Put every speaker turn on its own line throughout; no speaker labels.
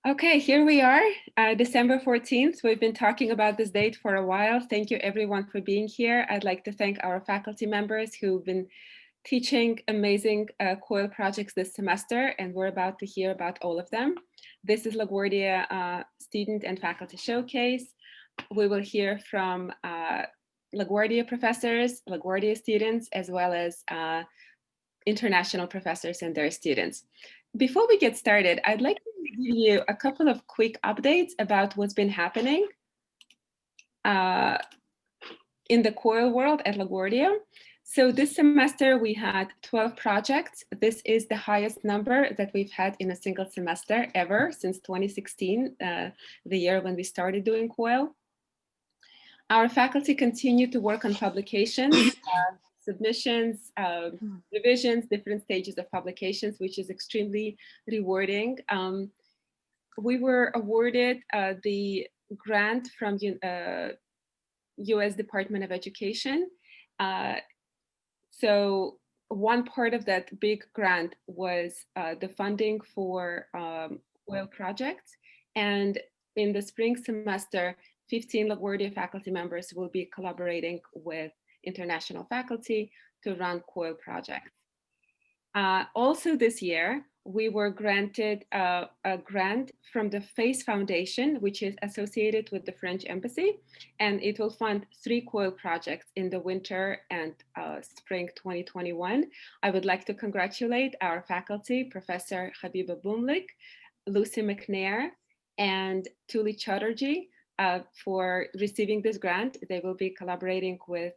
Okay, here we are, December 14th. We've been talking about this date for a while. Thank you everyone for being here. I'd like to thank our faculty members who've been teaching amazing COIL projects this semester, and we're about to hear about all of them. This is LaGuardia Student and Faculty Showcase. We will hear from LaGuardia professors, LaGuardia students, as well as international professors and their students. Before we get started, I'd like to give you a couple of quick updates about what's been happening in the COIL world at LaGuardia. So this semester we had 12 projects. This is the highest number that we've had in a single semester ever since 2016, the year when we started doing COIL. Our faculty continue to work on publications, submissions, revisions, different stages of publications, which is extremely rewarding. We were awarded the grant from US Department of Education. So one part of that big grant was the funding for oil projects. And in the spring semester, 15 LaGuardia faculty members will be collaborating with international faculty to run COIL projects. Also this year, we were granted a grant from the FACE Foundation, which is associated with the French Embassy, and it will fund 3 COIL projects in the winter and spring 2021. I would like to congratulate our faculty, Professor Habiba Bumlik, Lucy McNair, and Tuli Chatterjee, for receiving this grant. They will be collaborating with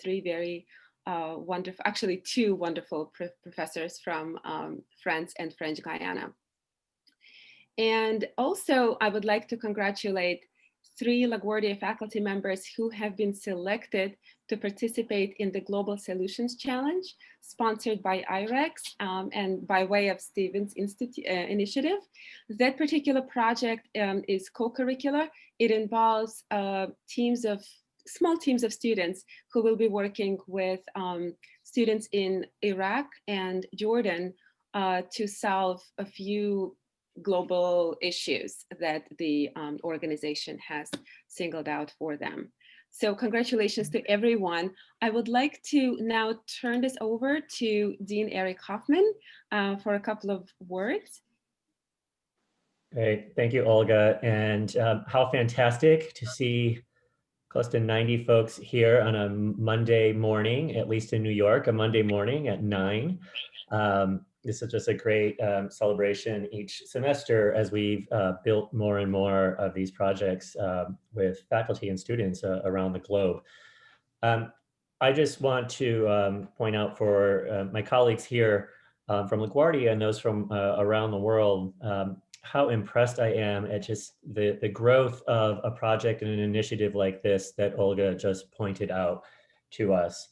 3 very wonderful, actually 2 wonderful professors from France and French Guiana. And also I would like to congratulate 3 LaGuardia faculty members who have been selected to participate in the Global Solutions Challenge, sponsored by IREX and by way of Stevens Initiative. That particular project is co-curricular. It involves small teams of students who will be working with students in Iraq and Jordan to solve a few global issues that the organization has singled out for them. So congratulations to everyone. I would like to now turn this over to Dean Eric Hoffman for a couple of words.
Great, thank you, Olga. And how fantastic to see close to 90 folks here on a Monday morning, at least in New York, a Monday morning at 9. This is just a great celebration each semester as we've built more and more of these projects with faculty and students around the globe. I just want to point out for my colleagues here from LaGuardia and those from around the world, how impressed I am at just the growth of a project and an initiative like this that Olga just pointed out to us.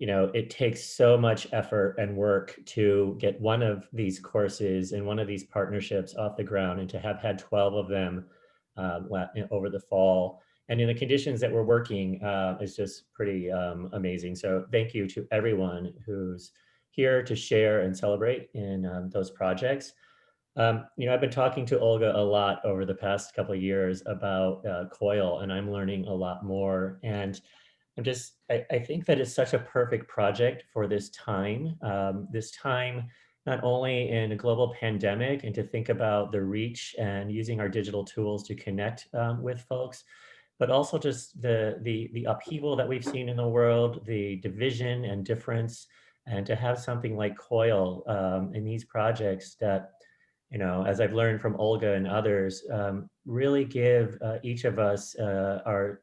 You know, it takes so much effort and work to get one of these courses and one of these partnerships off the ground, and to have had 12 of them over the fall. And in the conditions that we're working is just pretty amazing. So thank you to everyone who's here to share and celebrate in those projects. You know, I've been talking to Olga a lot over the past couple of years about COIL, and I'm learning a lot more. And I think that it's such a perfect project for this time not only in a global pandemic, and to think about the reach and using our digital tools to connect with folks, but also just the upheaval that we've seen in the world, the division and difference, and to have something like COIL in these projects that, you know, as I've learned from Olga and others, really give each of us, our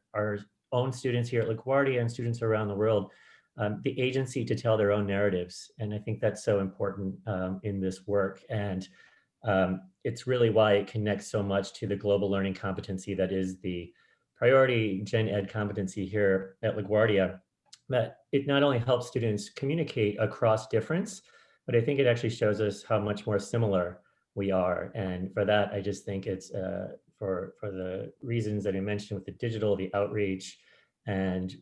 own students here at LaGuardia and students around the world, the agency to tell their own narratives. And I think that's so important in this work. And it's really why it connects so much to the global learning competency that is the priority Gen Ed competency here at LaGuardia. That it not only helps students communicate across difference, but I think it actually shows us how much more similar we are. And for that, I just think it's for the reasons that I mentioned with the digital, the outreach, and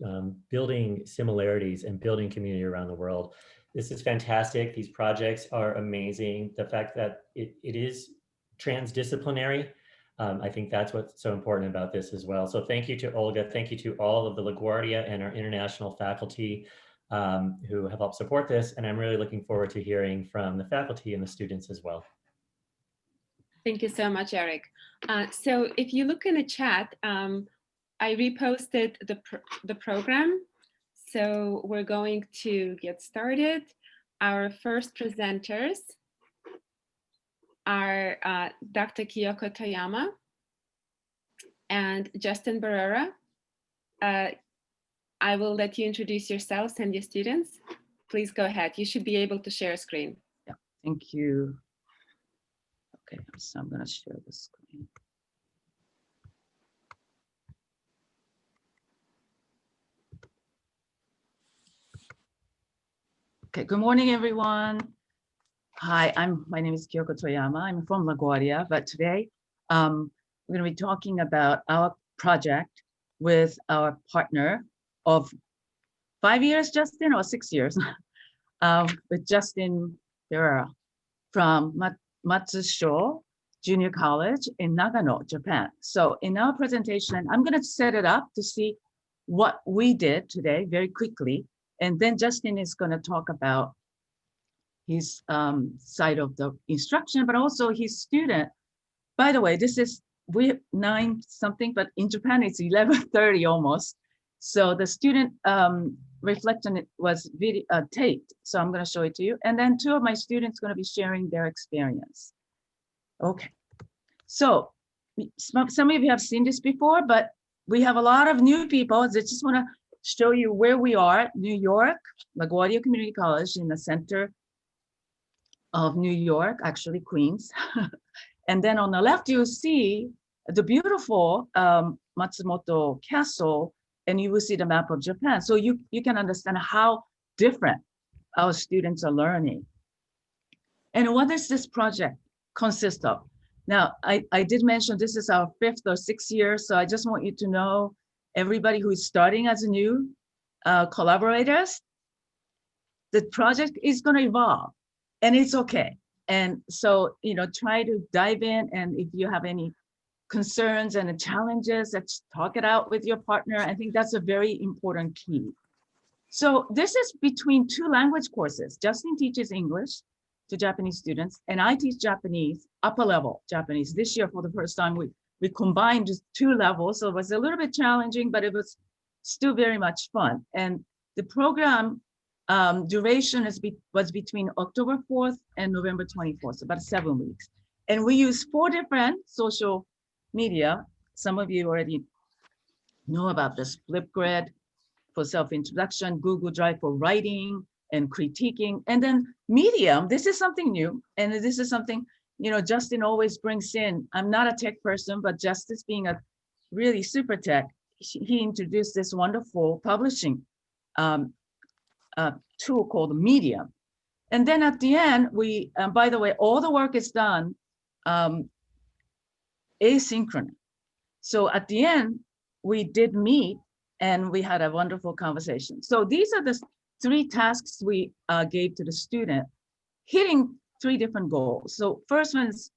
building similarities and building community around the world. This is fantastic. These projects are amazing. The fact that it is transdisciplinary. I think that's what's so important about this as well. So thank you to Olga. Thank you to all of the LaGuardia and our international faculty who have helped support this. And I'm really looking forward to hearing from the faculty and the students as well.
Thank you so much, Eric. So if you look in the chat, I reposted the program. So we're going to get started. Our first presenters are Dr. Kyoko Toyama and Justin Barrera. I will let you introduce yourselves and your students. Please go ahead. You should be able to share a screen.
Yeah, thank you. Okay, so I'm going to share the screen. Okay, good morning, everyone. Hi, my name is Kyoko Toyama. I'm from LaGuardia, but today we're going to be talking about our project with our partner of 5 years, Justin, or 6 years, with Justin Perla from Matsusho Junior College in Nagano, Japan. So in our presentation, I'm going to set it up to see what we did today very quickly. And then Justin is going to talk about his side of the instruction, but also his student. By the way, this is, we 9 something, but in Japan it's 11:30 almost. So the student reflection was video taped. So I'm going to show it to you. And then 2 of my students going to be sharing their experience. Okay. So some of you have seen this before, but we have a lot of new people. I just want to show you where we are. New York, LaGuardia Community College in the center of New York, actually Queens. And then on the left, you see the beautiful Matsumoto Castle, and you will see the map of Japan. So you can understand how different our students are learning. And what does this project consist of? Now, I did mention this is our 5th or 6th year, so I just want you to know, everybody who is starting as new collaborators, the project is going to evolve. And it's okay. And so, try to dive in. And if you have any concerns and challenges, let's talk it out with your partner. I think that's a very important key. So this is between 2 language courses. Justin teaches English to Japanese students, and I teach Japanese, upper level Japanese. This year, for the first time, we combined just 2 levels. So it was a little bit challenging, but it was still very much fun. And the program duration was between October 4th and November 24th, so about 7 weeks. And we use 4 different social media. Some of you already know about this: Flipgrid for self-introduction, Google Drive for writing and critiquing, and then Medium. This is something new, and this is something, Justin always brings in. I'm not a tech person, but Justice being a really super tech, he introduced this wonderful publishing tool called Medium. And then at the end, we, by the way, all the work is done asynchronous. So at the end, we did meet and we had a wonderful conversation. So these are the 3 tasks we gave to the student, hitting 3 different goals. So first one is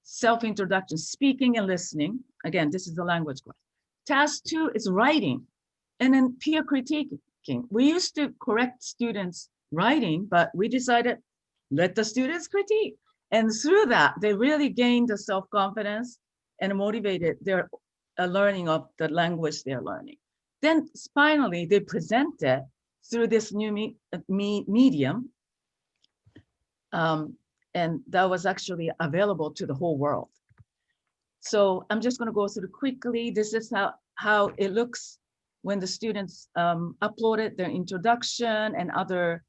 self-introduction, speaking and listening. Again, this is the language class. Task 2 is writing, and then peer critiquing. We used to correct students' writing, but we decided, let the students critique. And through that, they really gained the self-confidence and motivated their learning of the language they're learning. Then finally, they presented through this new medium. And that was actually available to the whole world. So I'm just going to go through quickly. This is how it looks when the students uploaded their introduction and other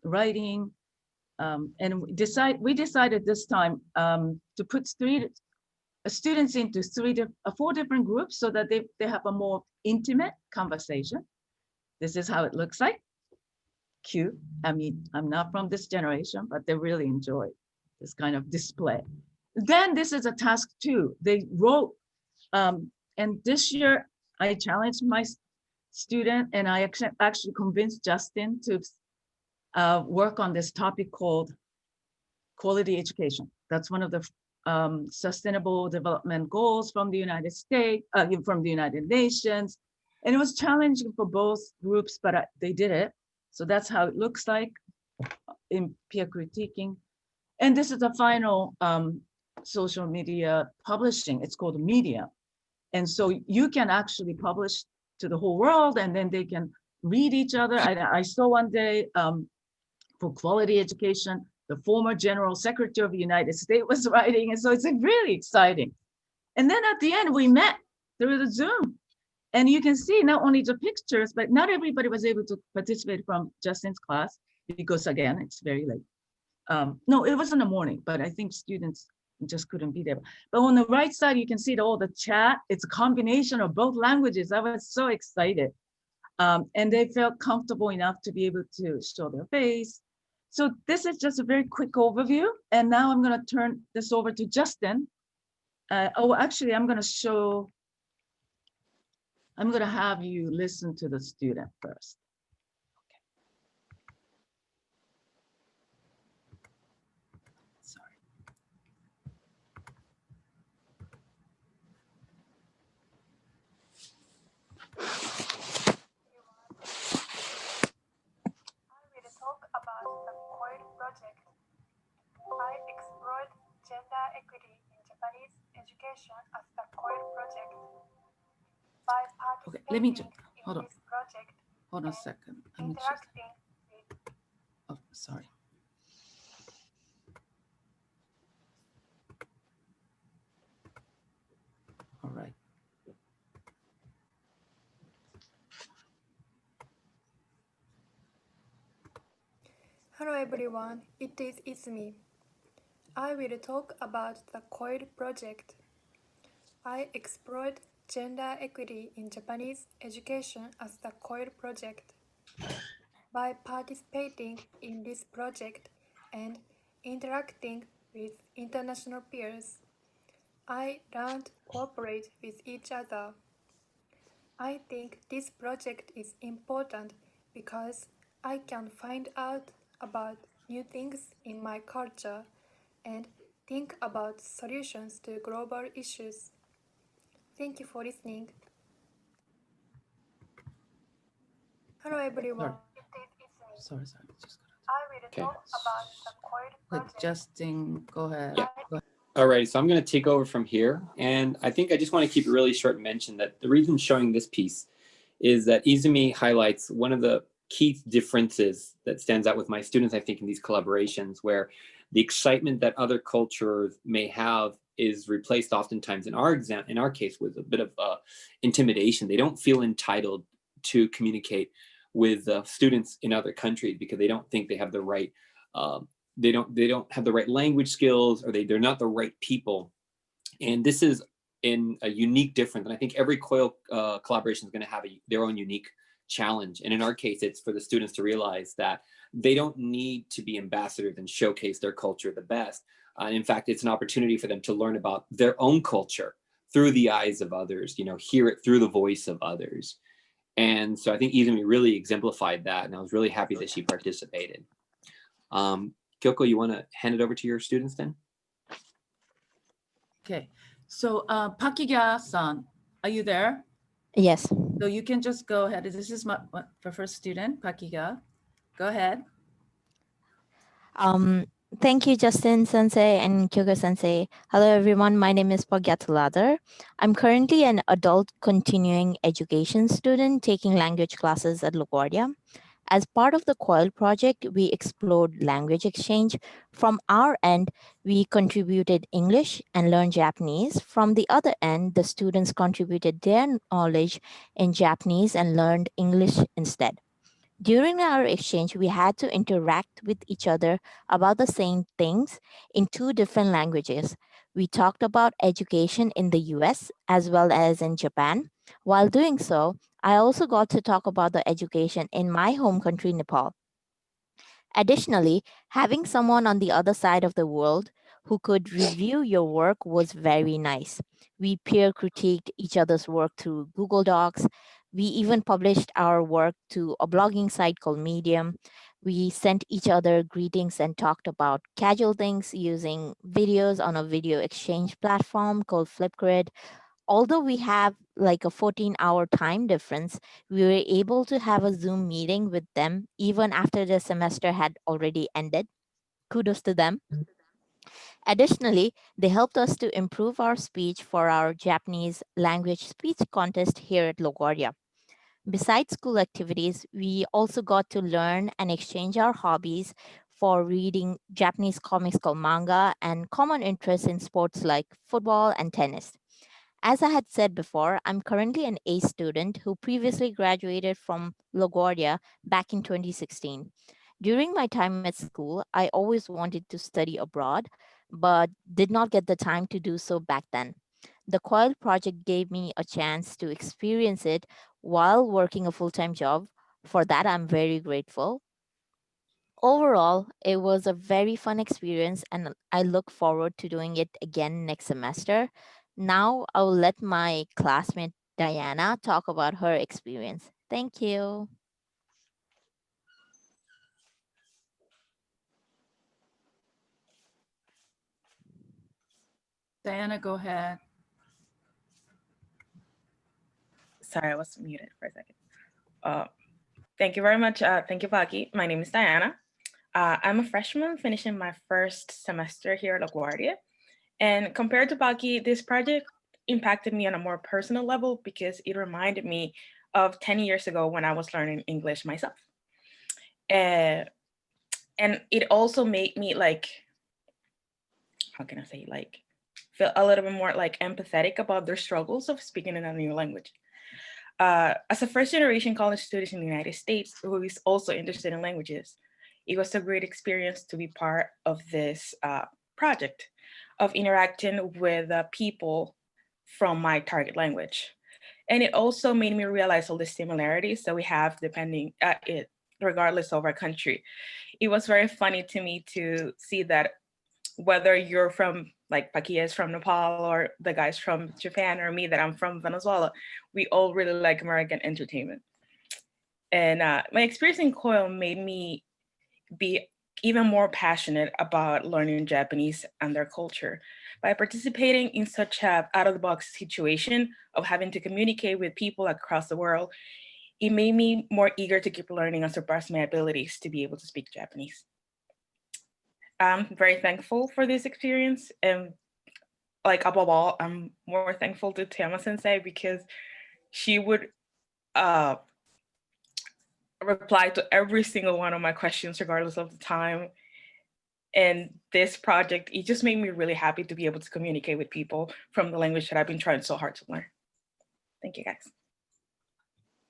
writing. And we decided this time to put 3 students into 4 different groups so that they have a more intimate conversation. This is how it looks like. Cute. I mean, I'm not from this generation, but they really enjoy this kind of display. Then this is a task 2. They wrote, and this year I challenged my student, and I actually convinced Justin to work on this topic called quality education. That's one of the sustainable development goals from the United States, from the United Nations. And it was challenging for both groups, but they did it. So that's how it looks like in peer critiquing. And this is the final social media publishing. It's called Media. And so you can actually publish to the whole world, and then they can read each other. I saw one day for quality education, the former General Secretary of the United States was writing. And so it's really exciting. And then at the end, we met through the Zoom. And you can see not only the pictures, but not everybody was able to participate from Justin's class because, again, it's very late. No, it was in the morning, but I think students just couldn't be there. But on the right side, you can see all the chat. It's a combination of both languages. I was so excited. And they felt comfortable enough to be able to show their face. So this is just a very quick overview. And now I'm going to turn this over to Justin. Actually, I'm going to have you listen to the student first.
I explored gender equity in Japanese education as the COIL project. By
Okay, let me
participating in
hold on.
this project
Hold on a
and
second. Let me just,
interacting with
oh, sorry. All right.
Hello everyone, it is Izumi. I will talk about the COIL project. I explored gender equity in Japanese education as the COIL project. By participating in this project and interacting with international peers, I learned to cooperate with each other. I think this project is important because I can find out about new things in my culture and think about solutions to global issues. Thank you for listening. Hello everyone.
Sorry. Just
I will talk about the COIL project.
Justin, go ahead.
Yeah.
Go ahead.
All right, so I'm going to take over from here. And I think I just want to keep it really short and mention that the reason showing this piece is that Izumi highlights one of the key differences that stands out with my students, I think, in these collaborations, where the excitement that other cultures may have is replaced oftentimes in our case with a bit of intimidation. They don't feel entitled to communicate with students in other countries because they don't think they have the right they don't have the right language skills, or they're not the right people. And this is in a unique difference. And I think every COIL collaboration is going to have their own unique challenge. And in our case, it's for the students to realize that they don't need to be ambassadors and showcase their culture the best. In fact, it's an opportunity for them to learn about their own culture through the eyes of others, hear it through the voice of others. And so I think Izumi really exemplified that. And I was really happy that she participated. Kyoko, you want to hand it over to your students then?
Okay, so Pakiga-san, are you there?
Yes.
So you can just go ahead. This is my first student, Pakiga. Go ahead.
Thank you, Justin Sensei and Kyoko Sensei. Hello, everyone. My name is Pagyatladar. I'm currently an adult continuing education student taking language classes at LaGuardia. As part of the COIL project, we explored language exchange. From our end, we contributed English and learned Japanese. From the other end, the students contributed their knowledge in Japanese and learned English instead. During our exchange, we had to interact with each other about the same things in two different languages. We talked about education in the US as well as in Japan. While doing so, I also got to talk about the education in my home country, Nepal. Additionally, having someone on the other side of the world who could review your work was very nice. We peer critiqued each other's work through Google Docs. We even published our work to a blogging site called Medium. We sent each other greetings and talked about casual things using videos on a video exchange platform called Flipgrid. Although we have like a 14-hour time difference, we were able to have a Zoom meeting with them even after the semester had already ended. Kudos to them. Additionally, they helped us to improve our speech for our Japanese language speech contest here at LaGuardia. Besides school activities, we also got to learn and exchange our hobbies for reading Japanese comics called manga and common interests in sports like football and tennis. As I had said before, I'm currently an A student who previously graduated from LaGuardia back in 2016. During my time at school, I always wanted to study abroad, but did not get the time to do so back then. The COIL project gave me a chance to experience it while working a full-time job. For that, I'm very grateful. Overall, it was a very fun experience and I look forward to doing it again next semester. Now I'll let my classmate Diana talk about her experience. Thank you.
Diana, go ahead.
Sorry, I was muted for a second. Thank you very much. Thank you, Paki. My name is Diana. I'm a freshman finishing my first semester here at LaGuardia. And compared to Paki, this project impacted me on a more personal level because it reminded me of 10 years ago when I was learning English myself. And it also made me like, how can I say, like, feel a little bit more like empathetic about their struggles of speaking in a new language. As a first generation college student in the United States who is also interested in languages, it was a great experience to be part of this project of interacting with people from my target language. And it also made me realize all the similarities that we have depending it, regardless of our country. It was very funny to me to see that whether you're from, like Pakia is from Nepal or the guys from Japan or me that I'm from Venezuela, we all really like American entertainment. And my experience in COIL made me be even more passionate about learning Japanese and their culture. By participating in such an out-of-the-box situation of having to communicate with people across the world, it made me more eager to keep learning and surpass my abilities to be able to speak Japanese. I'm very thankful for this experience, and like above all, I'm more thankful to Toyama sensei because she would reply to every single one of my questions regardless of the time. And this project, it just made me really happy to be able to communicate with people from the language that I've been trying so hard to learn. Thank you, guys.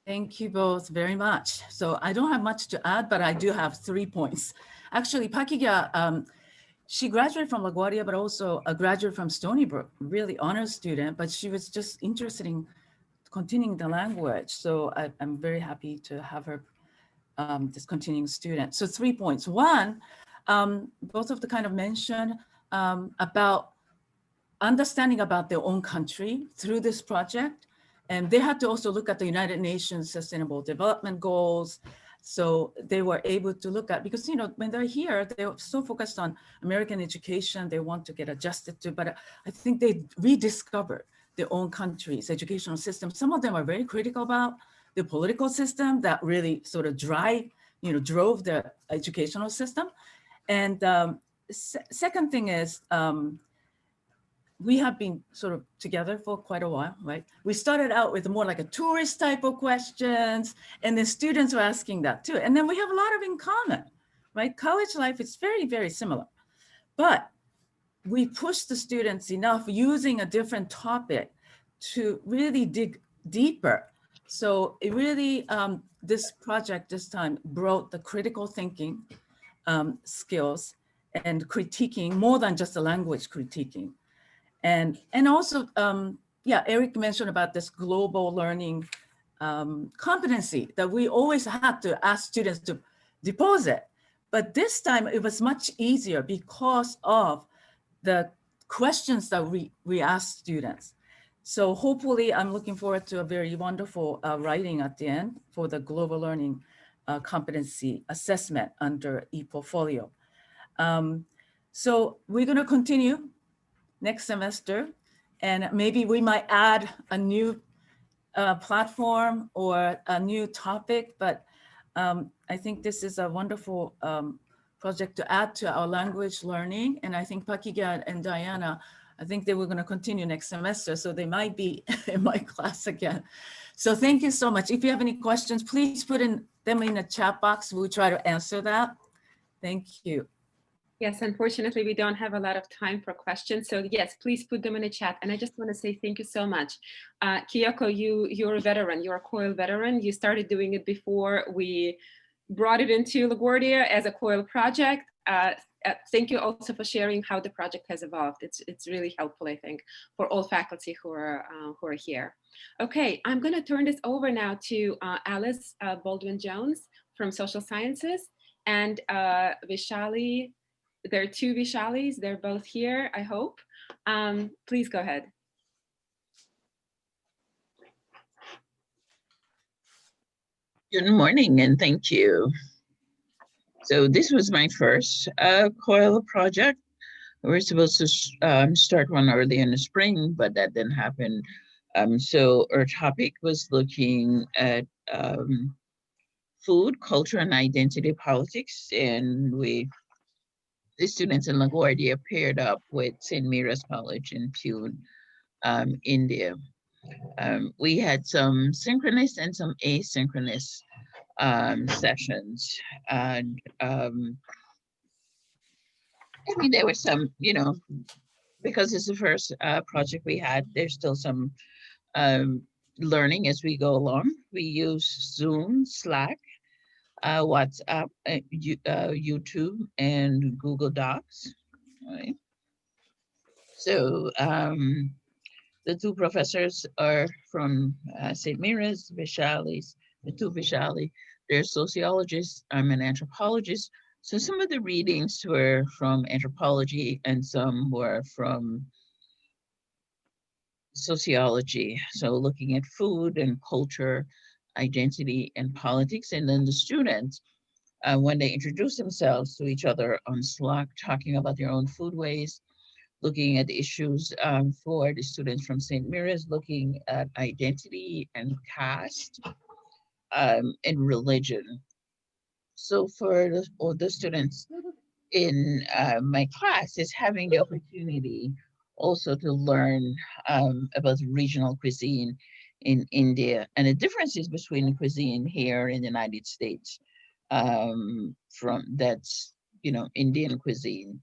Thank you both very much. So I don't have much to add, but I do have 3 points. Actually, Pakiga, she graduated from LaGuardia, but also a graduate from Stony Brook, really honors student, but she was just interested in continuing the language. So I'm very happy to have her this continuing student. So 3 points. One, both of the kind of mentioned about understanding about their own country through this project. And they had to also look at the United Nations Sustainable Development Goals. So they were able to look at, because, you know, when they're here, they're so focused on American education, they want to get adjusted to, but I think they rediscovered their own country's educational system. Some of them are very critical about the political system that really sort of drove the educational system. And second thing is, we have been sort of together for quite a while, right? We started out with more like a tourist type of questions, and then students were asking that too. And then we have a lot of in common, right? College life is very, very similar, but we push the students enough using a different topic to really dig deeper. So it really, this project this time brought the critical thinking skills and critiquing more than just the language critiquing. And also, yeah, Eric mentioned about this global learning competency that we always had to ask students to deposit. But this time it was much easier because of the questions that we asked students. So hopefully I'm looking forward to a very wonderful writing at the end for the global learning competency assessment under ePortfolio. So we're going to continue next semester, and maybe we might add a new platform or a new topic, but I think this is a wonderful project to add to our language learning. And I think Pakiga and Diana, I think they were going to continue next semester, so they might be in my class again. So thank you so much. If you have any questions, please put them in the chat box. We'll try to answer that. Thank you.
Yes, unfortunately, we don't have a lot of time for questions. So yes, please put them in the chat. And I just want to say thank you so much. Kyoko, you're a veteran, you're a COIL veteran. You started doing it before we brought it into LaGuardia as a COIL project. Thank you also for sharing how the project has evolved. It's really helpful, I think, for all faculty who are here. Okay, I'm going to turn this over now to Alice Baldwin-Jones from Social Sciences and Vaishali. There are two Vaishalis. They're both here, I hope. Please go ahead.
Good morning and thank you. So this was my first COIL project. We were supposed to start one early in the spring, but that didn't happen. So our topic was looking at food, culture, and identity politics, and the students in LaGuardia paired up with St. Mira's College in Pune, India. We had some synchronous and some asynchronous sessions. And I mean, there were some, because it's the first project we had, there's still some learning as we go along. We use Zoom, Slack, WhatsApp, YouTube, and Google Docs. Right? So the two professors are from St. Mira's, Vaishali's, the two Vaishali. They're sociologists. I'm an anthropologist. So some of the readings were from anthropology and some were from sociology. So looking at food and culture, identity and politics. And then the students, when they introduce themselves to each other on Slack, talking about their own foodways, looking at issues for the students from St. Mira's, looking at identity and caste and religion. So for the students in my class is having the opportunity also to learn about regional cuisine in India and the differences between the cuisine here in the United States from that's, Indian cuisine.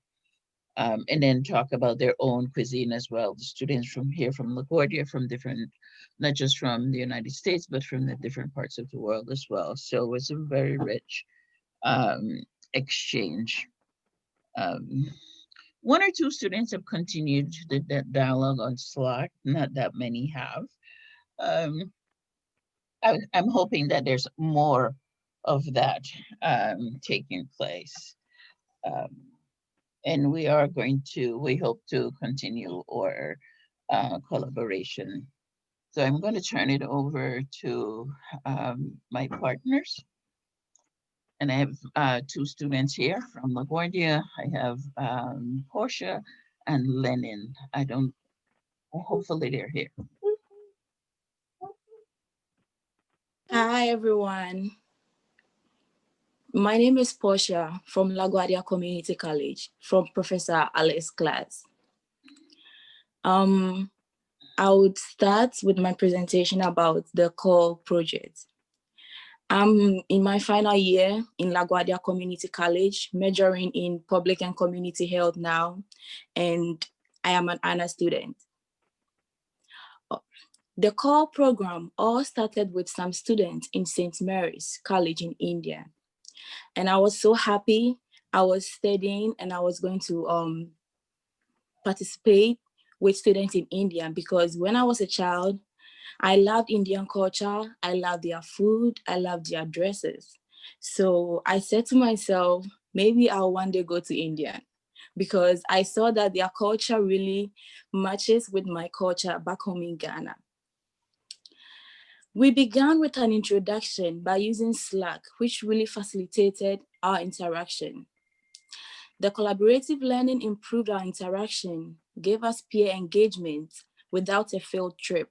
And then talk about their own cuisine as well. The students from here, from LaGuardia, from different, not just from the United States, but from the different parts of the world as well. So it was a very rich exchange. One or two students have continued the dialogue on Slack, not that many have. I'm hoping that there's more of that taking place. And we hope to continue our collaboration. So I'm going to turn it over to my partners. And I have two students here from LaGuardia. I have Portia and Lenin. Hopefully they're here.
Hi, everyone. My name is Portia from LaGuardia Community College, from Professor Alice's class. I would start with my presentation about the COIL project. I'm in my final year in LaGuardia Community College, majoring in public and community health now, and I am an honor student. The COIL program all started with some students in St. Mary's College in India. And I was so happy. I was studying and I was going to participate with students in India because when I was a child, I loved Indian culture. I loved their food. I loved their dresses. So I said to myself, maybe I'll one day go to India because I saw that their culture really matches with my culture back home in Ghana. We began with an introduction by using Slack, which really facilitated our interaction. The collaborative learning improved our interaction, gave us peer engagement without a field trip.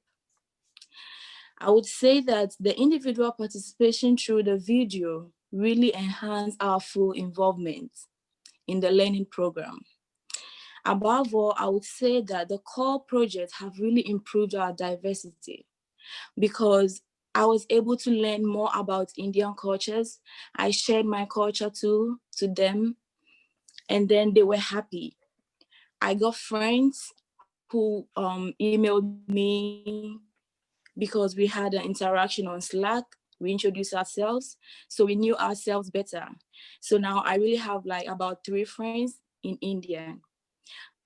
I would say that the individual participation through the video really enhanced our full involvement in the learning program. Above all, I would say that the core projects have really improved our diversity because I was able to learn more about Indian cultures. I shared my culture to them, and then they were happy. I got friends who emailed me because we had an interaction on Slack. We introduced ourselves, so we knew ourselves better. So now I really have like about 3 friends in India.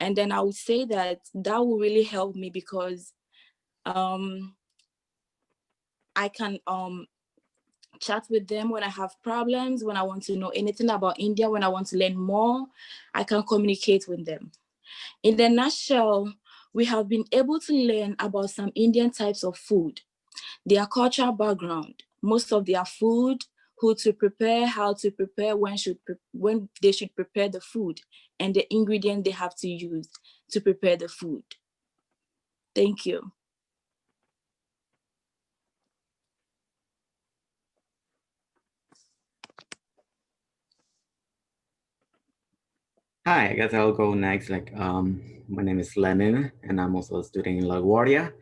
And then I would say that that will really help me because I can chat with them when I have problems, when I want to know anything about India, when I want to learn more, I can communicate with them. In the nutshell, we have been able to learn about some Indian types of food, their cultural background, most of their food, who to prepare, how to prepare, when they should prepare the food, and the ingredient they have to use to prepare the food. Thank you.
Hi, I guess I'll go next. My name is Lenin, and I'm also a student in LaGuardia.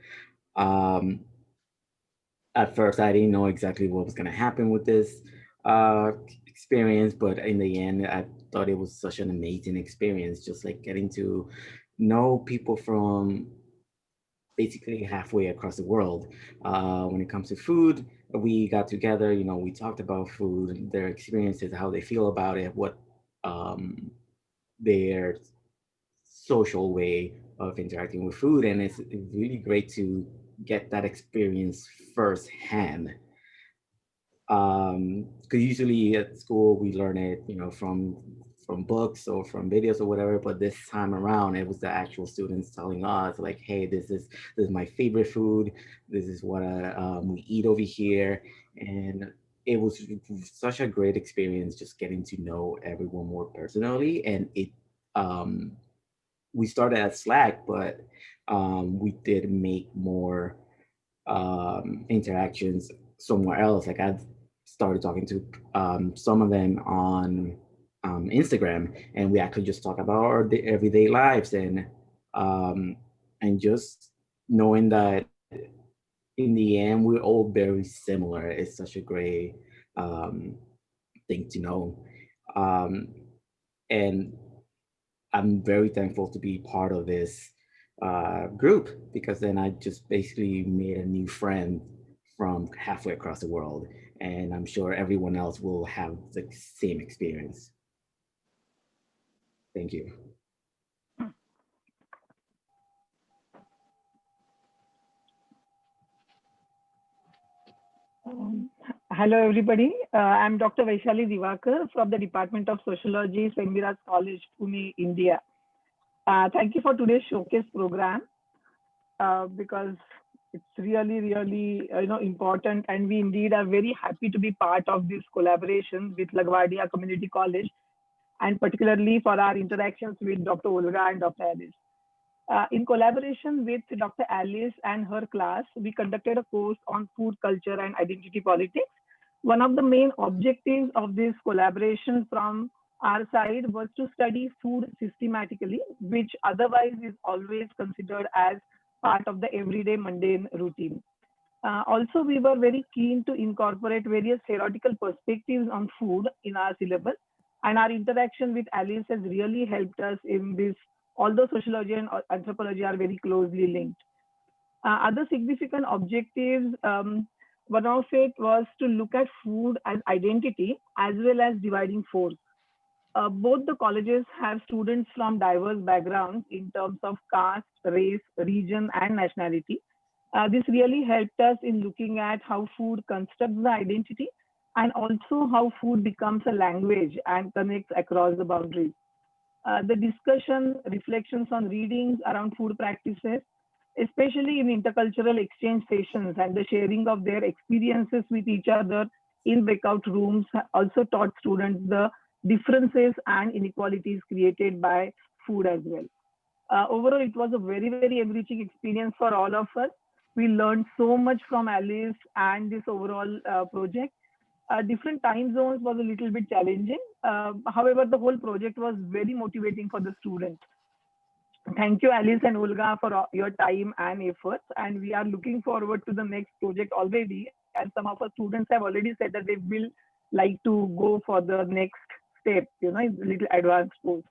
At first, I didn't know exactly what was going to happen with this experience, but in the end, I thought it was such an amazing experience, just like getting to know people from basically halfway across the world. When it comes to food, we got together, we talked about food, their experiences, how they feel about it, what their social way of interacting with food. And it's really great to get that experience firsthand. Because usually at school we learn it, from books or from videos or whatever, but this time around it was the actual students telling us like, hey, this is my favorite food, this is what we eat over here. And it was such a great experience just getting to know everyone more personally. And it we started at Slack, but we did make more interactions somewhere else. Like I started talking to some of them on Instagram, and we actually just talk about our everyday lives, and just knowing that in the end we're all very similar. It's such a great thing to know, and I'm very thankful to be part of this group, because then I just basically made a new friend from halfway across the world, and I'm sure everyone else will have the same experience. Thank you.
Hello, everybody. I'm Dr. Vaishali Diwakar from the Department of Sociology, St. Mira's College, Pune, India. Thank you for today's showcase program because it's really, really important, and we indeed are very happy to be part of this collaboration with LaGuardia Community College, and particularly for our interactions with Dr. Olga and Dr. Alice. In collaboration with Dr. Alice and her class, we conducted a course on food culture and identity politics. One of the main objectives of this collaboration from our side was to study food systematically, which otherwise is always considered as part of the everyday mundane routine. Also, we were very keen to incorporate various theoretical perspectives on food in our syllabus, and our interaction with Alice has really helped us in this, although sociology and anthropology are very closely linked. Other significant objectives, one of it was to look at food as identity as well as dividing force. Both the colleges have students from diverse backgrounds in terms of caste, race, region, and nationality. This really helped us in looking at how food constructs the identity, and also how food becomes a language and connects across the boundaries. The discussion, reflections on readings around food practices, especially in intercultural exchange sessions, and the sharing of their experiences with each other in breakout rooms also taught students the differences and inequalities created by food as well. Overall, it was a very, very enriching experience for all of us. We learned so much from Alice and this overall project. Different time zones was a little bit challenging. However, the whole project was very motivating for the students. Thank you, Alice and Olga, for your time and efforts. And we are looking forward to the next project already. And some of our students have already said that they will like to go for the next step, you know, in a little advanced post.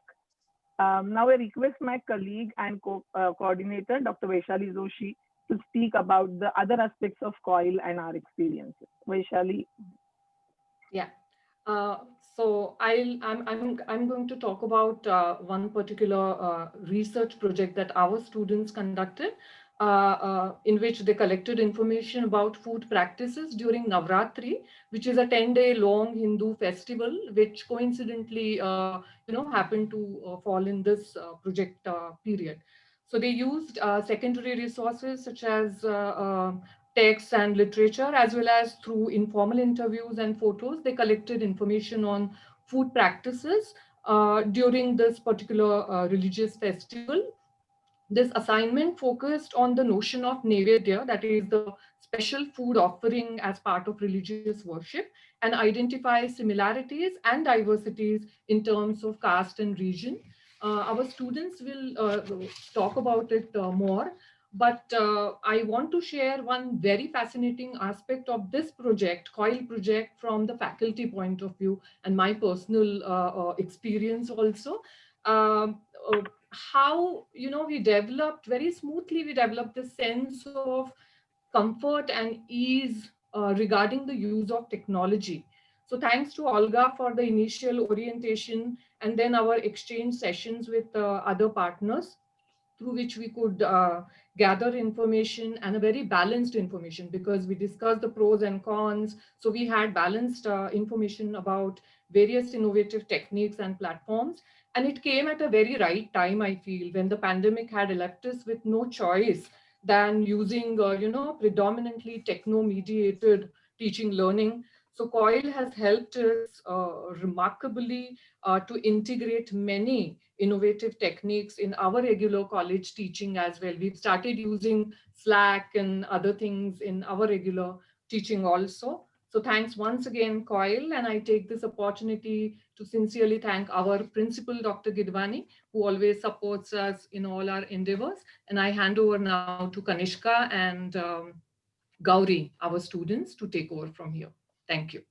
Now I request my colleague and coordinator, Dr. Vaishali Joshi, to speak about the other aspects of COIL and our experiences. Vaishali.
Yeah. I'm going to talk about one particular research project that our students conducted, in which they collected information about food practices during Navratri, which is a 10-day long Hindu festival, which coincidentally, happened to fall in this project period. So they used secondary resources such as texts and literature, as well as through informal interviews and photos. They collected information on food practices during this particular religious festival. This assignment focused on the notion of Nevedya, that is the special food offering as part of religious worship, and identify similarities and diversities in terms of caste and region. Our students will talk about it more, but I want to share one very fascinating aspect of this project, COIL project, from the faculty point of view and my personal experience also. How, we developed very smoothly, we developed this sense of comfort and ease regarding the use of technology. So thanks to Olga for the initial orientation and then our exchange sessions with other partners, through which we could gather information, and a very balanced information, because we discussed the pros and cons. So we had balanced information about various innovative techniques and platforms. And it came at a very right time, I feel, when the pandemic had left us with no choice than using, predominantly techno-mediated teaching learning. So COIL has helped us remarkably to integrate many innovative techniques in our regular college teaching as well. We've started using Slack and other things in our regular teaching also. So thanks once again, COIL, and I take this opportunity to sincerely thank our principal, Dr. Gidwani, who always supports us in all our endeavors. And I hand over now to Kanishka and Gauri, our students, to take over from here. Thank you.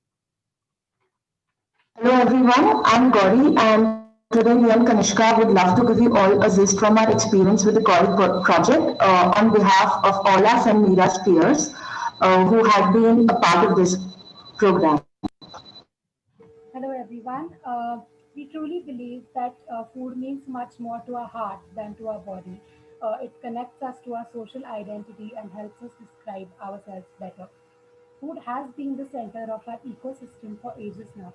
Hello everyone, I'm Gauri, and today me and Kanishka would love to give you all a gist from our experience with the COIL project on behalf of all our and Mira's peers who have been a part of this program.
Hello everyone. We truly believe that food means much more to our heart than to our body. It connects us to our social identity and helps us describe ourselves better. Food has been the center of our ecosystem for ages now.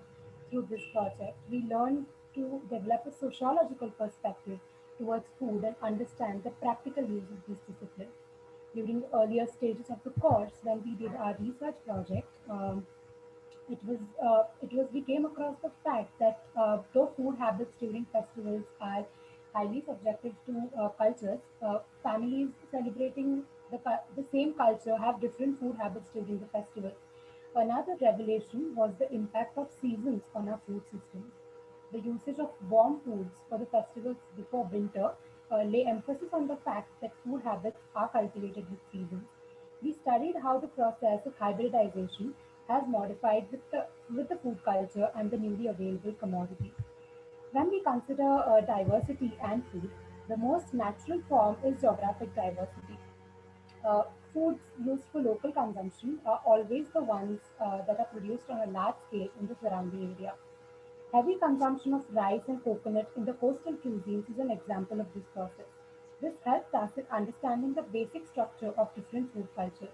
Through this project, we learned to develop a sociological perspective towards food and understand the practical use of this discipline. During the earlier stages of the course, when we did our research project, we came across the fact that though food habits during festivals are highly subjective to cultures, families celebrating the same culture have different food habits during the festival. Another revelation was the impact of seasons on our food systems. The usage of warm foods for the festivals before winter lay emphasis on the fact that food habits are cultivated with seasons. We studied how the process of hybridization has modified with the food culture and the newly available commodities. When we consider diversity and food, the most natural form is geographic diversity. Foods used for local consumption are always the ones that are produced on a large scale in the surrounding area. Heavy consumption of rice and coconut in the coastal cuisines is an example of this process. This helped us in understanding the basic structure of different food cultures.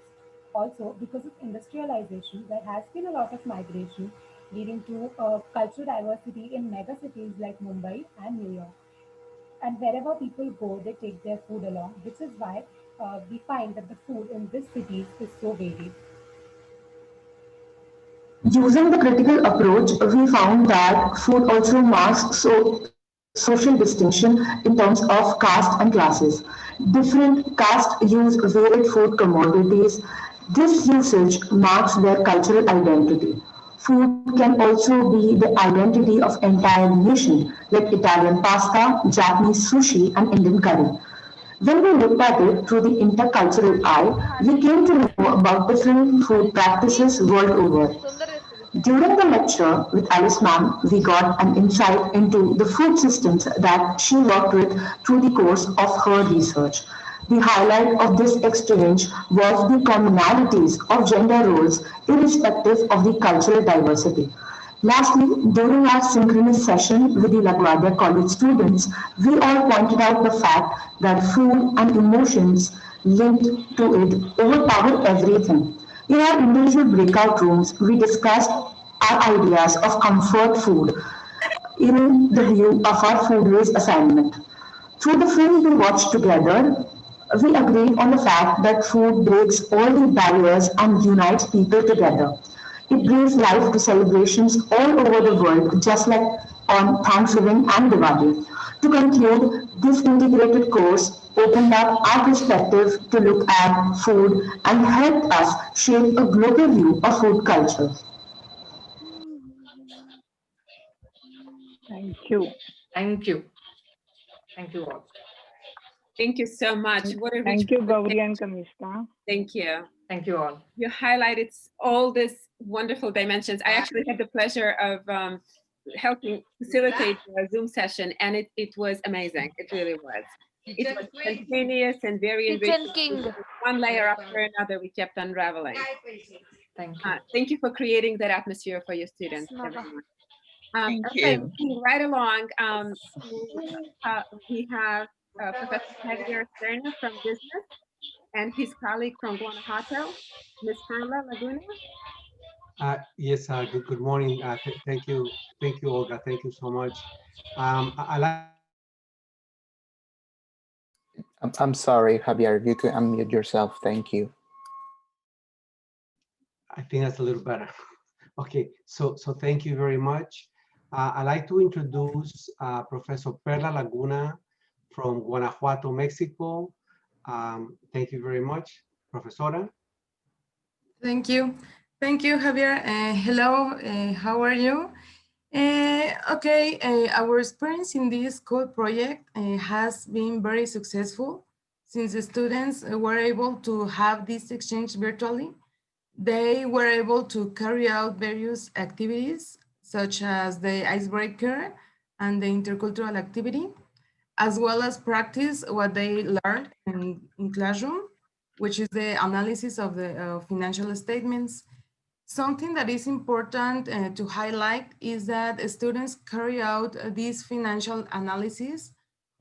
Also, because of industrialization, there has been a lot of migration, leading to cultural diversity in megacities like Mumbai and New York. And wherever people go, they take their food along, which is why we find that the food in these cities is so varied.
Using the critical approach, we found that food also masks social distinction in terms of caste and classes. Different castes use varied food commodities. This usage marks their cultural identity. Food can also be the identity of entire nation, like Italian pasta, Japanese sushi, and Indian curry. When we looked at it through the intercultural eye, we came to know about different food practices world over. During the lecture with Alice Ma'am, we got an insight into the food systems that she worked with through the course of her research. The highlight of this exchange was the commonalities of gender roles irrespective of the cultural diversity. Lastly, during our synchronous session with the LaGuardia College students, we all pointed out the fact that food and emotions linked to it overpower everything. In our individual breakout rooms, we discussed our ideas of comfort food in the view of our food waste assignment. Through the film we watched together, we agreed on the fact that food breaks all the barriers and unites people together. It brings life to celebrations all over the world, just like on Thanksgiving and Diwali. To conclude, this integrated course opened up our perspective to look at food and helped us shape a global view of food culture.
Thank you.
Thank you. Thank you all.
Thank you so much. What a rich
Thank you,
conversation.
Gauri and Kamishka.
Thank you.
Thank you all.
You highlighted all these wonderful dimensions. I actually had the pleasure of helping facilitate a Zoom session, and it was amazing. It really was. It was spontaneous and very enriching. One layer after another, we kept unraveling.
Thank you.
Thank you for creating that atmosphere for your students. Everyone.
Thank
Okay,
you.
moving right along. We have Professor Javier Serna from business and his colleague from Guanajuato, Ms. Perla, Laguna.
Yes, good morning. Thank you, Olga. Thank you so much. I like.
I'm sorry, Javier, you can unmute yourself. Thank you.
I think that's a little better. Okay, so thank you very much. I'd like to introduce Professor Perla Laguna from Guanajuato, Mexico. Thank you very much, Professora.
Thank you. Thank you, Javier. Hello, how are you? Okay, our experience in this COIL project has been very successful since the students were able to have this exchange virtually. They were able to carry out various activities such as the icebreaker and the intercultural activity, as well as practice what they learned in classroom, which is the analysis of the financial statements. Something that is important to highlight is that students carry out this financial analysis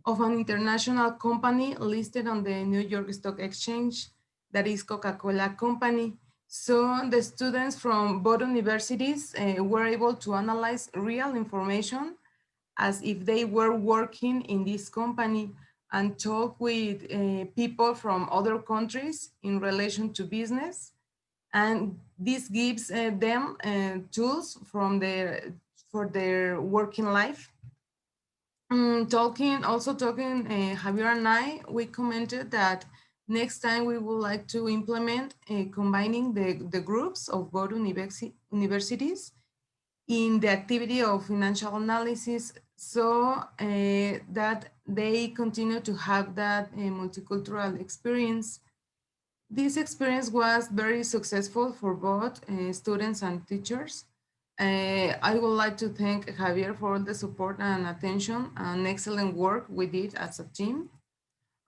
of an international company listed on the New York Stock Exchange, that is Coca-Cola Company. So the students from both universities were able to analyze real information as if they were working in this company and talk with people from other countries in relation to business. And this gives them tools for their working life. Talking, Javier and I, we commented that next time we would like to implement combining the groups of both universities in the activity of financial analysis, so that they continue to have that multicultural experience. This experience was very successful for both students and teachers. I would like to thank Javier for all the support and attention and excellent work we did as a team.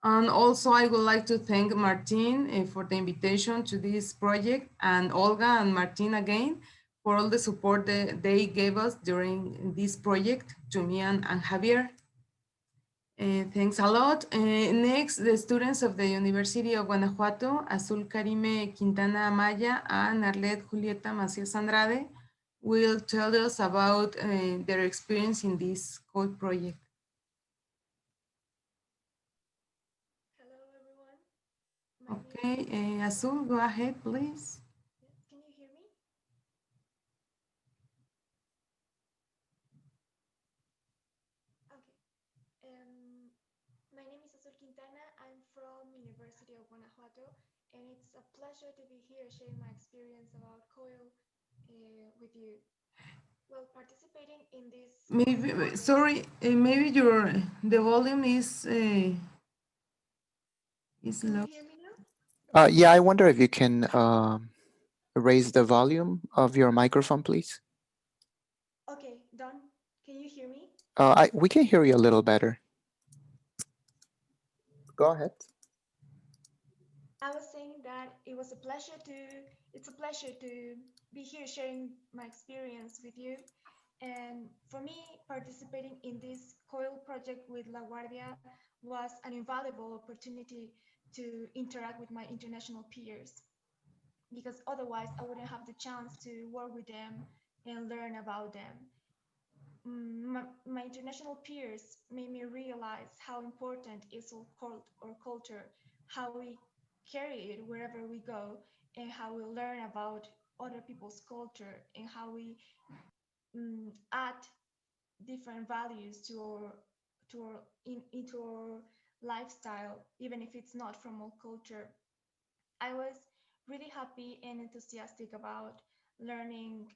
And also I would like to thank Martin for the invitation to this project, and Olga and Martin again for all the support that they gave us during this project to me and Javier. Thanks a lot. Next, the students of the University of Guanajuato, Azul Karime Quintana Amaya and Arlet Julieta Macias Andrade, will tell us about their experience in this COIL project.
Hello, everyone.
Okay, Azul, go ahead, please.
Can you hear me? Okay. My name is Azul Quintana. I'm from University of Guanajuato, and it's a pleasure to be here sharing my experience about COIL with you. Well, participating in this.
Maybe, sorry, maybe the volume is low.
Can you hear me now?
Yeah, I wonder if you can raise the volume of your microphone, please.
Okay, done. Can you hear me?
We can hear you a little better. Go ahead.
I was saying that it's a pleasure to be here sharing my experience with you. And for me, participating in this COIL project with LaGuardia was an invaluable opportunity to interact with my international peers, because otherwise I wouldn't have the chance to work with them and learn about them. My international peers made me realize how important is our culture, how we carry it wherever we go, and how we learn about other people's culture, and how we add different values into our lifestyle, even if it's not from our culture. I was really happy and enthusiastic about learning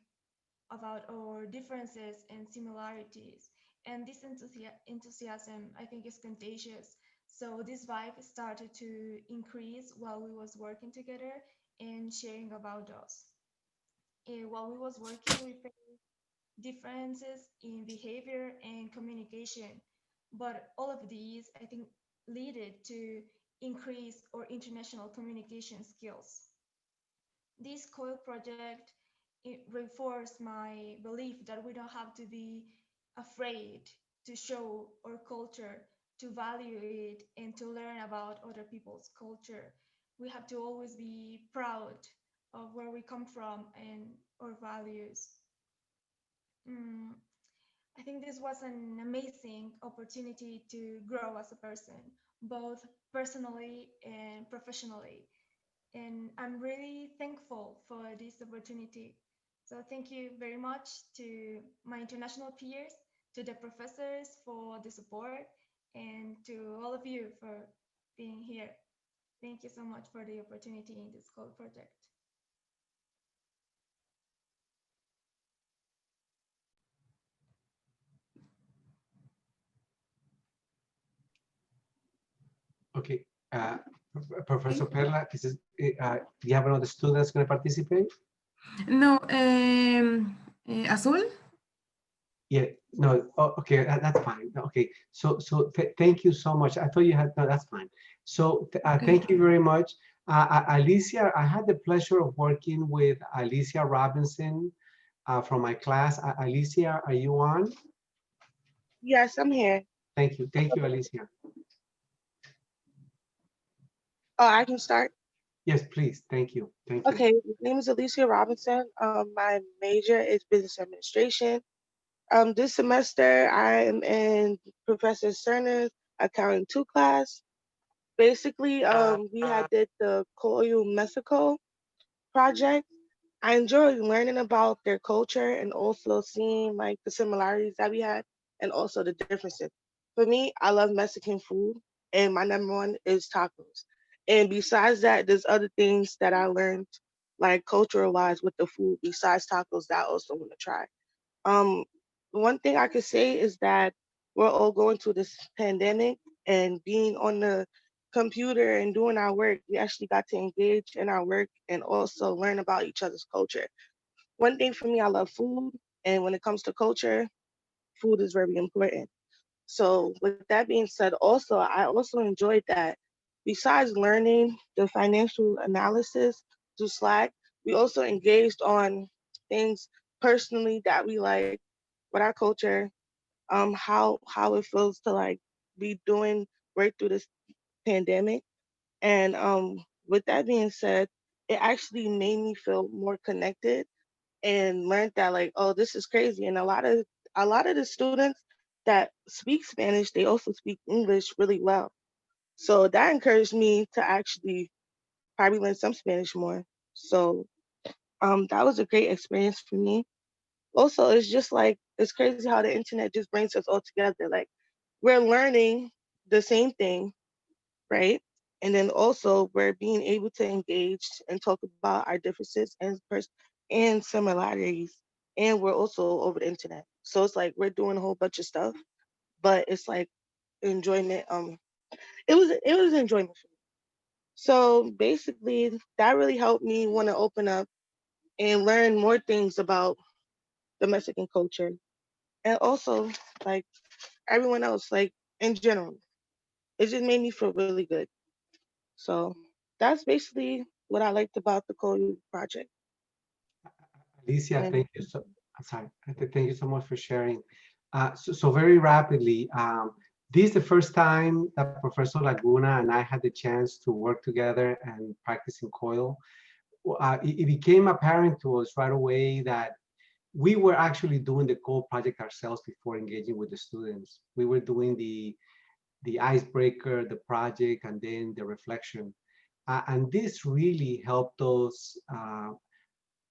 about our differences and similarities. And this enthusiasm, I think, is contagious. So this vibe started to increase while we was working together and sharing about us. While we was working, we faced differences in behavior and communication, but all of these, I think, led to increase our international communication skills. This COIL project, it reinforced my belief that we don't have to be afraid to show our culture, to value it, and to learn about other people's culture. We have to always be proud of where we come from and our values. I think this was an amazing opportunity to grow as a person, both personally and professionally. And I'm really thankful for this opportunity. So thank you very much to my international peers, to the professors for the support, and to all of you for being here. Thank you so much for the opportunity in this COIL project.
Okay, Professor Perla, do you have another student that's going to participate?
No, Azul?
Yeah, no, okay, that's fine. Okay, so thank you so much. I thought you had, no, that's fine. So thank you very much. Alicia, I had the pleasure of working with Alicia Robinson from my class. Alicia, are you on?
Yes, I'm here.
Thank you, Alicia.
Oh, I can start?
Yes, please, thank you.
Okay, my name is Alicia Robinson. My major is business administration. This semester, I am in Professor Serna's Accounting 2 class. Basically, we had did the COIL Mexico project. I enjoyed learning about their culture and also seeing like the similarities that we had and also the differences. For me, I love Mexican food and my number one is tacos. And besides that, there's other things that I learned like cultural wise with the food besides tacos that I also want to try. Um, One thing I could say is that we're all going through this pandemic and being on the computer and doing our work, we actually got to engage in our work and also learn about each other's culture. One thing for me, I love food. And when it comes to culture, food is very important. So with that being said, also, I also enjoyed that besides learning the financial analysis through Slack, we also engaged on things personally that we like with our culture, how it feels to like be doing right through this pandemic. And with that being said, it actually made me feel more connected and learned that like, oh, this is crazy. And a lot of the students that speak Spanish, they also speak English really well. So that encouraged me to actually probably learn some Spanish more. So that was a great experience for me. Also, it's just like, it's crazy how the internet just brings us all together. Like, we're learning the same thing, right? And then also we're being able to engage and talk about our differences and similarities. And we're also over the internet. So it's like we're doing a whole bunch of stuff, but it's like enjoyment. It was enjoyment for me. So basically that really helped me want to open up and learn more things about the Mexican culture. And also, like, everyone else, like, in general. It just made me feel really good. So that's basically what I liked about the COIL project.
Alicia,
And
thank you so. I'm sorry. Thank you so much for sharing. So very rapidly, this is the first time that Professor Laguna and I had the chance to work together and practice in COIL. It became apparent to us right away that we were actually doing the COIL project ourselves before engaging with the students. We were doing the icebreaker, the project, and then the reflection. And this really helped us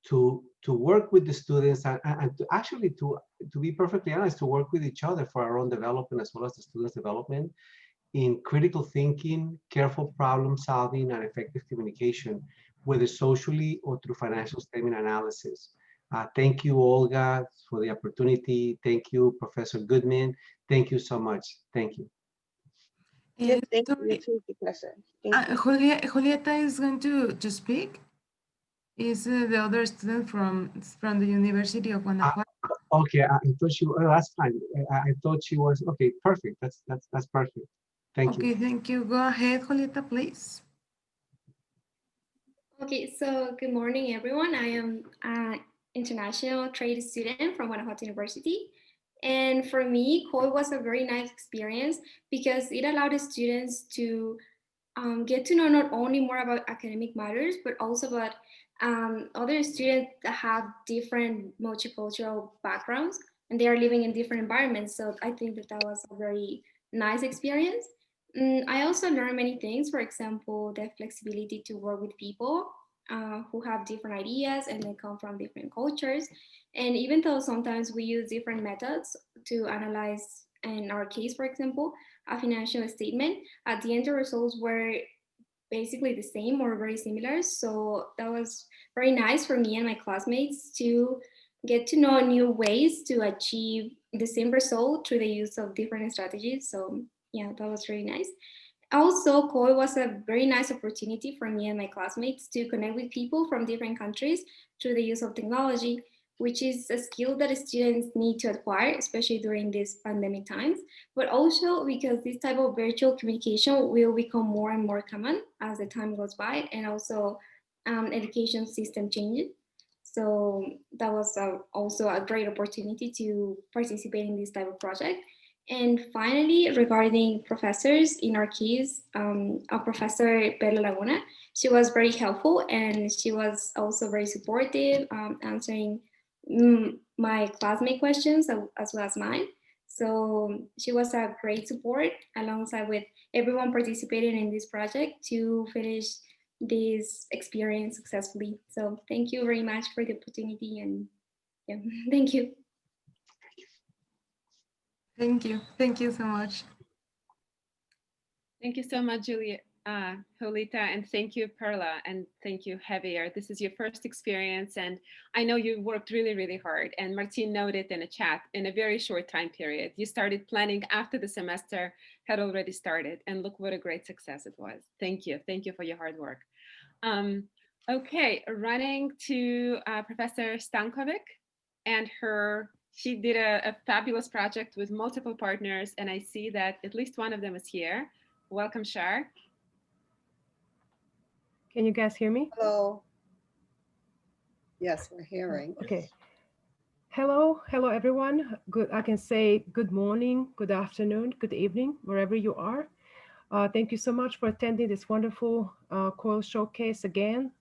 to work with the students and to actually, to be perfectly honest, to work with each other for our own development as well as the students' development in critical thinking, careful problem solving, and effective communication, whether socially or through financial statement analysis. Thank you, Olga, for the opportunity. Thank you, Professor Goodman. Thank you so much. Thank you.
yes, thank you too, Professor. Thank you.
Julieta is going to speak. Is the other student from the University of Guanajuato?
Okay, I thought she. Oh, that's fine. I thought she was. Okay, perfect. That's perfect. Thank you.
Okay, thank you. Go ahead, Julieta, please.
Okay, so good morning, everyone. I am an international trade student from Guanajuato University. And for me, COIL was a very nice experience because it allowed the students to get to know not only more about academic matters, but also about other students that have different multicultural backgrounds and they are living in different environments. So I think that that was a very nice experience. I also learned many things, for example, the flexibility to work with people who have different ideas and they come from different cultures. And even though sometimes we use different methods to analyze, in our case, for example, a financial statement, at the end the results were basically the same or very similar. So that was very nice for me and my classmates to get to know new ways to achieve the same result through the use of different strategies. So yeah, that was really nice. Also, COIL was a very nice opportunity for me and my classmates to connect with people from different countries through the use of technology, which is a skill that students need to acquire, especially during these pandemic times, but also because this type of virtual communication will become more and more common as the time goes by, and also education system changes. So that was also a great opportunity to participate in this type of project. And finally, regarding professors, in our case, our professor Perla Laguna, she was very helpful and she was also very supportive, answering my classmate questions as well as mine. So she was a great support alongside with everyone participating in this project to finish this experience successfully. So thank you very much for the opportunity and yeah, thank you.
Thank you. Thank you so much.
Thank you so much, Jolita, and thank you, Perla, and thank you, Javier. This is your first experience, and I know you worked really, really hard. And Martin noted in a chat, in a very short time period, you started planning after the semester had already started, and look what a great success it was. Thank you for your hard work. Okay, running to Professor Stankovic and she did a fabulous project with multiple partners, and I see that at least one of them is here. Welcome, Shar.
Can you guys hear me?
Hello. Yes, we're hearing.
Okay. Hello everyone. Good. I can say good morning, good afternoon, good evening, wherever you are. Thank you so much for attending this wonderful COIL showcase again.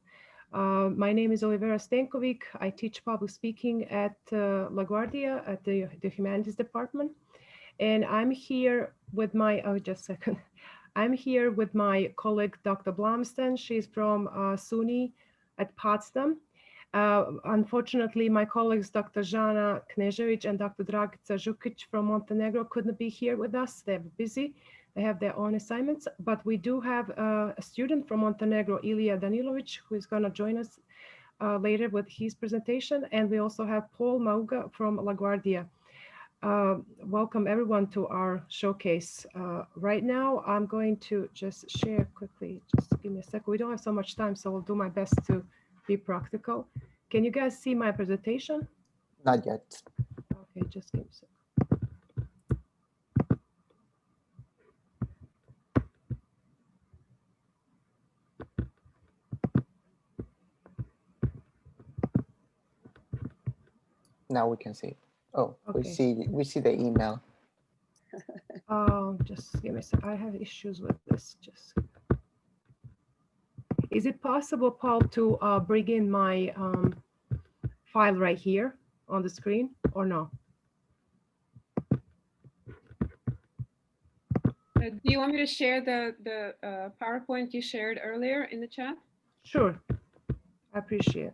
My name is Olivera Stankovic. I teach public speaking at LaGuardia at the Humanities Department. And I'm here with my, oh, just a second. I'm here with my colleague, Dr. Blommestein. She's from SUNY at Potsdam. Unfortunately, my colleagues, Dr. Zana, Knezevic, and Dr. Dragica Zugic from Montenegro couldn't be here with us. They're busy. They have their own assignments, but we do have a student from Montenegro, Ilija Danilovic, who is going to join us later with his presentation. And we also have Paul Mauga from LaGuardia. Welcome everyone to our showcase. Right now, I'm going to just share quickly, just give me a second. We don't have so much time, so I'll do my best to be practical. Can you guys see my presentation?
Not yet.
Okay, just give me a second.
Now we can see. Oh,
Okay.
we see the email.
Just give me a second. I have issues with this. Just is it possible, Paul, to bring in my file right here on the screen or no?
Do you want me to share the PowerPoint you shared earlier in the chat?
Sure, I appreciate it.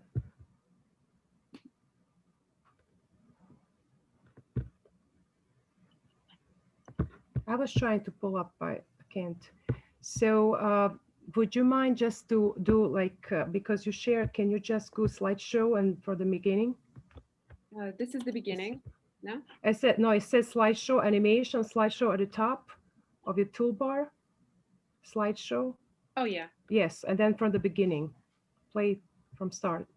I was trying to pull up, I can't. So would you mind just to do like, because you share, can you just go slideshow and for the beginning?
This is the beginning, no?
I said, no, it says slideshow, animation, slideshow at the top of your toolbar, slideshow.
Oh yeah.
Yes, and then from the beginning, play from start.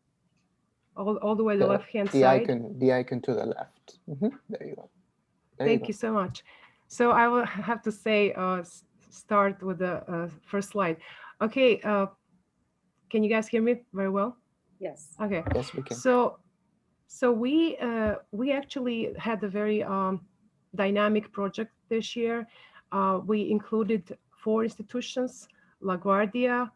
All the way to the left-hand side.
The icon to the left. There you go.
Thank you so much. So I will have to say, start with the first slide. Okay, can you guys hear me very well?
Yes.
Okay.
Yes, we can.
So we actually had a very dynamic project this year. We included 4 institutions: LaGuardia,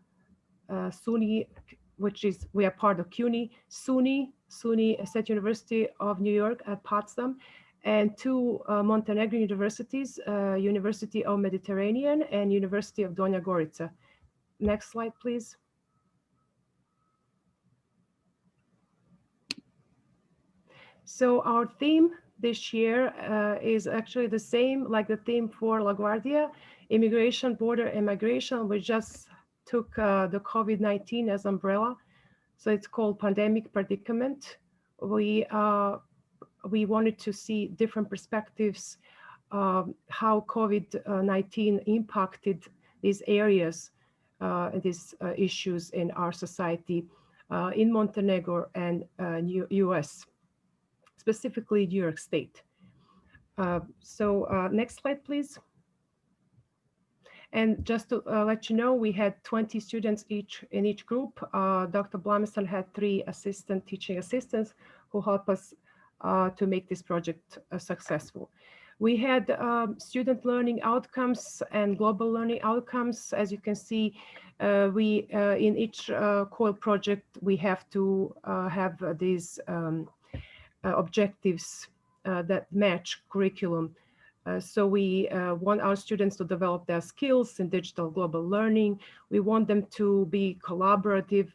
SUNY, which is, we are part of CUNY, SUNY State University of New York at Potsdam, and 2 Montenegro universities, University of Mediterranean and University of Donja Gorica. Next slide, please. So our theme this year is actually the same like the theme for LaGuardia, immigration, border and migration. We just took the COVID-19 as umbrella. So it's called Pandemic Predicament. We wanted to see different perspectives, how COVID-19 impacted these areas, these issues in our society in Montenegro and US, specifically New York State. Next slide, please. And just to let you know, we had 20 students in each group. Dr. Blommestein had 3 teaching assistants who helped us to make this project successful. We had student learning outcomes and global learning outcomes. As you can see, in each COIL project, we have to have these objectives that match curriculum. So we want our students to develop their skills in digital global learning. We want them to be collaborative,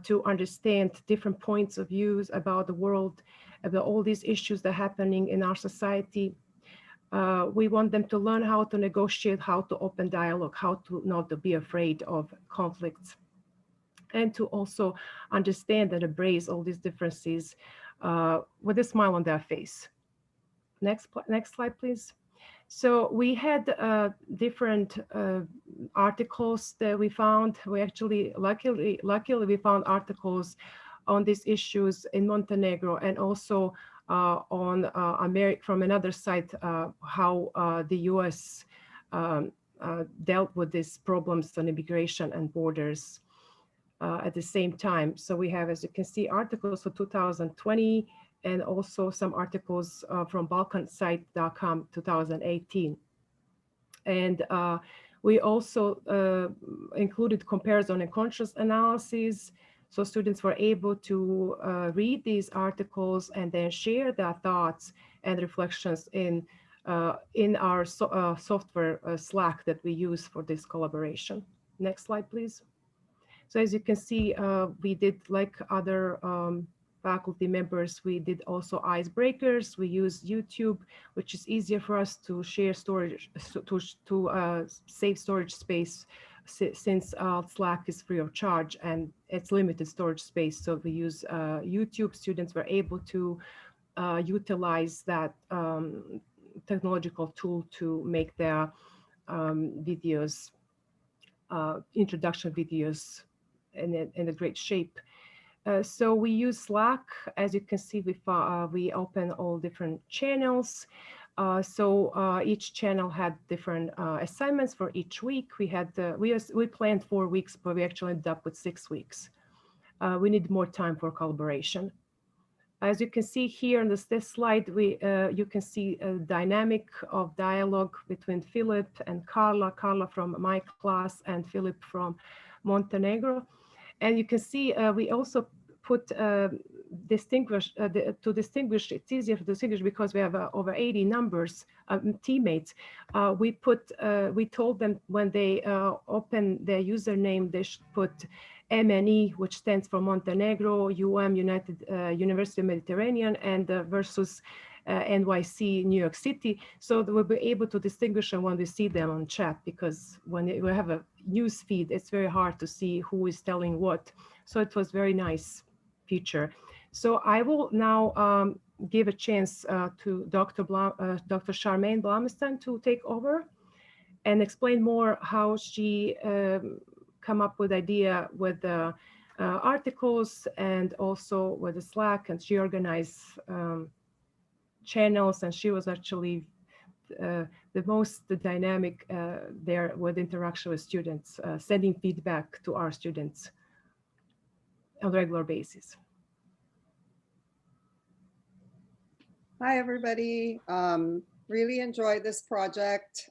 to understand different points of views about the world, about all these issues that are happening in our society. We want them to learn how to negotiate, how to open dialogue, how to not to be afraid of conflicts, and to also understand and embrace all these differences with a smile on their face. Next slide, please. So we had different articles that we found. We actually, luckily we found articles on these issues in Montenegro and also on from another site, how the US dealt with these problems on immigration and borders at the same time. So we have, as you can see, articles for 2020, and also some articles from balkansite.com 2018. And we also included comparison and contrast analysis. So students were able to read these articles and then share their thoughts and reflections in in our software Slack that we use for this collaboration. Next slide, please. So as you can see, we did, like other faculty members, we did also icebreakers. We use YouTube, which is easier for us to share storage, to save storage space, since Slack is free of charge and it's limited storage space. So we use YouTube. Students were able to utilize that technological tool to make their videos, introduction videos in a great shape. So we use Slack. As you can see, we open all different channels. So each channel had different assignments for each week. We planned 4 weeks, but we actually ended up with 6 weeks. We need more time for collaboration. As you can see here on this slide, you can see a dynamic of dialogue between Philip and Carla from my class and Philip from Montenegro. And you can see we also put to distinguish, it's easier to distinguish because we have over 80 teammates. We told them when they open their username, they should put MNE, which stands for Montenegro, University of Mediterranean, and versus NYSE, New York City. So that we'll be able to distinguish them when we see them on chat, because when we have a news feed, it's very hard to see who is telling what. So it was very nice feature. So I will now give a chance to Dr. Sharmain Blommestein to take over and explain more how she come up with idea with the articles and also with the Slack, and she organized channels, and she was actually the most dynamic there with interaction with students, sending feedback to our students on a regular basis.
Hi, everybody. Really enjoyed this project.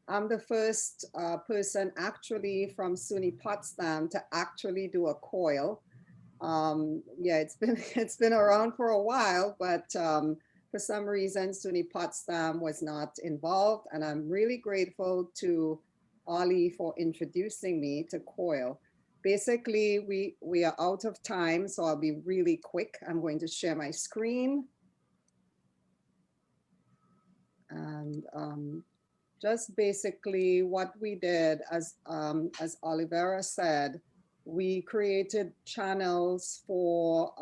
I'm the first person actually from SUNY Potsdam to actually do a COIL. Yeah, it's been around for a while, but for some reason SUNY Potsdam was not involved, and I'm really grateful to Ollie for introducing me to COIL. Basically, we are out of time, so I'll be really quick. I'm going to share my screen. And just basically what we did, as Olivera said, we created channels for,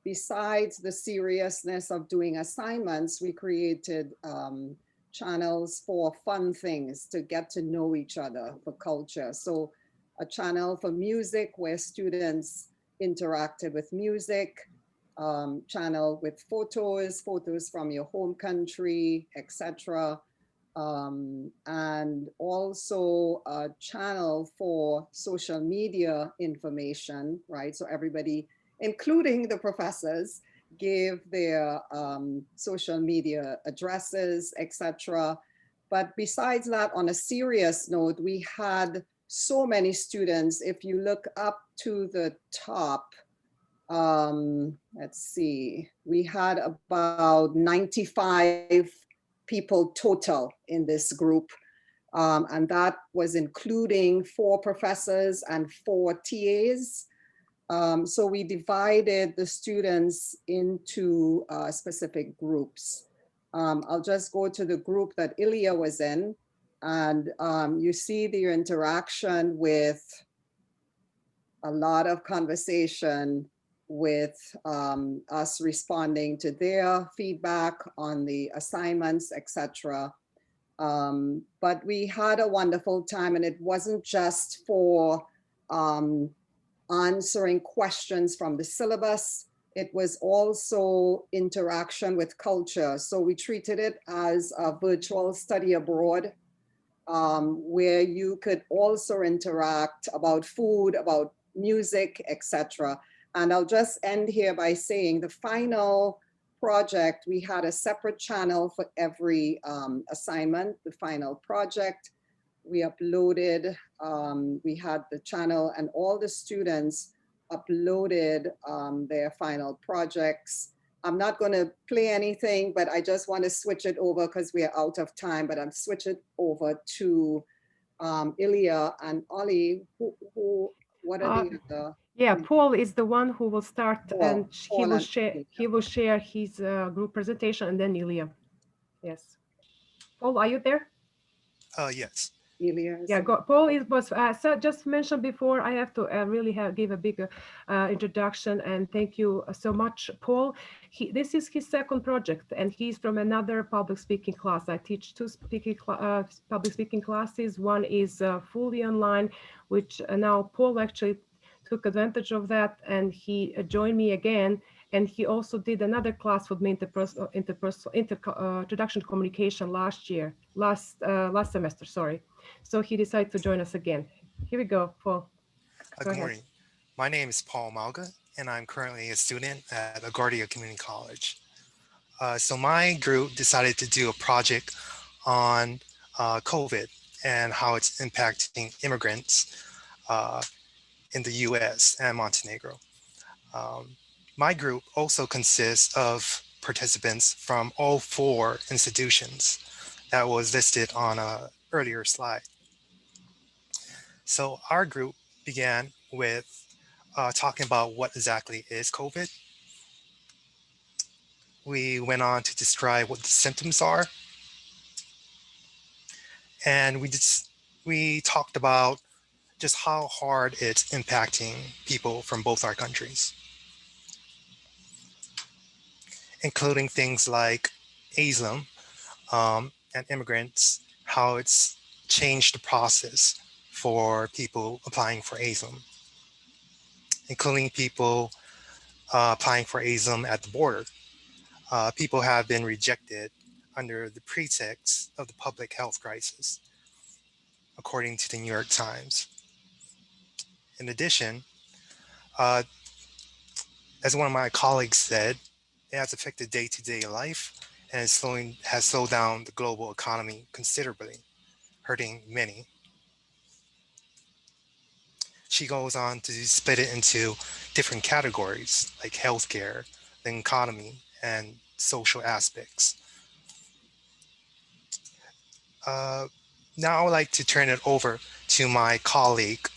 besides the seriousness of doing assignments, we created channels for fun things to get to know each other, for culture. So a channel for music where students interacted with music, channel with photos from your home country, etc. And also a channel for social media information, right? So everybody, including the professors, gave their social media addresses, etc. But besides that, on a serious note, we had so many students. If you look up to the top, let's see, we had about 95 people total in this group. And that was including 4 professors and 4 TAs. So we divided the students into specific groups. I'll just go to the group that Ilya was in, and you see the interaction with a lot of conversation with us responding to their feedback on the assignments, etc. But we had a wonderful time, and it wasn't just for answering questions from the syllabus. It was also interaction with culture. So we treated it as a virtual study abroad, where you could also interact about food, about music, etc. And I'll just end here by saying the final project, we had a separate channel for every assignment. The final project, we uploaded, we had the channel, and all the students uploaded their final projects. I'm not going to play anything, but I just want to switch it over because we are out of time, but I'm switching over to Ilya and Ollie, what are the other?
Yeah, Paul is the one who will start, and
Paul
he will share his group presentation, and then Ilya. Yes. Paul, are you there?
Yes.
Yeah, Paul was so just mentioned before. I have to really give a big introduction and thank you so much, Paul. This is his second project, and he's from another public speaking class. I teach two public speaking classes. One is fully online, which now Paul actually took advantage of that, and he joined me again. And he also did another class with me, introduction to communication last semester, sorry. So he decided to join us again. Here we go, Paul.
Good morning. My name is Paul Malga, and I'm currently a student at LaGuardia Community College. So my group decided to do a project on COVID and how it's impacting immigrants in the US and Montenegro. My group also consists of participants from all 4 institutions that was listed on an earlier slide. So our group began with talking about what exactly is COVID. We went on to describe what the symptoms are. And we talked about just how hard it's impacting people from both our countries, including things like asylum and immigrants, how it's changed the process for people applying for asylum, including people applying for asylum at the border. People have been rejected under the pretext of the public health crisis, according to the New York Times. In addition, as one of my colleagues said, it has affected day-to-day life and has slowed down the global economy considerably, hurting many. She goes on to split it into different categories like healthcare, the economy, and social aspects. Now I would like to turn it over to my colleague,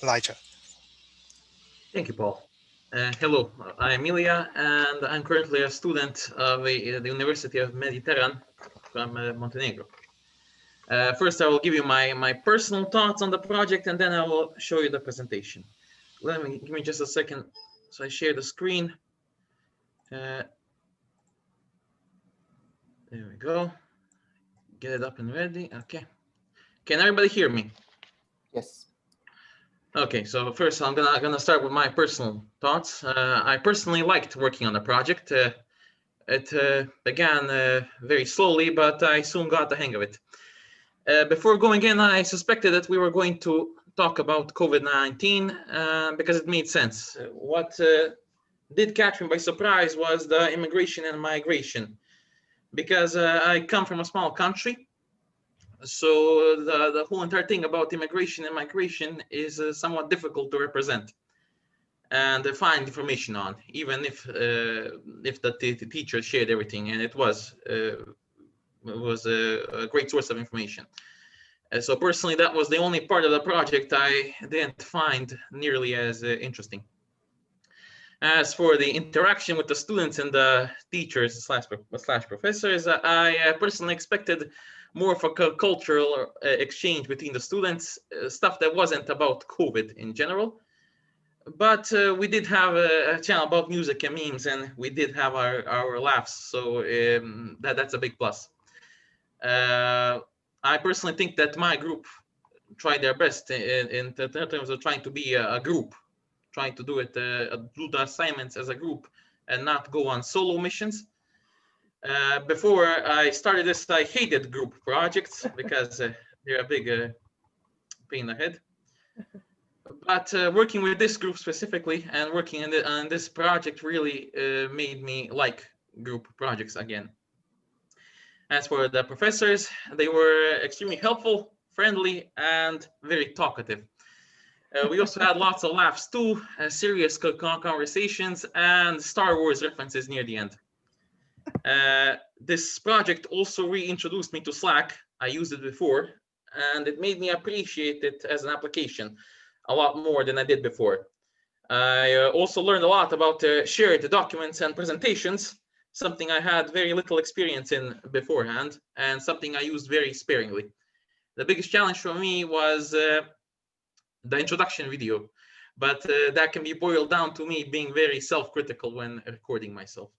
Elijah.
Thank you, Paul. Hello, I'm Ilya, and I'm currently a student of the University of Mediterranean from Montenegro. First, I will give you my personal thoughts on the project, and then I will show you the presentation. Give me just a second. So I share the screen. There we go. Get it up and ready. Okay. Can everybody hear me?
Yes.
Okay, so first I'm gonna start with my personal thoughts. I personally liked working on the project. It began very slowly, but I soon got the hang of it. Before going in, I suspected that we were going to talk about COVID-19 because it made sense. What did catch me by surprise was the immigration and migration, because I come from a small country. So the whole entire thing about immigration and migration is somewhat difficult to represent and find information on, even if the teacher shared everything, and it was a great source of information. So personally, that was the only part of the project I didn't find nearly as interesting. As for the interaction with the students and the teachers slash professors, I personally expected more of a cultural exchange between the students, stuff that wasn't about COVID in general. But we did have a channel about music and memes, and we did have our laughs, so that's a big plus. I personally think that my group tried their best in terms of trying to be a group, trying to do the assignments as a group and not go on solo missions. Before I started this, I hated group projects because they're a big pain in the head. But working with this group specifically and working on this project really made me like group projects again. As for the professors, they were extremely helpful, friendly, and very talkative. We also had lots of laughs too, serious conversations, and Star Wars references near the end. This project also reintroduced me to Slack. I used it before, and it made me appreciate it as an application a lot more than I did before. I also learned a lot about shared documents and presentations, something I had very little experience in beforehand, and something I used very sparingly. The biggest challenge for me was the introduction video, but that can be boiled down to me being very self-critical when recording myself.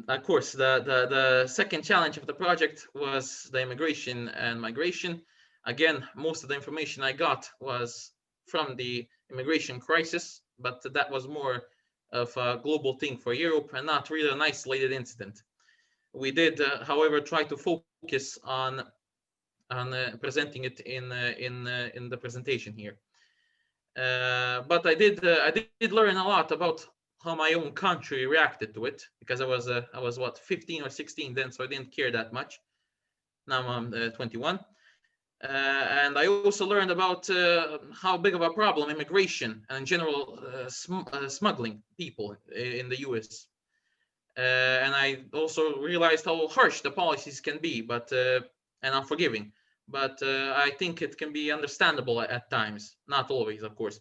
Of course, the second challenge of the project was the immigration and migration. Again, most of the information I got was from the immigration crisis, but that was more of a global thing for Europe and not really an isolated incident. We did, however, try to focus on presenting it in the presentation here. But I did learn a lot about how my own country reacted to it, because I was what, 15 or 16 then, so I didn't care that much. Now I'm 21. And I also learned about how big of a problem immigration and in general smuggling people in the US. And I also realized how harsh the policies can be, but and unforgiving. But I think it can be understandable at times, not always, of course.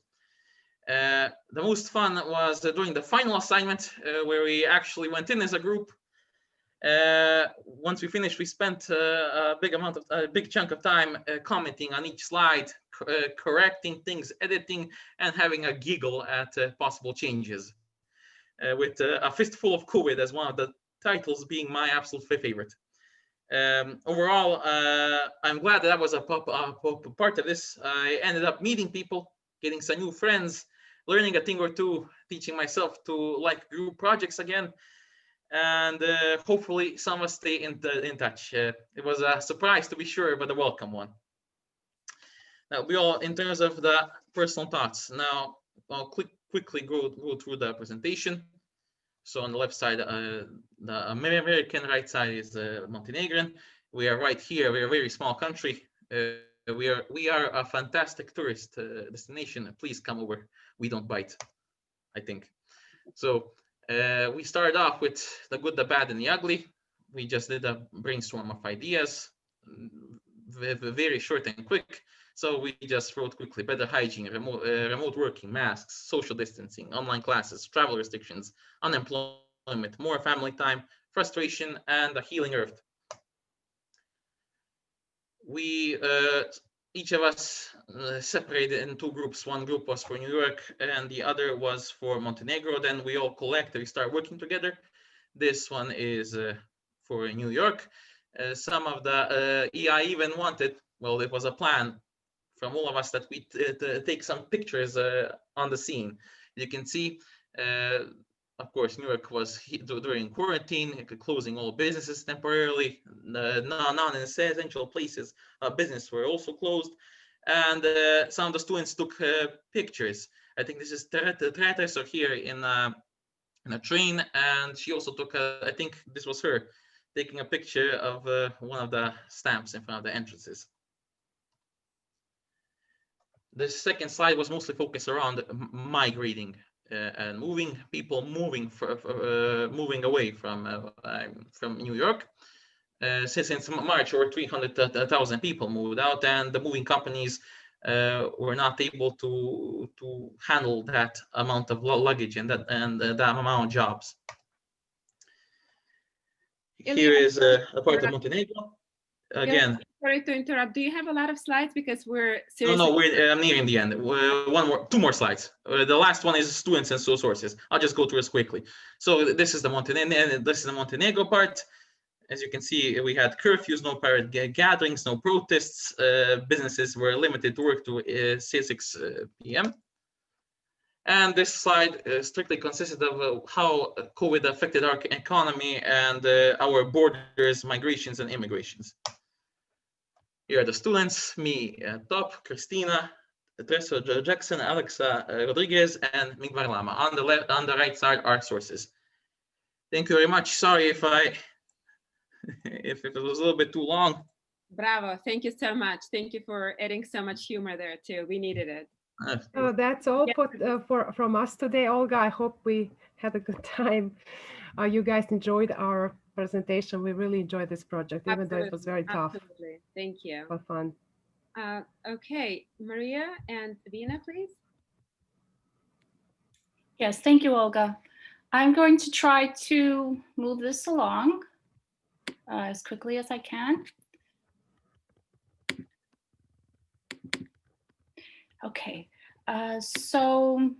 The most fun was during the final assignment, where we actually went in as a group. Once we finished, we spent a big chunk of time commenting on each slide, correcting things, editing, and having a giggle at possible changes. With a fistful of COVID as one of the titles being my absolute favorite. Overall, I'm glad that I was a part of this. I ended up meeting people, getting some new friends, learning a thing or two, teaching myself to like group projects again, and hopefully some of us stay in touch. It was a surprise to be sure, but a welcome one. Now, we all, in terms of the personal thoughts, now I'll quickly go through the presentation. So on the left side, the American, right side is Montenegrin. We are right here. We're a very small country. We are a fantastic tourist destination. Please come over. We don't bite, I think. So we started off with the good, the bad, and the ugly. We just did a brainstorm of ideas, very short and quick. So we just wrote quickly: better hygiene, remote working, masks, social distancing, online classes, travel restrictions, unemployment, more family time, frustration, and a healing earth. We, each of us separated in two groups. One group was for New York and the other was for Montenegro. Then we all collectively start working together. This one is for New York. Some of the EI even wanted, well, it was a plan from all of us that we take some pictures on the scene. You can see, of course, New York was during quarantine, closing all businesses temporarily. Non-essential places of business were also closed. And some of the students took pictures. I think this is Teresa, so here in a train. And she also took, I think this was her, taking a picture of one of the stamps in front of the entrances. The second slide was mostly focused around migrating and moving away from New York. Since March, over 300,000 people moved out, and the moving companies were not able to handle that amount of luggage and that amount of jobs. Here is a part of Montenegro. Again,
sorry to interrupt. Do you have a lot of slides? Because we're seriously...
No, I'm nearing the end. Two more slides. The last one is students and sources. I'll just go through this quickly. So this is the Montenegro part. As you can see, we had curfews, no private gatherings, no protests. Businesses were limited to work to 6 p.m. And this slide strictly consisted of how COVID affected our economy and our borders, migrations, and immigrations. Here are the students: me at top, Cristina, Teresa Jackson, Alexa Rodriguez, and Mingvar Lama. On the right side are sources. Thank you very much. Sorry if it was a little bit too long.
Bravo. Thank you so much. Thank you for adding so much humor there too. We needed it.
So that's all from us today, Olga. I hope we had a good time. You guys enjoyed our presentation. We really enjoyed this project, even though it was very tough.
Absolutely. Thank you.
But fun.
Okay, Maria and Vina, please.
Yes, thank you, Olga. I'm going to try to move this along as quickly as I can. Okay, so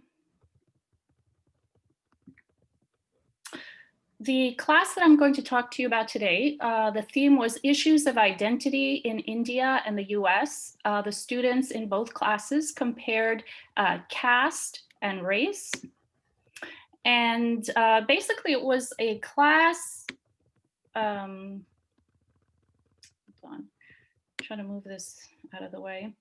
the class that I'm going to talk to you about today, the theme was Issues of Identity in India and the US. The students in both classes compared caste and race. And basically it was a class, hold on, trying to move this out of the way.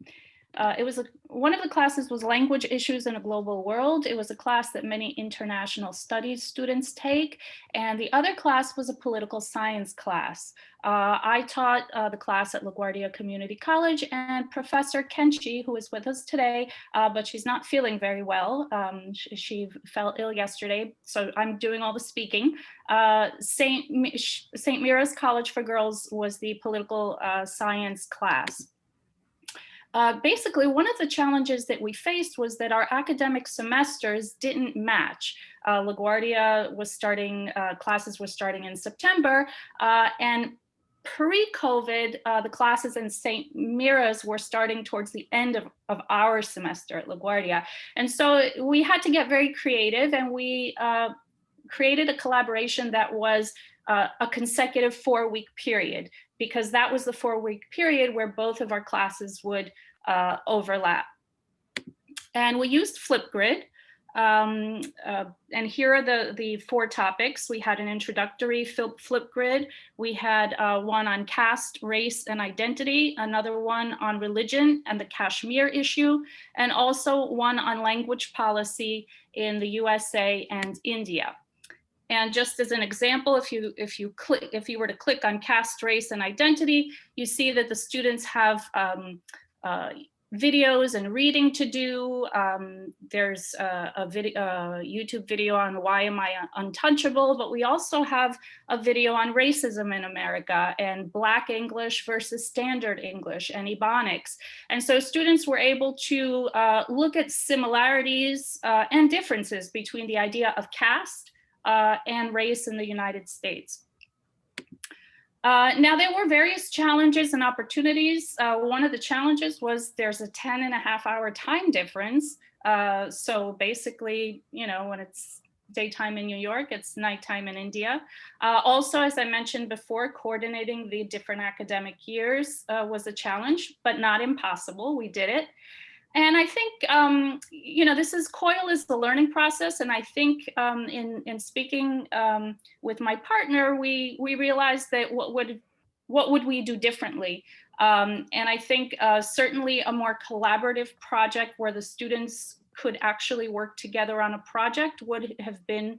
It was one of the classes was Language Issues in a Global World. It was a class that many international studies students take. And the other class was a political science class. I taught the class at LaGuardia Community College, and Professor Kenshi, who is with us today, but she's not feeling very well. She fell ill yesterday, so I'm doing all the speaking. St. Mira's College for Girls was the political science class. Basically, one of the challenges that we faced was that our academic semesters didn't match. LaGuardia was starting, classes were starting in September, and pre-COVID, the classes in St. Mira's were starting towards the end of our semester at LaGuardia. And so we had to get very creative, and we created a collaboration that was a consecutive 4-week period, because that was the 4-week period where both of our classes would overlap. And we used Flipgrid. And here are the 4 topics. We had an introductory Flipgrid. We had one on caste, race, and identity, another one on religion and the Kashmir issue, and also one on language policy in the USA and India. And just as an example, if you were to click on caste, race, and identity, you see that the students have videos and reading to do. There's a YouTube video on why am I untouchable, but we also have a video on racism in America and Black English versus Standard English and Ebonics. And so students were able to look at similarities and differences between the idea of caste and race in the United States. Now, there were various challenges and opportunities. One of the challenges was there's a 10.5-hour time difference. So basically, you know, when it's daytime in New York, it's nighttime in India. Also, as I mentioned before, coordinating the different academic years was a challenge, but not impossible. We did it. And I think, you know, COIL is the learning process. And I think in speaking with my partner, we realized that what would we do differently? And I think certainly a more collaborative project where the students could actually work together on a project would have been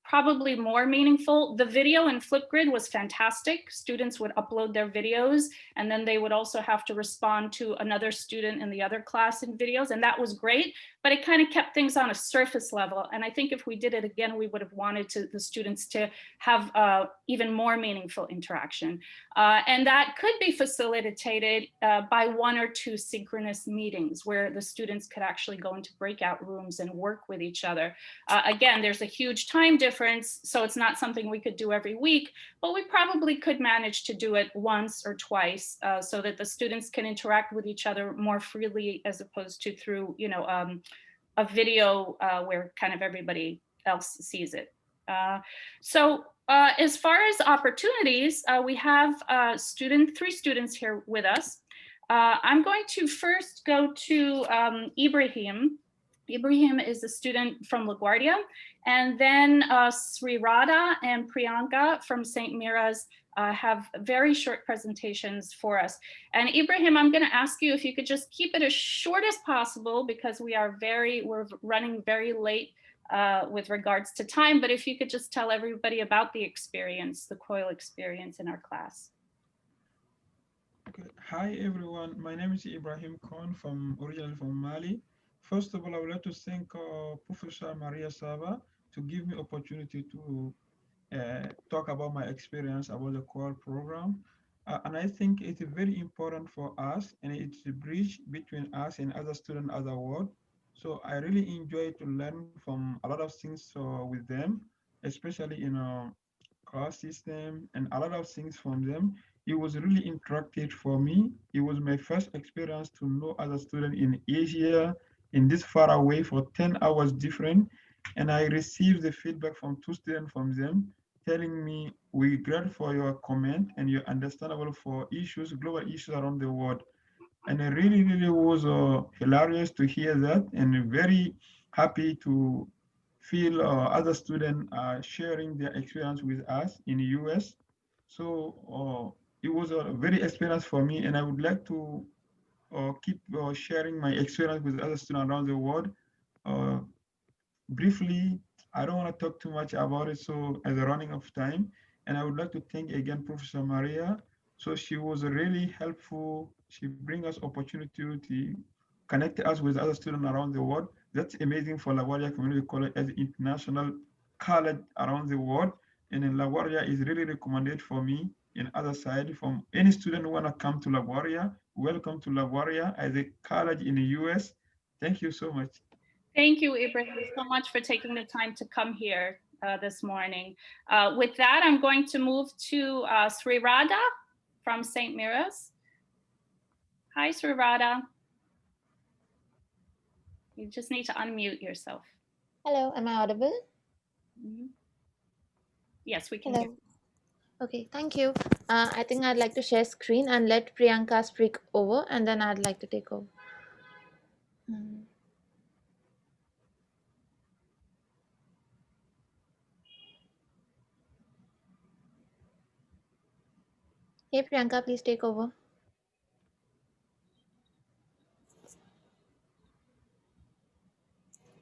probably more meaningful. The video in Flipgrid was fantastic. Students would upload their videos, and then they would also have to respond to another student in the other class in videos, and that was great, but it kind of kept things on a surface level. And I think if we did it again, we would have wanted the students to have even more meaningful interaction. And that could be facilitated by 1 or 2 synchronous meetings where the students could actually go into breakout rooms and work with each other. Again, there's a huge time difference, so it's not something we could do every week, but we probably could manage to do it once or twice so that the students can interact with each other more freely, as opposed to through, you know, a video where kind of everybody else sees it. So as far as opportunities, we have 3 students here with us. I'm going to first go to Ibrahim. Ibrahim is a student from LaGuardia, and then Sri Radha and Priyanka from St. Mira's have very short presentations for us. And Ibrahim, I'm going to ask you if you could just keep it as short as possible, because we're running very late with regards to time, but if you could just tell everybody about the experience, the COIL experience in our class.
Okay. Hi everyone, my name is Ibrahim Khan originally from Mali. First of all, I would like to thank Professor Maria Saba to give me opportunity to talk about my experience about the COIL program. And I think it's very important for us and it's a bridge between us and other students other world. So I really enjoy to learn from a lot of things with them, especially in a class system and a lot of things from them. It was really interactive for me. It was my first experience to know other students in Asia, in this far away for 10 hours different. And I received the feedback from two students from them telling me, we glad for your comment and your understandable for issues, global issues around the world. And I really, really was hilarious to hear that and very happy to feel other students sharing their experience with us in the US. So it was a very experience for me, and I would like to keep sharing my experience with other students around the world. Uh, Briefly, I don't want to talk too much about it, so as a running of time, and I would like to thank again Professor Maria. So she was really helpful. She bring us opportunity to connect us with other students around the world. That's amazing for LaGuardia Community College as international college around the world. And then LaGuardia is really recommended for me in other side from any student who want to come to LaGuardia. Welcome to LaGuardia as a college in the US. Thank you so much.
Thank you, Ibrahim, so much for taking the time to come here this morning. With that, I'm going to move to Sri Radha from St. Mira's. Hi, Sri Radha. You just need to unmute yourself.
Hello, am I audible?
Mm-hmm. Yes, we can
Hello.
hear you.
Okay, thank you. I think I'd like to share screen and let Priyanka speak over, and then I'd like to take over. Hey, Priyanka, please take over.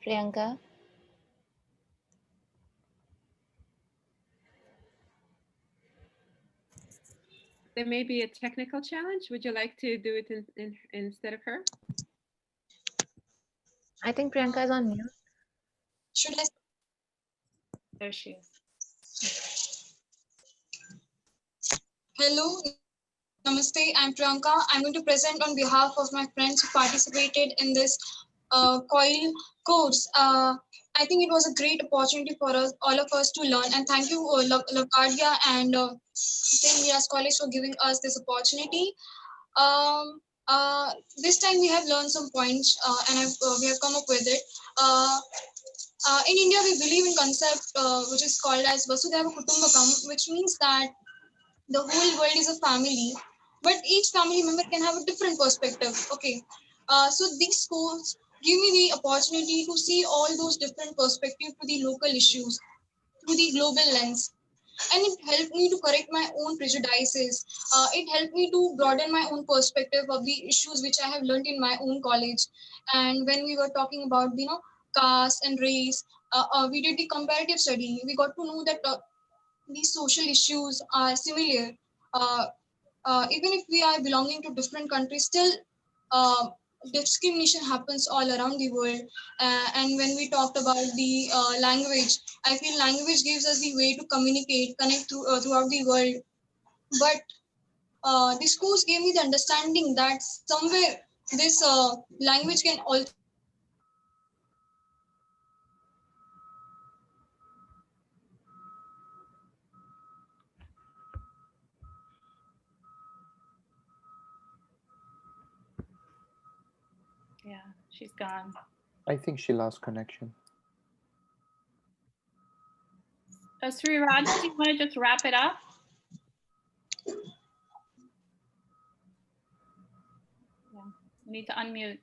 Priyanka.
There may be a technical challenge. Would you like to do it instead of her?
I think Priyanka is on mute.
Should I?
There she is.
Hello, Namaste. I'm Priyanka. I'm going to present on behalf of my friends who participated in this COIL course. I think it was a great opportunity for us, all of us, to learn. And thank you, LaGuardia and St. Mira's College for giving us this opportunity. This time we have learned some points and we have come up with it. In India, we believe in concept which is called as Vasudhaiva Kutumbakam, which means that the whole world is a family, but each family member can have a different perspective. Okay, so these schools give me the opportunity to see all those different perspectives to the local issues through the global lens. And it helped me to correct my own prejudices. It helped me to broaden my own perspective of the issues which I have learned in my own college. And when we were talking about, caste and race, we did the comparative study. We got to know that these social issues are similar. Even if we are belonging to different countries, still discrimination happens all around the world. And when we talked about the language, I feel language gives us the way to communicate, connect throughout the world. But this course gave me the understanding that somewhere this language can also
Yeah, she's gone.
I think she lost connection.
Sri Radha, do you want to just wrap it up? Yeah, you need to unmute.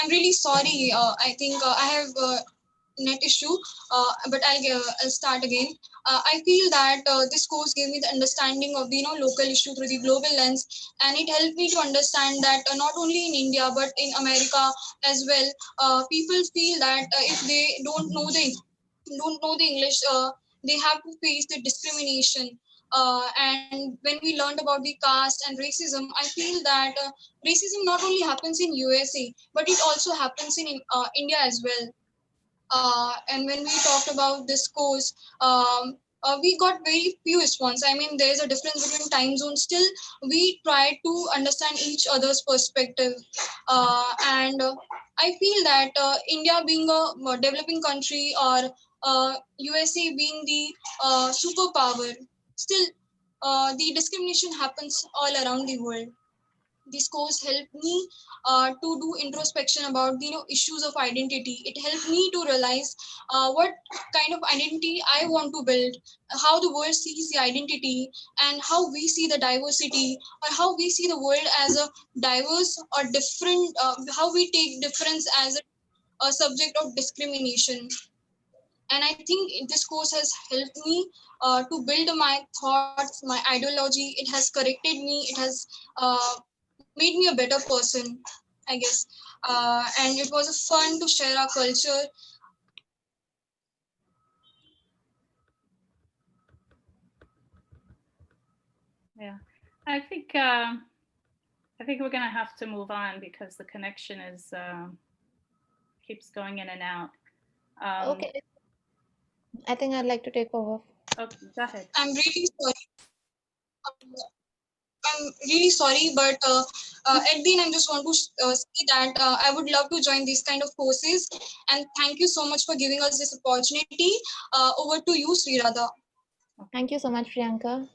I'm really sorry. I think I have a net issue, but I'll start again. I feel that this course gave me the understanding of the local issue through the global lens, and it helped me to understand that not only in India but in America as well, people feel that if they don't know the English, they have to face the discrimination. And when we learned about the caste and racism, I feel that racism not only happens in USA, but it also happens in India as well. And when we talked about this course, we got very few response. I mean, there's a difference between time zones. Still, we try to understand each other's perspective. And I feel that India being a developing country, or USA being the superpower, still the discrimination happens all around the world. This course helped me to do introspection about the issues of identity. It helped me to realize what kind of identity I want to build, how the world sees the identity, and how we see the diversity, or how we see the world as a diverse or different, how we take difference as a subject of discrimination. And I think this course has helped me to build my thoughts, my ideology. It has corrected me. It has made me a better person, I guess. And it was fun to share our culture.
Yeah, I think we're gonna have to move on because the connection is keeps going in and out.
Okay, I think I'd like to take over.
Okay, go ahead.
I'm really sorry. I'm really sorry, but at the end, I just want to say that I would love to join these kind of courses. And thank you so much for giving us this opportunity. Over to you, Sri Radha.
Thank you so much, Priyanka.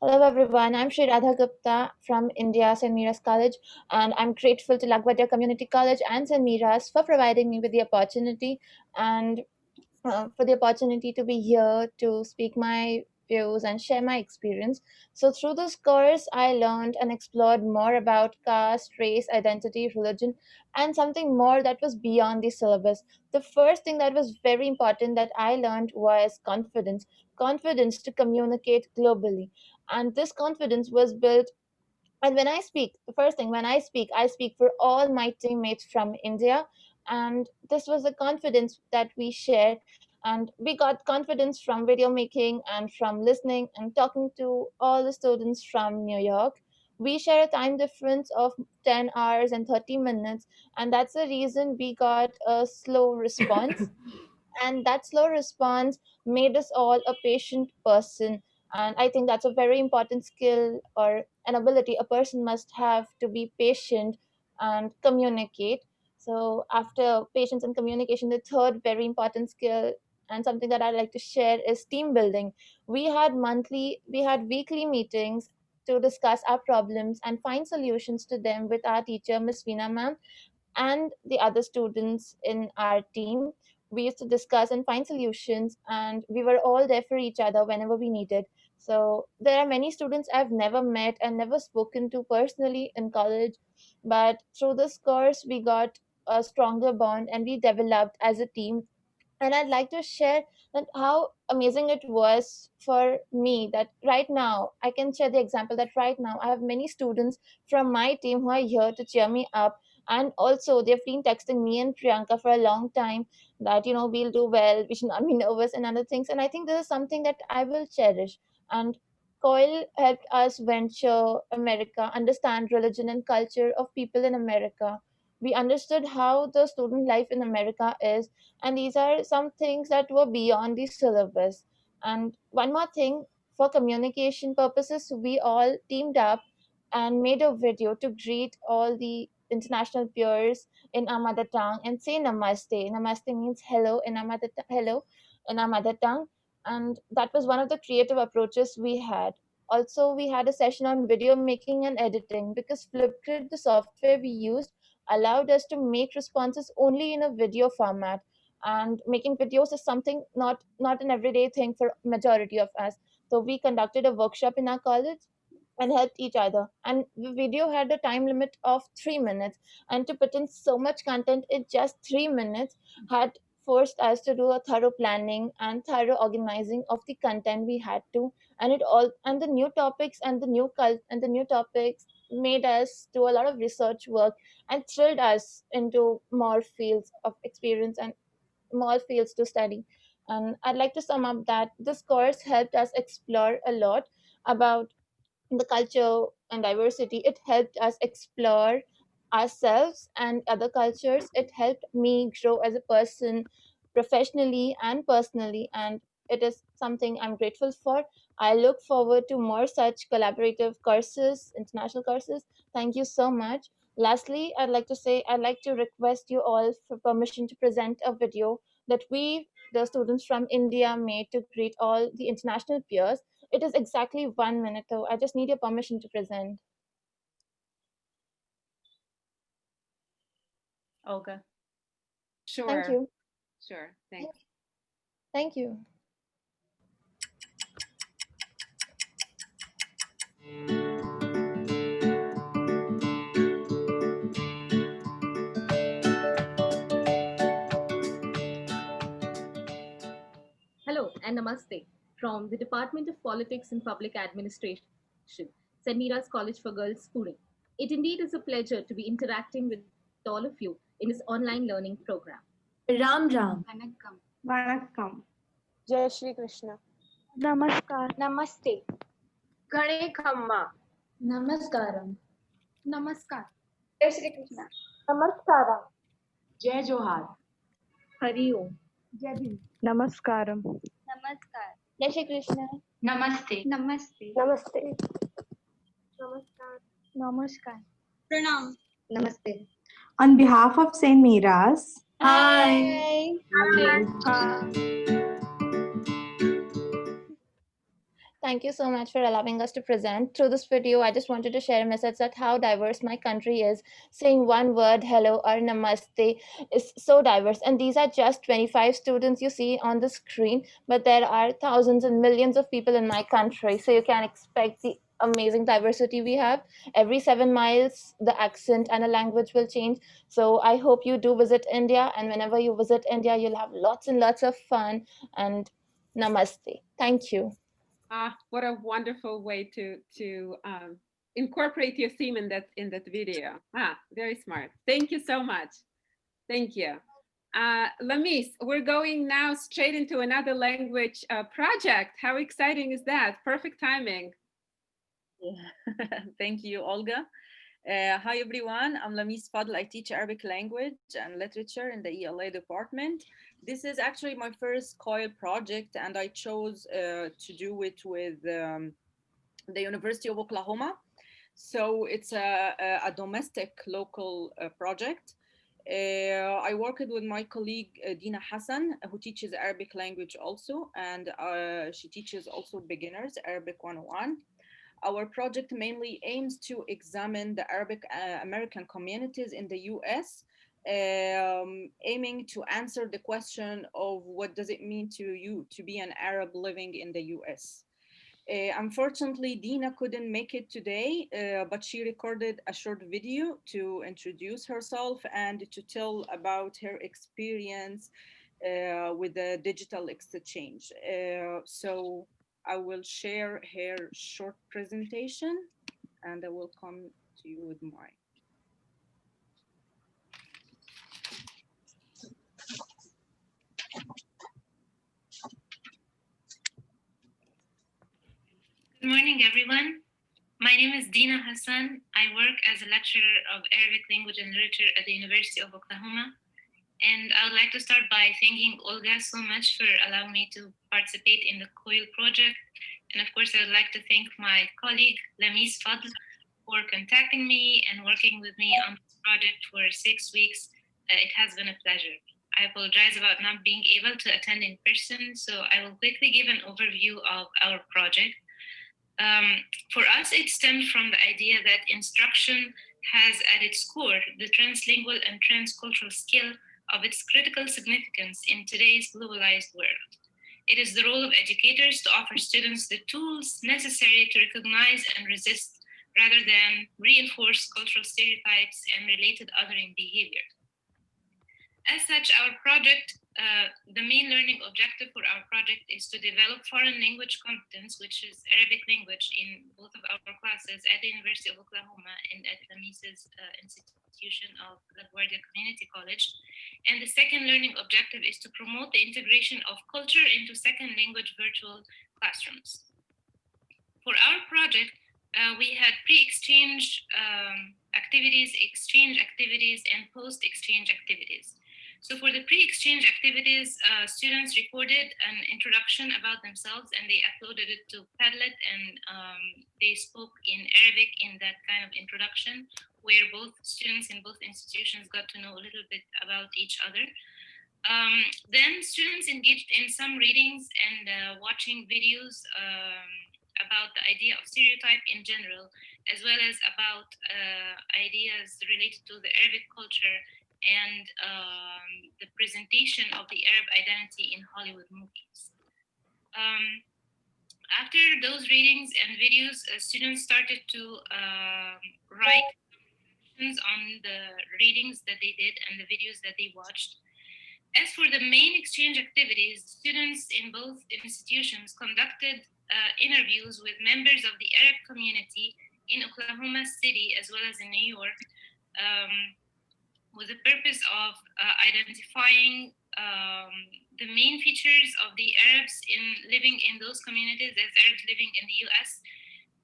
Hello everyone, I'm Sri Radha Gupta from India, St. Mira's College, and I'm grateful to LaGuardia Community College and St. Mira's for providing me with the opportunity and for the opportunity to be here to speak my views and share my experience. So through this course, I learned and explored more about caste, race, identity, religion, and something more that was beyond the syllabus. The first thing that was very important that I learned was confidence to communicate globally. And this confidence was built. And when I speak, the first thing, when I speak for all my teammates from India. And this was the confidence that we shared. And we got confidence from video making and from listening and talking to all the students from New York. We share a time difference of 10 hours and 30 minutes. And that's the reason we got a slow response. And that slow response made us all a patient person. And I think that's a very important skill or an ability a person must have, to be patient and communicate. So after patience and communication, the third very important skill and something that I like to share is team building. We had weekly meetings to discuss our problems and find solutions to them with our teacher, Miss Veena ma'am, and the other students in our team. We used to discuss and find solutions, and we were all there for each other whenever we needed. So there are many students I've never met and never spoken to personally in college, but through this course we got a stronger bond and we developed as a team. And I'd like to share that how amazing it was for me that right now I can share the example that right now I have many students from my team who are here to cheer me up. And also they've been texting me and Priyanka for a long time that, we'll do well, we should not be nervous and other things. And I think this is something that I will cherish. And COIL helped us venture America, understand religion and culture of people in America. We understood how the student life in America is, and these are some things that were beyond the syllabus. And one more thing, for communication purposes, we all teamed up and made a video to greet all the international peers in our mother tongue and say namaste. Namaste means hello in our hello in our mother tongue. And that was one of the creative approaches we had. Also, we had a session on video making and editing because Flipgrid, the software we used, allowed us to make responses only in a video format. And making videos is something not an everyday thing for majority of us. So we conducted a workshop in our college and helped each other. And the video had a time limit of 3 minutes. And to put in so much content in just 3 minutes had forced us to do a thorough planning and thorough organizing of the content we had to. And the new topics and the new topics made us do a lot of research work and thrilled us into more fields of experience and more fields to study. And I'd like to sum up that this course helped us explore a lot about the culture and diversity. It helped us explore ourselves and other cultures. It helped me grow as a person professionally and personally, and it is something I'm grateful for. I look forward to more such collaborative courses, international courses. Thank you so much. Lastly, I'd like to say I'd like to request you all for permission to present a video that we, the students from India, made to greet all the international peers. It is exactly 1 minute though. I just need your permission to present.
Olga. Sure.
Thank you.
Sure. Thanks.
Thank you.
Hello and namaste from the Department of Politics and Public Administration, St. Mira's College for Girls, Pune. It indeed is a pleasure to be interacting with all of you in this online learning program.
Ram Ram.
Vanakkam.
Vanakkam.
Jai Shri Krishna.
Namaskar.
Namaste.
Gane Khamma.
Namaskaram. Namaskar.
Jai Shri Krishna.
Namaskaram.
Jai Johar.
Hari Om.
Jai Bhim.
Namaskaram.
Namaskar.
Jai Shri Krishna.
Namaste.
Namaste.
Namaste.
Namaskar. Namaskar.
Pranam.
Namaste.
On behalf of St. Mira's.
Hi. Thank you so much for allowing us to present. Through this video, I just wanted to share a message that how diverse my country is. Saying one word, hello or namaste, is so diverse. And these are just 25 students you see on the screen, but there are thousands and millions of people in my country. So you can expect the amazing diversity we have. Every 7 miles, the accent and a language will change. So I hope you do visit India. And whenever you visit India, you'll have lots and lots of fun. And namaste. Thank you.
What a wonderful way to incorporate your theme in that video. Very smart. Thank you so much. Thank you. Lamis, we're going now straight into another language project. How exciting is that? Perfect timing.
Thank you, Olga. Hi, everyone. I'm Lamis Fadl. I teach Arabic language and literature in the ELA department. This is actually my first COIL project, and I chose to do it with the University of Oklahoma. So it's a domestic local project. I worked with my colleague Dina Hassan, who teaches Arabic language also, and she teaches also beginners Arabic 101. Our project mainly aims to examine the Arabic American communities in the US, aiming to answer the question of what does it mean to you to be an Arab living in the US. Unfortunately, Dina couldn't make it today, but she recorded a short video to introduce herself and to tell about her experience with the digital exchange. So I will share her short presentation and I will come to you with mine.
Good morning, everyone. My name is Dina Hassan. I work as a lecturer of Arabic language and literature at the University of Oklahoma. And I would like to start by thanking Olga so much for allowing me to participate in the COIL project. And of course, I would like to thank my colleague, Lamis Fadl, for contacting me and working with me on this project for 6 weeks. It has been a pleasure. I apologize about not being able to attend in person, so I will quickly give an overview of our project. For us, it stemmed from the idea that instruction has at its core the translingual and transcultural skill of its critical significance in today's globalized world. It is the role of educators to offer students the tools necessary to recognize and resist rather than reinforce cultural stereotypes and related othering behavior. As such, our project, the main learning objective for our project is to develop foreign language competence, which is Arabic language, in both of our classes at the University of Oklahoma and at Lamis's institution of LaGuardia Community College, And the second learning objective is to promote the integration of culture into second language virtual classrooms. For our project, we had pre-exchange activities, exchange activities, and post-exchange activities. So for the pre-exchange activities, students recorded an introduction about themselves and they uploaded it to Padlet, and they spoke in Arabic in that kind of introduction, where both students in both institutions got to know a little bit about each other. Then students engaged in some readings and watching videos about the idea of stereotype in general, as well as about ideas related to the Arabic culture and the presentation of the Arab identity in Hollywood movies. After those readings and videos, students started to write on the readings that they did and the videos that they watched. As for the main exchange activities, students in both institutions conducted interviews with members of the Arab community in Oklahoma City as well as in New York, with the purpose of identifying the main features of the Arabs living in those communities as Arabs living in the US,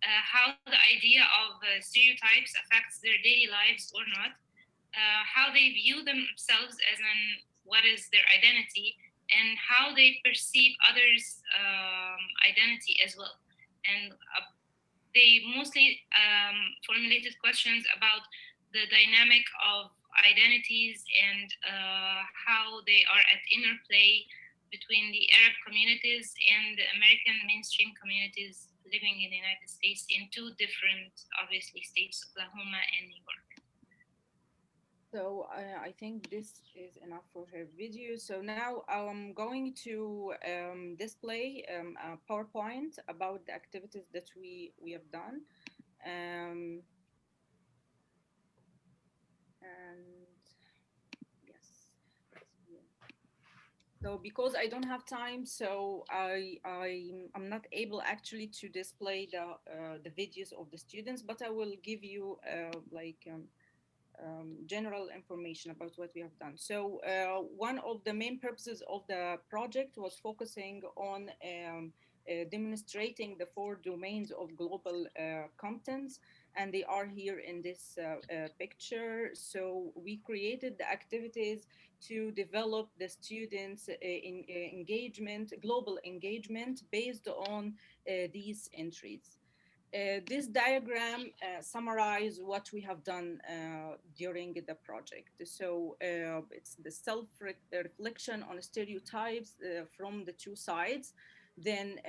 how the idea of stereotypes affects their daily lives or not, how they view themselves as what is their identity, and how they perceive others' identity as well. And they mostly formulated questions about the dynamic of identities and how they are at interplay between the Arab communities and the American mainstream communities living in the United States in two different, obviously, states, Oklahoma and New York.
So I think this is enough for her video. So now I'm going to display a PowerPoint about the activities that we have done. And yes. So because I don't have time, so I'm not able actually to display the videos of the students, but I will give you general information about what we have done. So one of the main purposes of the project was focusing on demonstrating the 4 domains of global competence, and they are here in this picture. So we created the activities to develop the students' engagement, global engagement based on these entries. This diagram summarizes what we have done during the project. So it's the self-reflection on stereotypes from the 2 sides, then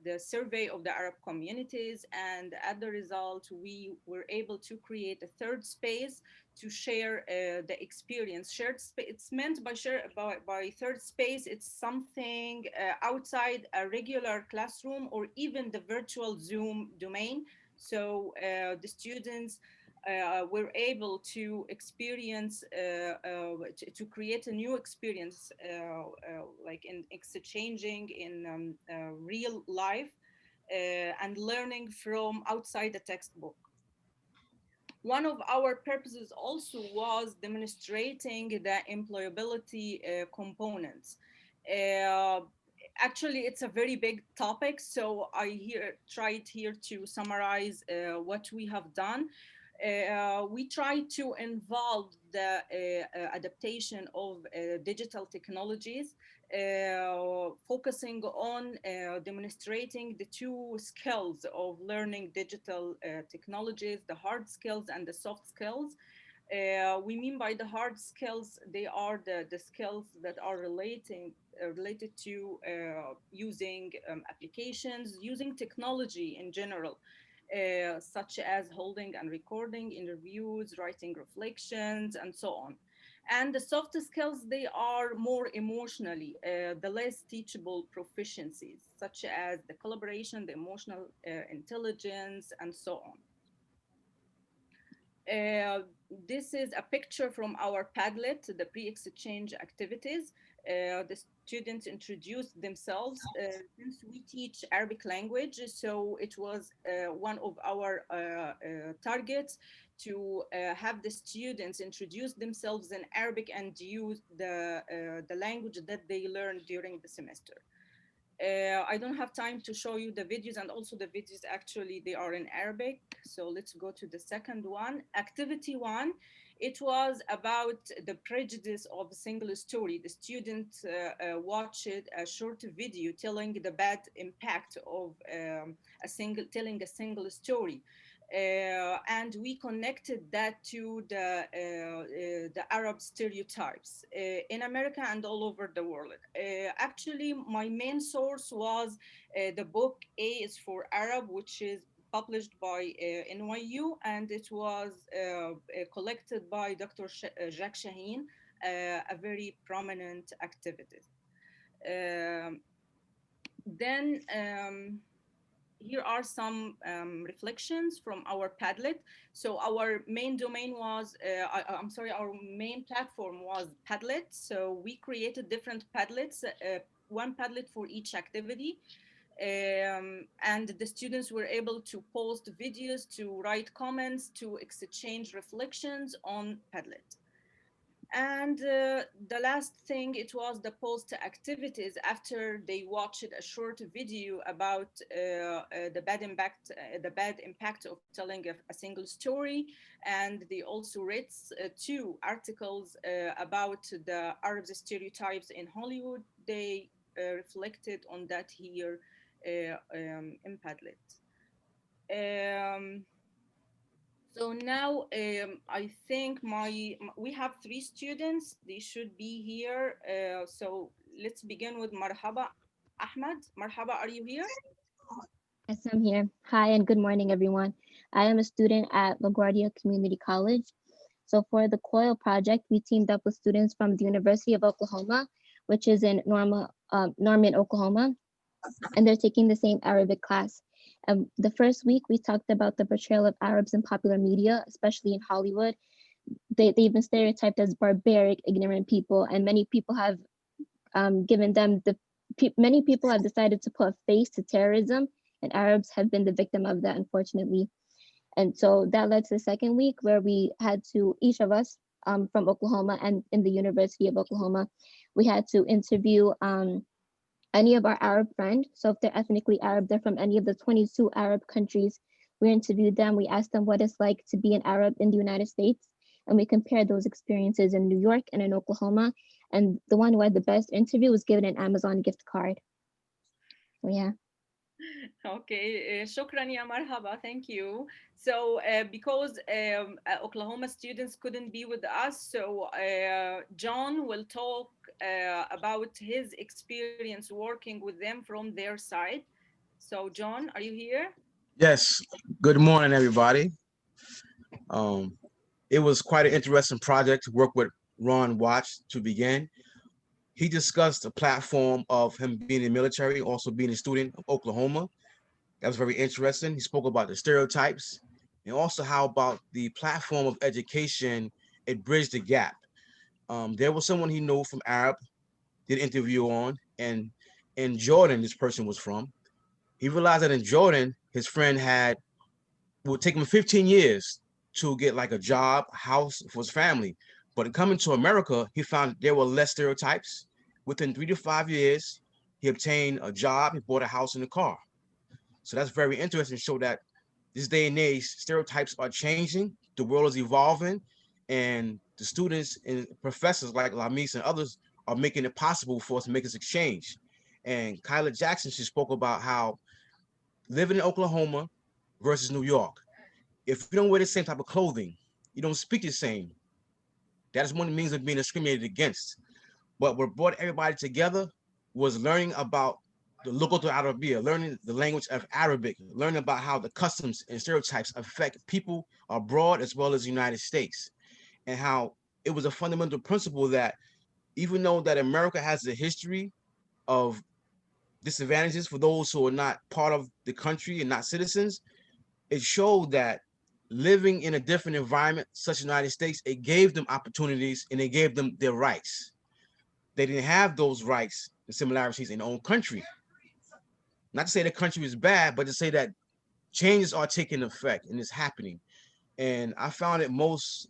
the survey of the Arab communities, and as the result, we were able to create a 3rd space to share the experience. Shared space, it's meant by 3rd space, it's something outside a regular classroom or even the virtual Zoom domain. So the students were able to experience, to create a new experience, like in exchanging in real life and learning from outside the textbook. One of our purposes also was demonstrating the employability components. Actually, it's a very big topic, so I tried here to summarize what we have done. We try to involve the adaptation of digital technologies, focusing on demonstrating the 2 skills of learning digital technologies, the hard skills and the soft skills. We mean by the hard skills, they are the skills that are related to using applications, using technology in general, such as holding and recording interviews, writing reflections, and so on. And the soft skills, they are more emotionally, the less teachable proficiencies, such as the collaboration, the emotional intelligence, and so on. This is a picture from our Padlet, the pre-exchange activities.
The students introduced themselves. Since we teach Arabic language, so it was one of our targets to have the students introduce themselves in Arabic and use the language that they learned during the semester. I don't have time to show you the videos, and also the videos actually they are in Arabic. So let's go to the second one. Activity one, it was about the prejudice of a single story. The student watched a short video telling the bad impact of telling a single story. And we connected that to the Arab stereotypes in America and all over the world. Actually, my main source was the book A is for Arab, which is published by NYU, and it was collected by Dr. Jacques Shaheen, a very prominent activist. Then here are some reflections from our Padlet. So our main domain was, our main platform was Padlet. So we created different Padlets, one Padlet for each activity. And the students were able to post videos, to write comments, to exchange reflections on Padlet. And the last thing, it was the post activities after they watched a short video about the bad impact of telling a single story. And they also read two articles about the Arab stereotypes in Hollywood. They reflected on that here in Padlet. So now I think we have 3 students. They should be here. So let's begin with Marhaba Ahmed. Marhaba, are you here?
Yes, I'm here. Hi and good morning, everyone. I am a student at LaGuardia Community College. So for the COIL project, we teamed up with students from the University of Oklahoma, which is in Norman, Oklahoma, and they're taking the same Arabic class. The first week, we talked about the portrayal of Arabs in popular media, especially in Hollywood. They've been stereotyped as barbaric, ignorant people, and many people have many people have decided to put a face to terrorism, and Arabs have been the victim of that, unfortunately. And so that led to the second week where we had to, each of us from Oklahoma and in the University of Oklahoma, we had to interview any of our Arab friends. So if they're ethnically Arab, they're from any of the 22 Arab countries. We interviewed them. We asked them what it's like to be an Arab in the United States. And we compared those experiences in New York and in Oklahoma. And the one who had the best interview was given an Amazon gift card. So yeah.
Okay, shukran ya marhaba, thank you. So because Oklahoma students couldn't be with us, so John will talk about his experience working with them from their side. So John, are you here?
Yes, good morning, everybody. It was quite an interesting project to work with Ron Watts to begin. He discussed the platform of him being in the military, also being a student of Oklahoma. That was very interesting. He spoke about the stereotypes and also how about the platform of education, it bridged the gap. There was someone he knew from Arab, did an interview on, and in Jordan, this person was from. He realized that in Jordan, his friend it would take him 15 years to get like a job, house for his family. But coming to America, he found there were less stereotypes. Within 3 to 5 years, he obtained a job, he bought a house and a car. So that's very interesting to show that this day and age, stereotypes are changing, the world is evolving, and the students and professors like Lamis and others are making it possible for us to make this exchange. And Kyla Jackson, she spoke about how living in Oklahoma versus New York, if you don't wear the same type of clothing, you don't speak the same. That is one of the means of being discriminated against. But what brought everybody together was learning about the Lugatul Arabiya, learning the language of Arabic, learning about how the customs and stereotypes affect people abroad as well as the United States, and how it was a fundamental principle that even though that America has a history of disadvantages for those who are not part of the country and not citizens, it showed that living in a different environment, such as the United States, it gave them opportunities and it gave them their rights. they didn't have those rights and similarities in their own country. Not to say the country is bad, but to say that changes are taking effect and it's happening. And I found it most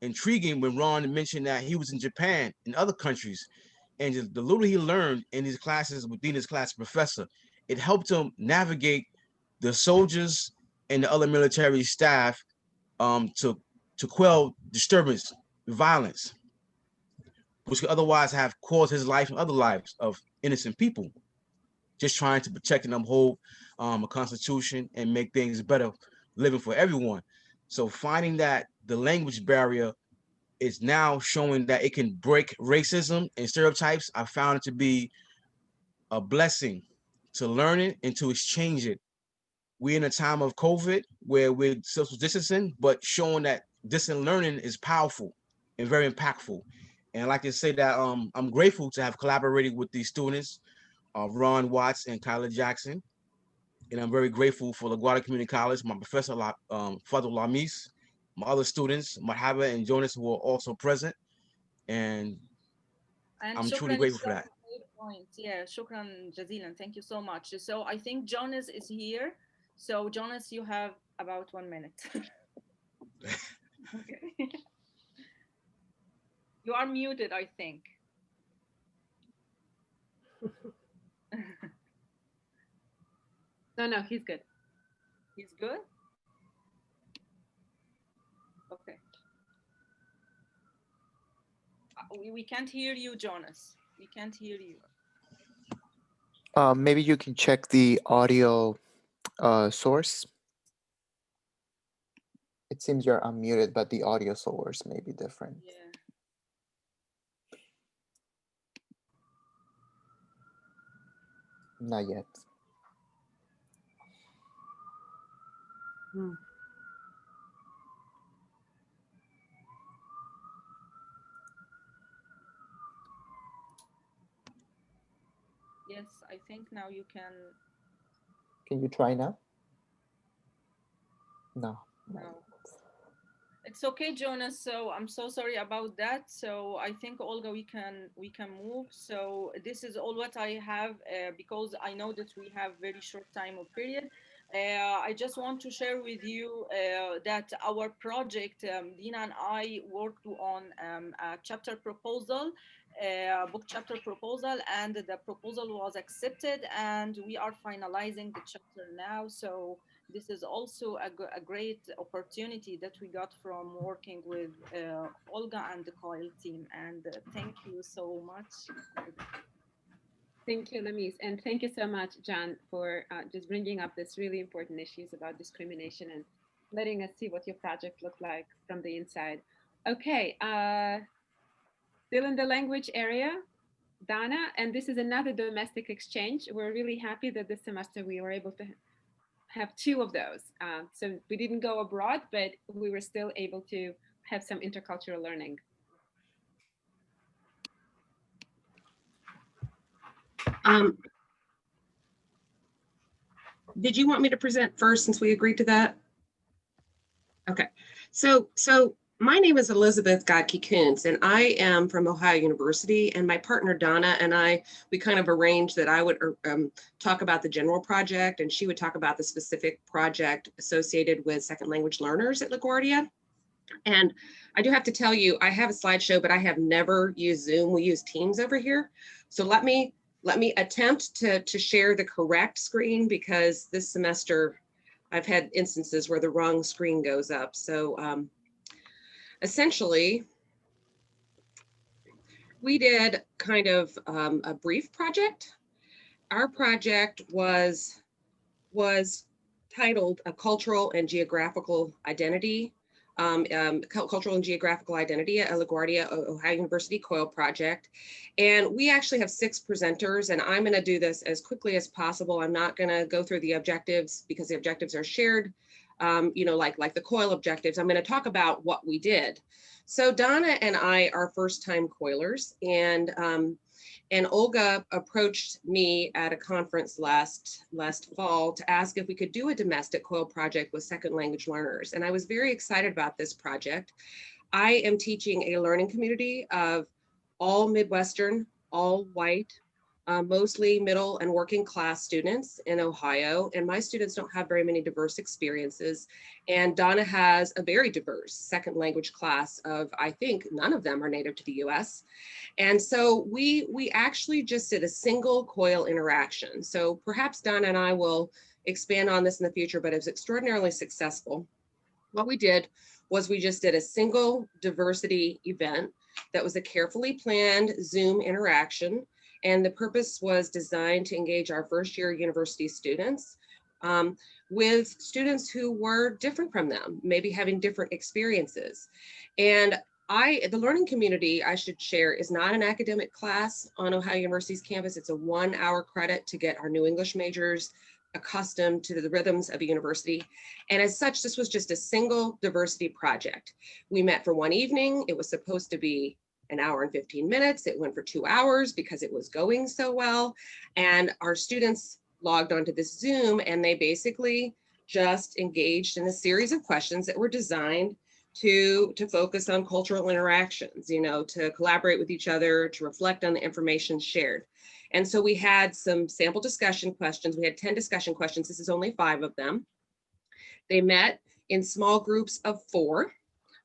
intriguing when Ron mentioned that he was in Japan and other countries, and the little he learned in his classes with Dina's class professor, it helped him navigate the soldiers and the other military staff to quell disturbance, violence, which could otherwise have caused his life and other lives of innocent people, just trying to protect and uphold a constitution and make things better living for everyone. So finding that the language barrier is now showing that it can break racism and stereotypes, I found it to be a blessing to learn it and to exchange it. We're in a time of COVID where we're social distancing, but showing that distant learning is powerful and very impactful. And I'd like to say that I'm grateful to have collaborated with these students, Ron Watts and Kyla Jackson. And I'm very grateful for LaGuardia Community College, my professor, Father Lamis, my other students, Mahaba and Jonas, who are also present. And I'm truly grateful for that.
Point. Yeah, shukran jazilan. Thank you so much. So I think Jonas is here. So Jonas, you have about 1 minute. Okay. You are muted, I think.
No, he's good.
He's good? Okay. We can't hear you, Jonas. We can't hear you.
Maybe you can check the audio source. It seems you're unmuted, but the audio source may be different.
Yeah.
Not yet.
Yes, I think now you can.
Can you try now? No.
No. It's okay, Jonas. So I'm so sorry about that. So I think, Olga, we can move. So this is all what I have because I know that we have very short time of period. I just want to share with you that our project, Dina and I worked on a chapter proposal, book chapter proposal, and the proposal was accepted, and we are finalizing the chapter now. So this is also a great opportunity that we got from working with Olga and the COIL team. And thank you so much.
Thank you, Lamis. And thank you so much, John, for just bringing up this really important issues about discrimination and letting us see what your project looked like from the inside. Okay, still in the language area, Dana, and this is another domestic exchange. We're really happy that this semester we were able to have 2 of those. So we didn't go abroad, but we were still able to have some intercultural learning.
Did you want me to present first since we agreed to that? Okay, so my name is Elizabeth Godke-Kuntz, and I am from Ohio University, and my partner Donna and I, we kind of arranged that I would talk about the general project and she would talk about the specific project associated with second language learners at LaGuardia. And I do have to tell you, I have a slideshow, but I have never used Zoom. We use Teams over here. So let me attempt to share the correct screen, because this semester I've had instances where the wrong screen goes up. So essentially, we did kind of a brief project. Our project was titled A Cultural and Geographical Identity. Cultural and Geographical Identity at LaGuardia Ohio University COIL project. And we actually have 6 presenters, and I'm gonna do this as quickly as possible. I'm not gonna go through the objectives because the objectives are shared, you know, like the COIL objectives. I'm gonna talk about what we did. So Donna and I are first-time COILers, and Olga approached me at a conference last fall to ask if we could do a domestic COIL project with second language learners. And I was very excited about this project. I am teaching a learning community of all Midwestern, all white, mostly middle and working class students in Ohio. And my students don't have very many diverse experiences. And Donna has a very diverse second language class of, I think none of them are native to the US. And so we actually just did a single COIL interaction. So perhaps Donna and I will expand on this in the future, but it was extraordinarily successful. What we did was we just did a single diversity event that was a carefully planned Zoom interaction. And the purpose was designed to engage our first year university students with students who were different from them, maybe having different experiences. And the learning community, I should share, is not an academic class on Ohio University's campus. It's a 1-hour credit to get our new English majors accustomed to the rhythms of a university. And as such, this was just a single diversity project. We met for one evening. It was supposed to be an hour and 15 minutes. It went for 2 hours because it was going so well. And our students logged onto this Zoom and they basically just engaged in a series of questions that were designed to focus on cultural interactions, to collaborate with each other, to reflect on the information shared. And so we had some sample discussion questions. We had 10 discussion questions. This is only 5 of them. They met in small groups of 4.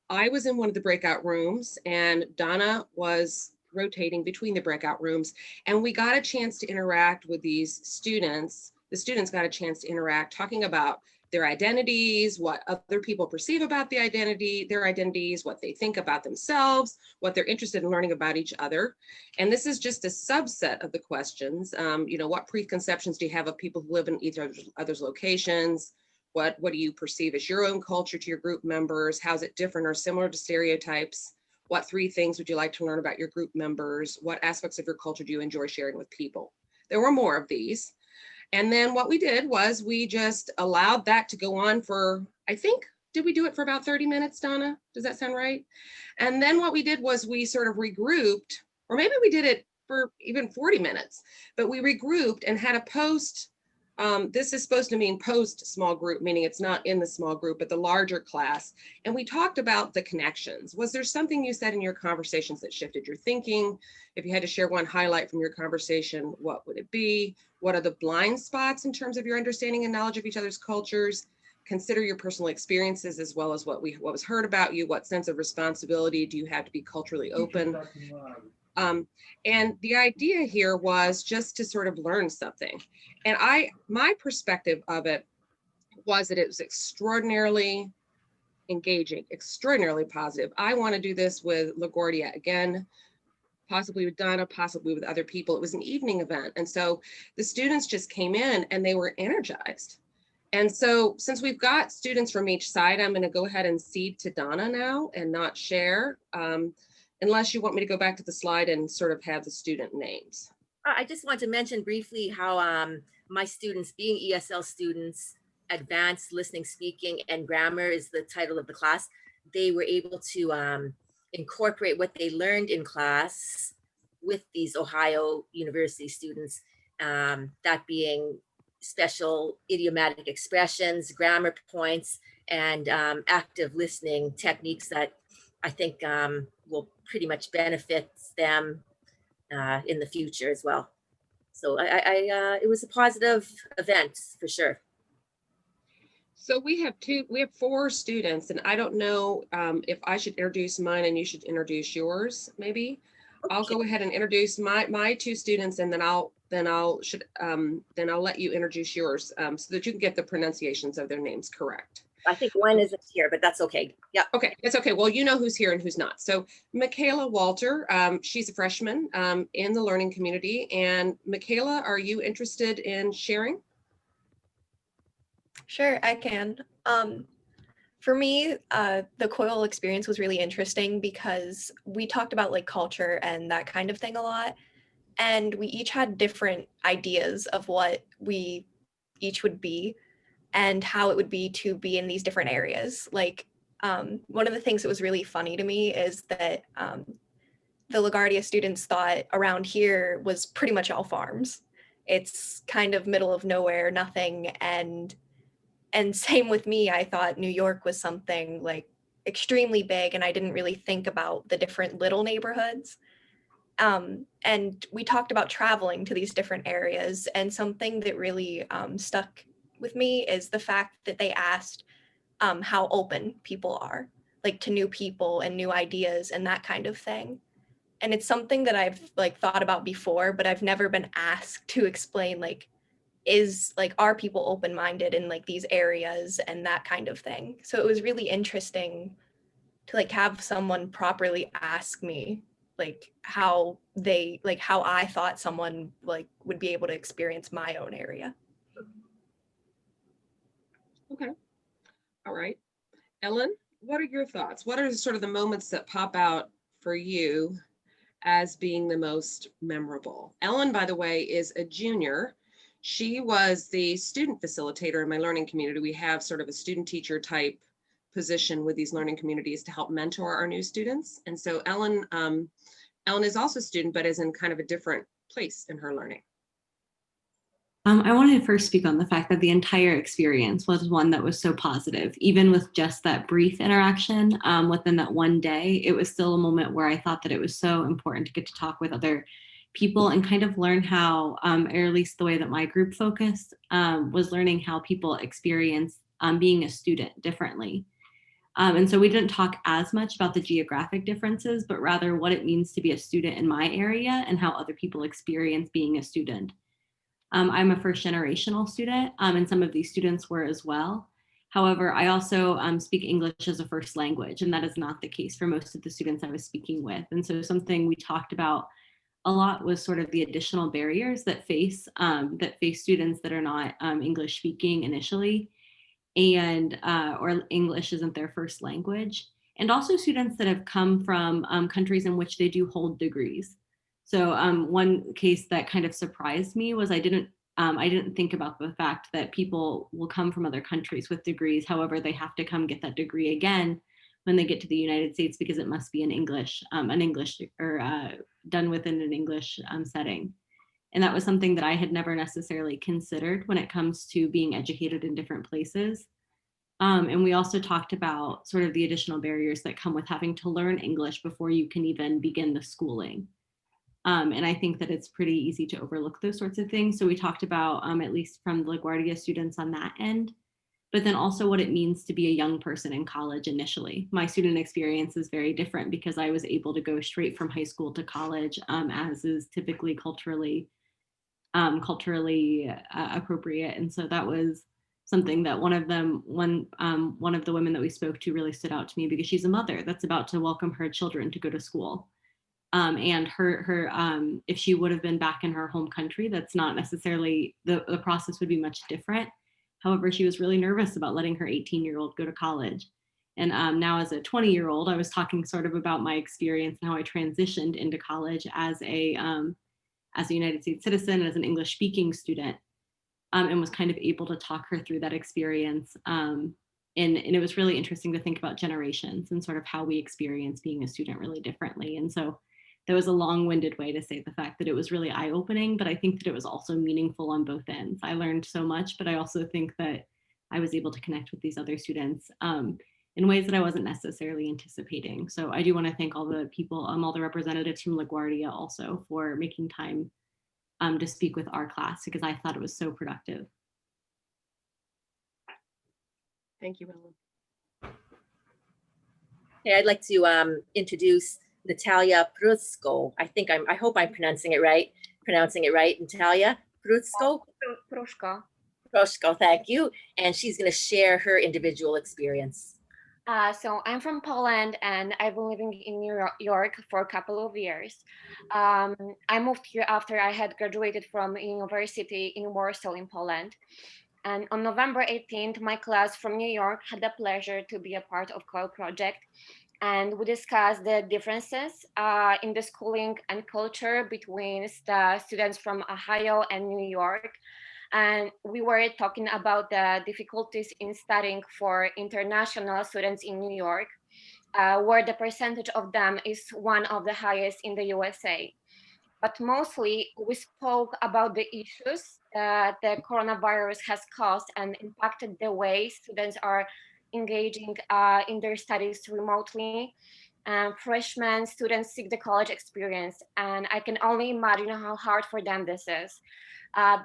I was in one of the breakout rooms and Donna was rotating between the breakout rooms, and we got a chance to interact with these students. The students got a chance to interact, talking about their identities, what other people perceive about their identities, what they think about themselves, what they're interested in learning about each other. And this is just a subset of the questions. What preconceptions do you have of people who live in each other's locations? What do you perceive as your own culture to your group members? How's it different or similar to stereotypes? What 3 things would you like to learn about your group members? What aspects of your culture do you enjoy sharing with people? There were more of these. And then what we did was we just allowed that to go on for, I think, did we do it for about 30 minutes, Donna? Does that sound right? And then what we did was we sort of regrouped, or maybe we did it for even 40 minutes, but we regrouped and had a post. This is supposed to mean post small group, meaning it's not in the small group, but the larger class. And we talked about the connections. Was there something you said in your conversations that shifted your thinking? If you had to share one highlight from your conversation, what would it be? What are the blind spots in terms of your understanding and knowledge of each other's cultures? Consider your personal experiences as well as what was heard about you. What sense of responsibility do you have to be culturally open? And the idea here was just to sort of learn something. And my perspective of it was that it was extraordinarily engaging, extraordinarily positive. I want to do this with LaGuardia again, possibly with Donna, possibly with other people. It was an evening event. And so the students just came in and they were energized. And so since we've got students from each side, I'm going to go ahead and cede to Donna now and not share. Unless you want me to go back to the slide and sort of have the student names.
I just want to mention briefly how my students, being ESL students, advanced listening, speaking, and grammar is the title of the class. They were able to incorporate what they learned in class with these Ohio University students, that being special idiomatic expressions, grammar points, and active listening techniques that I think will pretty much benefit them in the future as well. So it was a positive event for sure.
So we have 4 students, and I don't know if I should introduce mine and you should introduce yours, maybe. Okay. I'll go ahead and introduce my 2 students, and then I'll let you introduce yours so that you can get the pronunciations of their names correct.
I think one isn't here, but that's okay. Yeah.
Okay, it's okay. Well, you know who's here and who's not. So Michaela Walter, she's a freshman in the learning community. And Michaela, are you interested in sharing?
Sure, I can. For me, the COIL experience was really interesting because we talked about like culture and that kind of thing a lot. And we each had different ideas of what we each would be and how it would be to be in these different areas. Like one of the things that was really funny to me is that the LaGuardia students thought around here was pretty much all farms. It's kind of middle of nowhere, nothing. And same with me, I thought New York was something like extremely big and I didn't really think about the different little neighborhoods. And we talked about traveling to these different areas. And something that really stuck with me is the fact that they asked how open people are, like to new people and new ideas and that kind of thing. And it's something that I've like thought about before, but I've never been asked to explain like, are people open-minded in like these areas and that kind of thing. So it was really interesting to like have someone properly ask me like how I thought someone like would be able to experience my own area.
Okay. All right. Ellen, what are your thoughts? What are sort of the moments that pop out for you as being the most memorable? Ellen, by the way, is a junior. She was the student facilitator in my learning community. We have sort of a student teacher type position with these learning communities to help mentor our new students. And so Ellen is also a student, but is in kind of a different place in her learning.
I wanted to first speak on the fact that the entire experience was one that was so positive. Even with just that brief interaction within that one day, it was still a moment where I thought that it was so important to get to talk with other people and kind of learn how, or at least the way that my group focused, was learning how people experience being a student differently. And so we didn't talk as much about the geographic differences, but rather what it means to be a student in my area and how other people experience being a student. I'm a first generational student, and some of these students were as well. However, I also speak English as a first language, and that is not the case for most of the students I was speaking with. And so something we talked about a lot was sort of the additional barriers that face students that are not English speaking initially, and or English isn't their first language, and also students that have come from countries in which they do hold degrees. So one case that kind of surprised me was I didn't think about the fact that people will come from other countries with degrees. However, they have to come get that degree again when they get to the United States because it must be in English, or done within an English setting. And that was something that I had never necessarily considered when it comes to being educated in different places. And we also talked about sort of the additional barriers that come with having to learn English before you can even begin the schooling. And I think that it's pretty easy to overlook those sorts of things. So we talked about, at least from the LaGuardia students on that end, but then also what it means to be a young person in college initially. My student experience is very different because I was able to go straight from high school to college, as is typically culturally appropriate. And so that was something that one of the women that we spoke to really stood out to me because she's a mother that's about to welcome her children to go to school. And her if she would have been back in her home country, that's not necessarily, the process would be much different. However, she was really nervous about letting her 18-year-old go to college. And now as a 20-year-old, I was talking sort of about my experience and how I transitioned into college as a United States citizen, as an English speaking student, and was kind of able to talk her through that experience. And it was really interesting to think about generations and sort of how we experience being a student really differently. And so that was a long-winded way to say the fact that it was really eye-opening, but I think that it was also meaningful on both ends. I learned so much, but I also think that I was able to connect with these other students in ways that I wasn't necessarily anticipating. So I do want to thank all the people, all the representatives from LaGuardia also for making time to speak with our class because I thought it was so productive.
Thank you, Ellen.
Okay, I'd like to introduce Natalia Pruzko. I hope I'm pronouncing it right. Natalia Pruzko? Proshko, thank you. And she's going to share her individual experience.
So I'm from Poland and I've been living in New York for a couple of years. I moved here after I had graduated from a university in Warsaw in Poland. And on November 18th, my class from New York had the pleasure to be a part of COIL project. And we discussed the differences in the schooling and culture between the students from Ohio and New York. And we were talking about the difficulties in studying for international students in New York, where the percentage of them is one of the highest in the USA. But mostly we spoke about the issues that the coronavirus has caused and impacted the way students are engaging in their studies remotely. Freshman students seek the college experience, and I can only imagine how hard for them this is.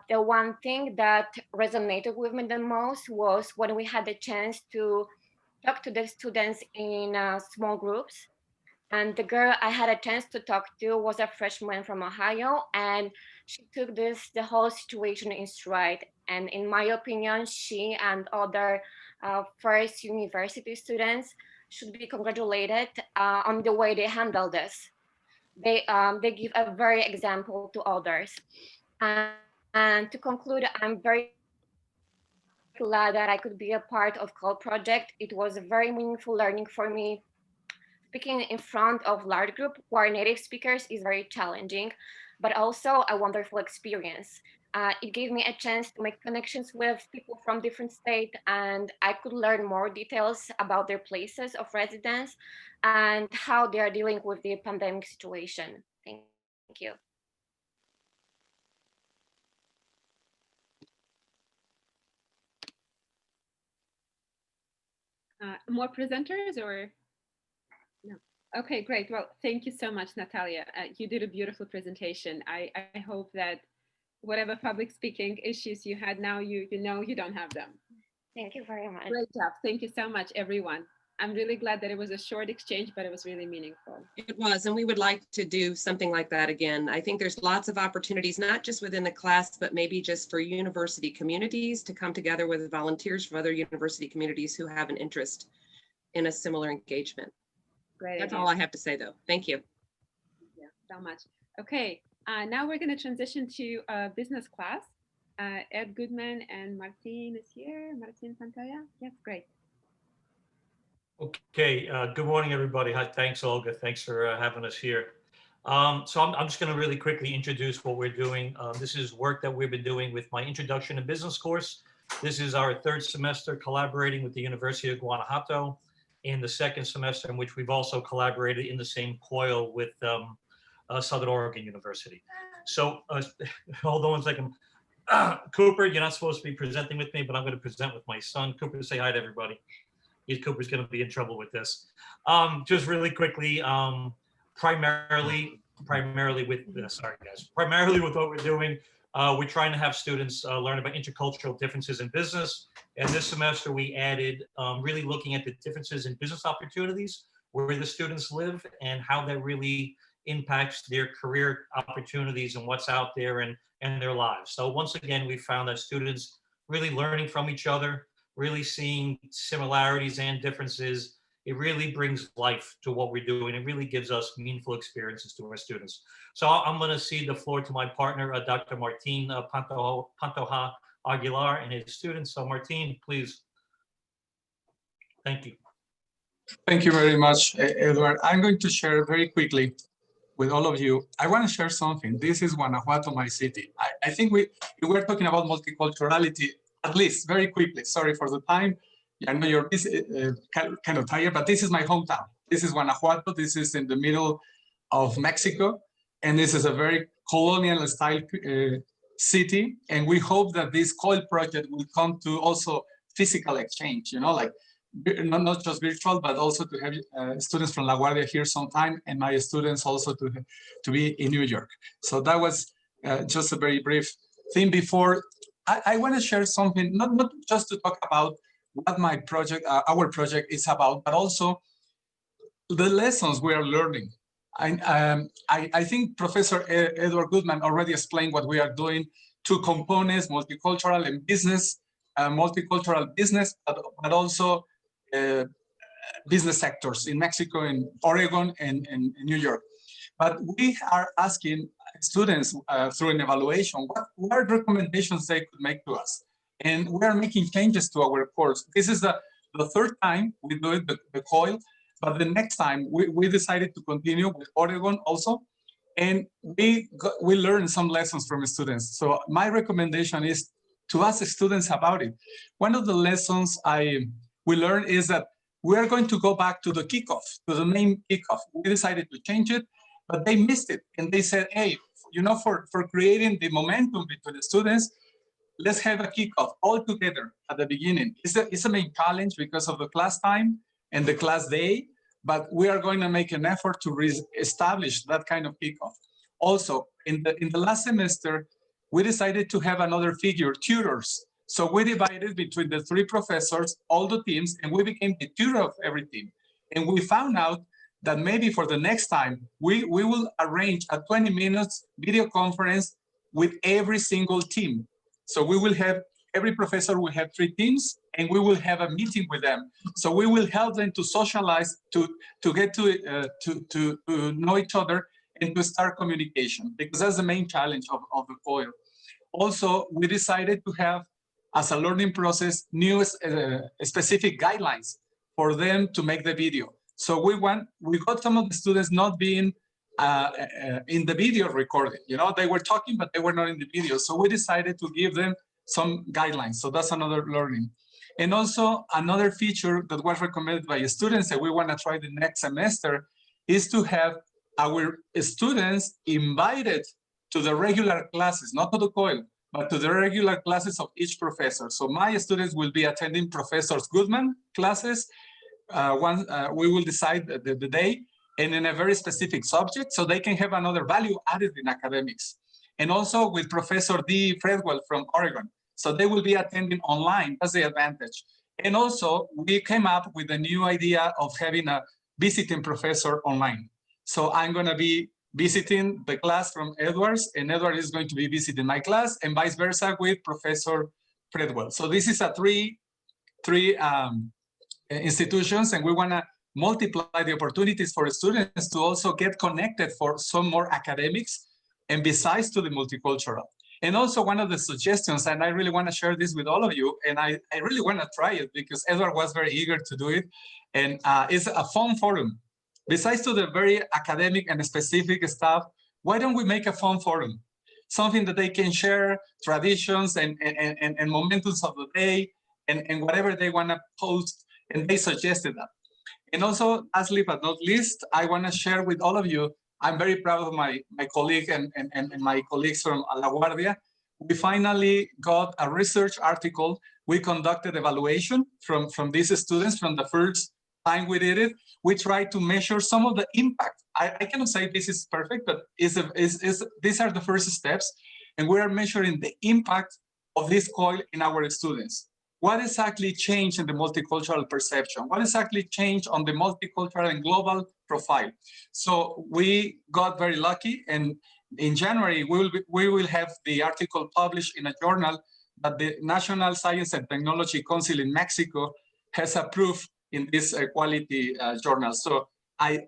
The one thing that resonated with me the most was when we had the chance to talk to the students in small groups. And the girl I had a chance to talk to was a freshman from Ohio, and she took the whole situation in stride. And in my opinion, she and other first university students should be congratulated on the way they handle this. They give a very example to others. And to conclude, I'm very glad that I could be a part of COIL project. It was a very meaningful learning for me. Speaking in front of large group who are native speakers is very challenging, but also a wonderful experience. It gave me a chance to make connections with people from different states, and I could learn more details about their places of residence and how they are dealing with the pandemic situation. Thank you.
More presenters or no? Okay, great. Well, thank you so much, Natalia. You did a beautiful presentation. I hope that whatever public speaking issues you had now, you know you don't have them.
Thank you very much.
Great job. Thank you so much, everyone. I'm really glad that it was a short exchange, but it was really meaningful.
It was, and we would like to do something like that again. I think there's lots of opportunities, not just within the class, but maybe just for university communities to come together with volunteers from other university communities who have an interest in a similar engagement.
Great.
That's
idea.
all I have to say, though. Thank you.
Yeah, so much. Okay, now we're going to transition to business class. Ed Goodman and Martin is here. Martin Pantalla. Yes, great.
Okay, good morning, everybody. Hi, thanks, Olga. Thanks for having us here. So I'm just going to really quickly introduce what we're doing. This is work that we've been doing with my Introduction to Business course. This is our third semester collaborating with the University of Guanajuato. In the second semester, in which we've also collaborated in the same COIL with Southern Oregon University. So hold on one second. Cooper, you're not supposed to be presenting with me, but I'm going to present with my son. Cooper, say hi to everybody. Cooper's going to be in trouble with this. Just really quickly, primarily with what we're doing, we're trying to have students learn about intercultural differences in business. And this semester we added really looking at the differences in business opportunities, where the students live and how that really impacts their career opportunities and what's out there and their lives. So once again, we found that students really learning from each other, really seeing similarities and differences, it really brings life to what we're doing. It really gives us meaningful experiences to our students. So I'm going to cede the floor to my partner, Dr. Martin Pantoja Aguilar, and his students. So Martin, please. Thank you.
Thank you very much, Edward. I'm going to share very quickly with all of you. I want to share something. This is Guanajuato, my city. I think we were talking about multiculturality, at least very quickly. Sorry for the time. I know you're kind of tired, but this is my hometown. This is Guanajuato. This is in the middle of Mexico. And this is a very colonial style city. And we hope that this COIL project will come to also physical exchange, you know, like not just virtual, but also to have students from LaGuardia here sometime, and my students also to be in New York. So that was just a very brief thing before. I want to share something, not just to talk about what my project, our project is about, but also the lessons we are learning. I think Professor Edward Goodman already explained what we are doing, two components, multicultural and business, multicultural business, but also business sectors in Mexico, in Oregon, and New York. But we are asking students through an evaluation, what are recommendations they could make to us? And we are making changes to our course. This is the third time we do it, the COIL, but the next time we decided to continue with Oregon also. And we learned some lessons from students. So my recommendation is to ask students about it. One of the lessons we learned is that we are going to go back to the kickoff, to the main kickoff. We decided to change it, but they missed it. And they said, hey, you know, for creating the momentum between the students, let's have a kickoff all together at the beginning. It's a main challenge because of the class time and the class day, but we are going to make an effort to establish that kind of kickoff. Also, in the last semester, we decided to have another figure, tutors. So we divided between the 3 professors, all the teams, and we became the tutor of every team. And we found out that maybe for the next time, we will arrange a 20 minutes video conference with every single team. So we will have, every professor will have 3 teams, and we will have a meeting with them. So we will help them to socialize, to get to know each other, and to start communication, because that's the main challenge of the COIL. Also, we decided to have, as a learning process, new specific guidelines for them to make the video. So we got some of the students not being in the video recording. You know, they were talking, but they were not in the video. So we decided to give them some guidelines. So that's another learning. And also another feature that was recommended by students that we want to try the next semester is to have our students invited to the regular classes, not to the COIL, but to the regular classes of each professor. So my students will be attending Professor Goodman classes. We will decide the day, and in a very specific subject, so they can have another value added in academics. And also with Professor D. Fredwell from Oregon. So they will be attending online. That's the advantage. And also, we came up with a new idea of having a visiting professor online. So I'm going to be visiting the class from Edwards, and Edward is going to be visiting my class, and vice versa with Professor Fredwell. So this is a three institutions, and we want to multiply the opportunities for students to also get connected for some more academics, and besides to the multicultural. And also one of the suggestions, and I really want to share this with all of you, and I really want to try it because Edward was very eager to do it, and it's a fun forum. Besides to the very academic and specific stuff, why don't we make a fun forum? Something that they can share traditions and momentums of the day and whatever they want to post, and they suggested that. And also, lastly but not least, I want to share with all of you, I'm very proud of my colleague and my colleagues from LaGuardia. We finally got a research article. We conducted evaluation from these students from the first time we did it. We tried to measure some of the impact. I cannot say this is perfect, but these are the first steps. And we are measuring the impact of this COIL in our students. What exactly changed in the multicultural perception? What exactly changed on the multicultural and global profile? So we got very lucky, and in January, we will have the article published in a journal that the National Science and Technology Council in Mexico has approved in this quality journal. So I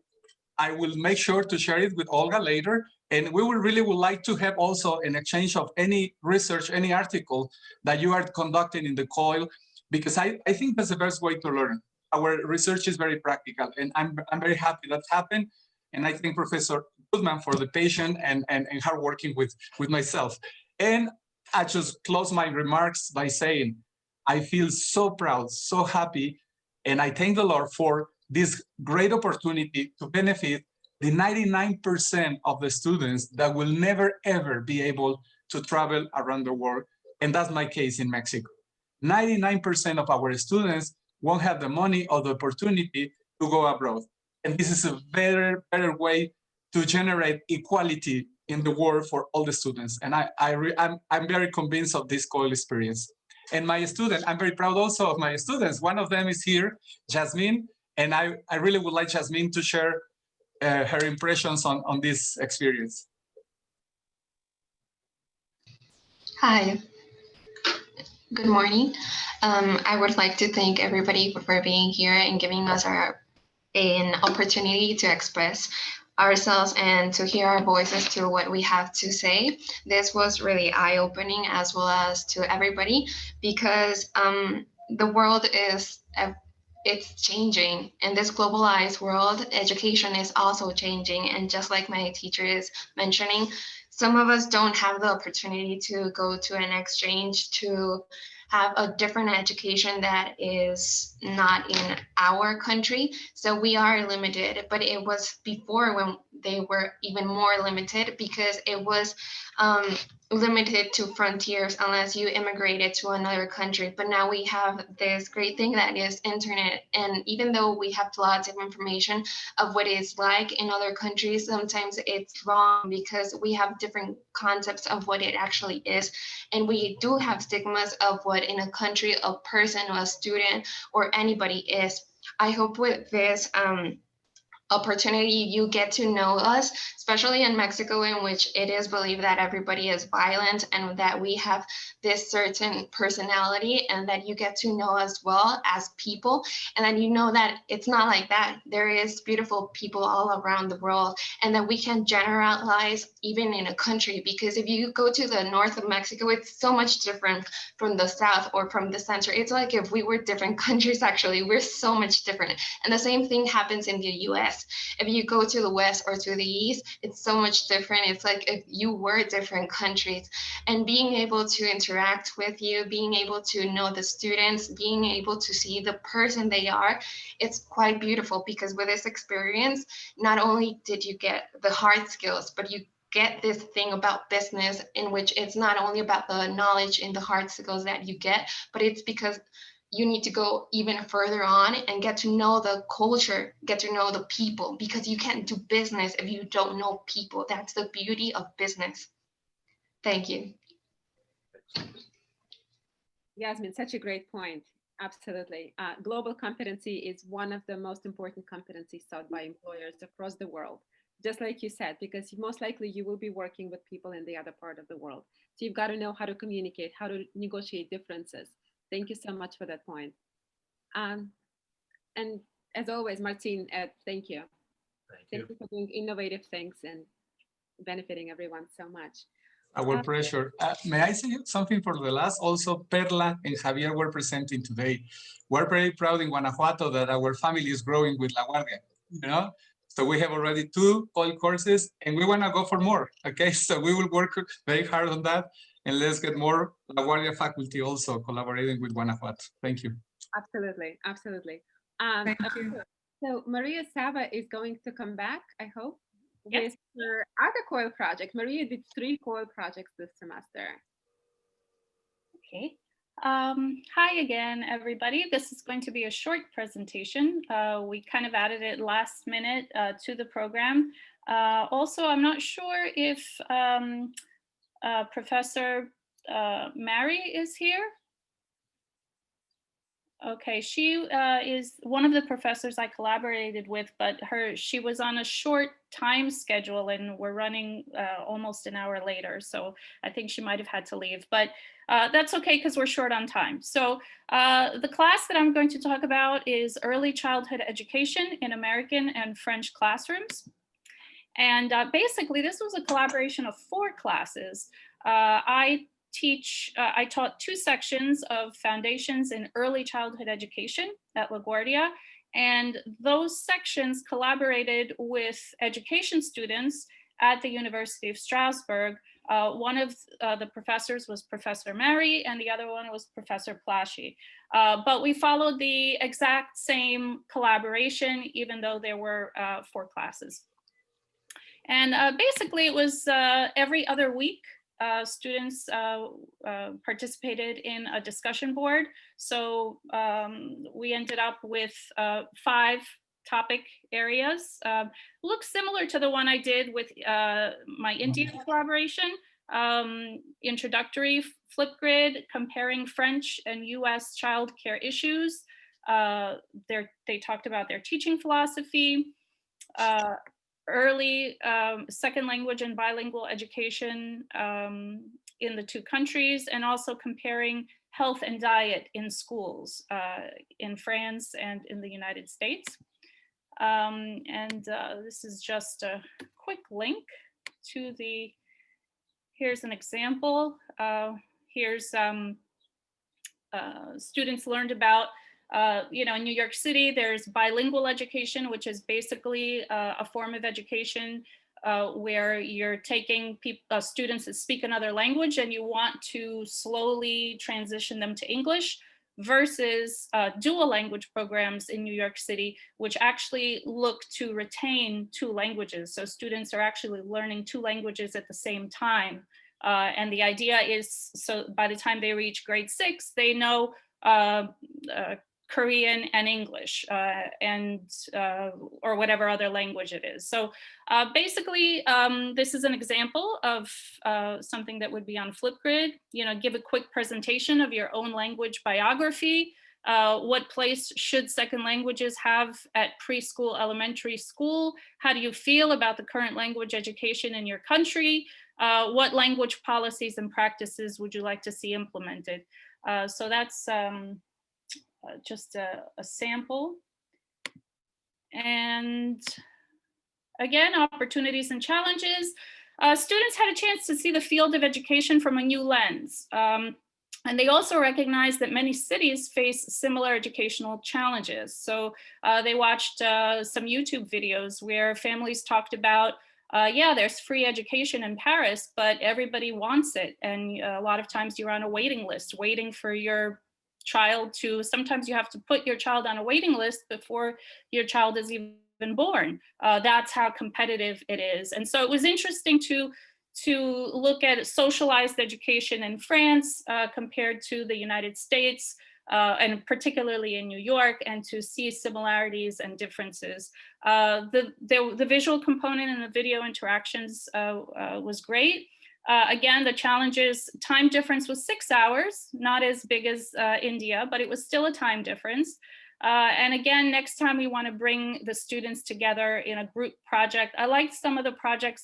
will make sure to share it with Olga later. And we would like to have also an exchange of any research, any article that you are conducting in the COIL, because I think that's the best way to learn. Our research is very practical, and I'm very happy that happened. And I thank Professor Goodman for the patience and hard working with myself. And I just close my remarks by saying, I feel so proud, so happy, and I thank the Lord for this great opportunity to benefit the 99% of the students that will never, ever be able to travel around the world. And that's my case in Mexico. 99% of our students won't have the money or the opportunity to go abroad. And this is a better way to generate equality in the world for all the students. And I'm very convinced of this COIL experience. And my student, I'm very proud also of my students. One of them is here, Jasmine. And I really would like Jasmine to share her impressions on this experience.
Hi, good morning. I would like to thank everybody for being here and giving us an opportunity to express ourselves and to hear our voices to what we have to say. This was really eye-opening, as well as to everybody, because the world it's changing. In this globalized world, education is also changing. And just like my teacher is mentioning, some of us don't have the opportunity to go to an exchange, to have a different education that is not in our country. So we are limited, but it was before when they were even more limited, because it was limited to frontiers unless you immigrated to another country. But now we have this great thing that is internet. And even though we have lots of information of what it's like in other countries, sometimes it's wrong because we have different concepts of what it actually is. And we do have stigmas of what in a country a person or a student or anybody is. I hope with this opportunity you get to know us, especially in Mexico, in which it is believed that everybody is violent and that we have this certain personality, and that you get to know us well as people, and then you know that it's not like that. There is beautiful people all around the world, and that we can generalize even in a country, because if you go to the north of Mexico, it's so much different from the south or from the center. It's like if we were different countries. Actually, we're so much different. And the same thing happens in the US. If you go to the west or to the east, it's so much different. It's like if you were different countries. And being able to interact with you, being able to know the students, being able to see the person they are, it's quite beautiful, because with this experience, not only did you get the hard skills, but you get this thing about business in which it's not only about the knowledge and the hard skills that you get, but it's because you need to go even further on and get to know the culture, get to know the people, because you can't do business if you don't know people. That's the beauty of business. Thank you.
Yasmin, such a great point. Absolutely. Global competency is one of the most important competencies sought by employers across the world. Just like you said, because most likely you will be working with people in the other part of the world. So you've got to know how to communicate, how to negotiate differences. Thank you so much for that point. And as always, Martin, thank you. Thank you for doing innovative things and benefiting everyone so much.
Our pleasure. May I say something for the last? Also, Perla and Javier were presenting today. We're very proud in Guanajuato that our family is growing with LaGuardia, you know? So we have already 2 COIL courses and we want to go for more, okay? So we will work very hard on that, and let's get more LaGuardia faculty also collaborating with Guanajuato. Thank you.
Absolutely, absolutely.
Thank you.
So Maria Sava is going to come back, I hope,
Yes.
with her other COIL project. Maria did 3 COIL projects this semester.
Okay. Hi again, everybody. This is going to be a short presentation. We kind of added it last minute to the program. Also, I'm not sure if Professor Mary is here. Okay, she is one of the professors I collaborated with, but she was on a short time schedule and we're running almost an hour later. So I think she might have had to leave, but that's okay because we're short on time. So the class that I'm going to talk about is Early Childhood Education in American and French Classrooms. And basically this was a collaboration of 4 classes. I taught 2 sections of foundations in early childhood education at LaGuardia, and those sections collaborated with education students at the University of Strasbourg. One of the professors was Professor Mary, and the other one was Professor Plashy. But we followed the exact same collaboration, even though there were 4 classes. And basically it was every other week. Students participated in a discussion board. So we ended up with 5 topic areas. Looks similar to the one I did with my Indian collaboration. Introductory, Flipgrid, comparing French and US child care issues. They talked about their teaching philosophy. Early second language and bilingual education in the 2 countries, and also comparing health and diet in schools in France and in the United States. This is just a quick link to here's an example. Here's students learned about in New York City, there's bilingual education, which is basically a form of education where you're taking students that speak another language and you want to slowly transition them to English, versus dual language programs in New York City, which actually look to retain 2 languages. So students are actually learning 2 languages at the same time And the idea is, so by the time they reach grade 6, they know Korean and English or whatever other language it is. So basically, this is an example of something that would be on Flipgrid. You know, give a quick presentation of your own language biography. What place should second languages have at preschool, elementary school? How do you feel about the current language education in your country? What language policies and practices would you like to see implemented? So that's just a sample. And again, opportunities and challenges. Students had a chance to see the field of education from a new lens. And they also recognize that many cities face similar educational challenges. So they watched some YouTube videos where families talked about, yeah, there's free education in Paris, but everybody wants it. And a lot of times you're on a waiting list, waiting for your child to, sometimes you have to put your child on a waiting list before your child is even born. That's how competitive it is. And so it was interesting to look at socialized education in France compared to the United States, and particularly in New York, and to see similarities and differences. The visual component and the video interactions was great. Again, the challenges, time difference was 6 hours, not as big as India, but it was still a time difference. And again, next time we want to bring the students together in a group project. I liked some of the projects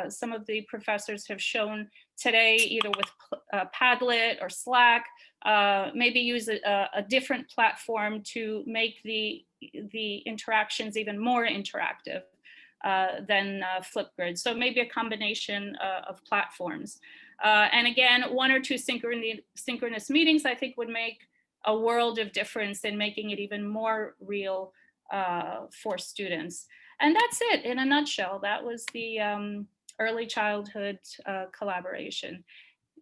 some of the professors have shown today, either with Padlet or Slack, maybe use a different platform to make the interactions even more interactive than Flipgrid. So maybe a combination of platforms. And again, 1 or 2 synchronous meetings, I think, would make a world of difference in making it even more real for students. And that's it in a nutshell. That was the early childhood collaboration.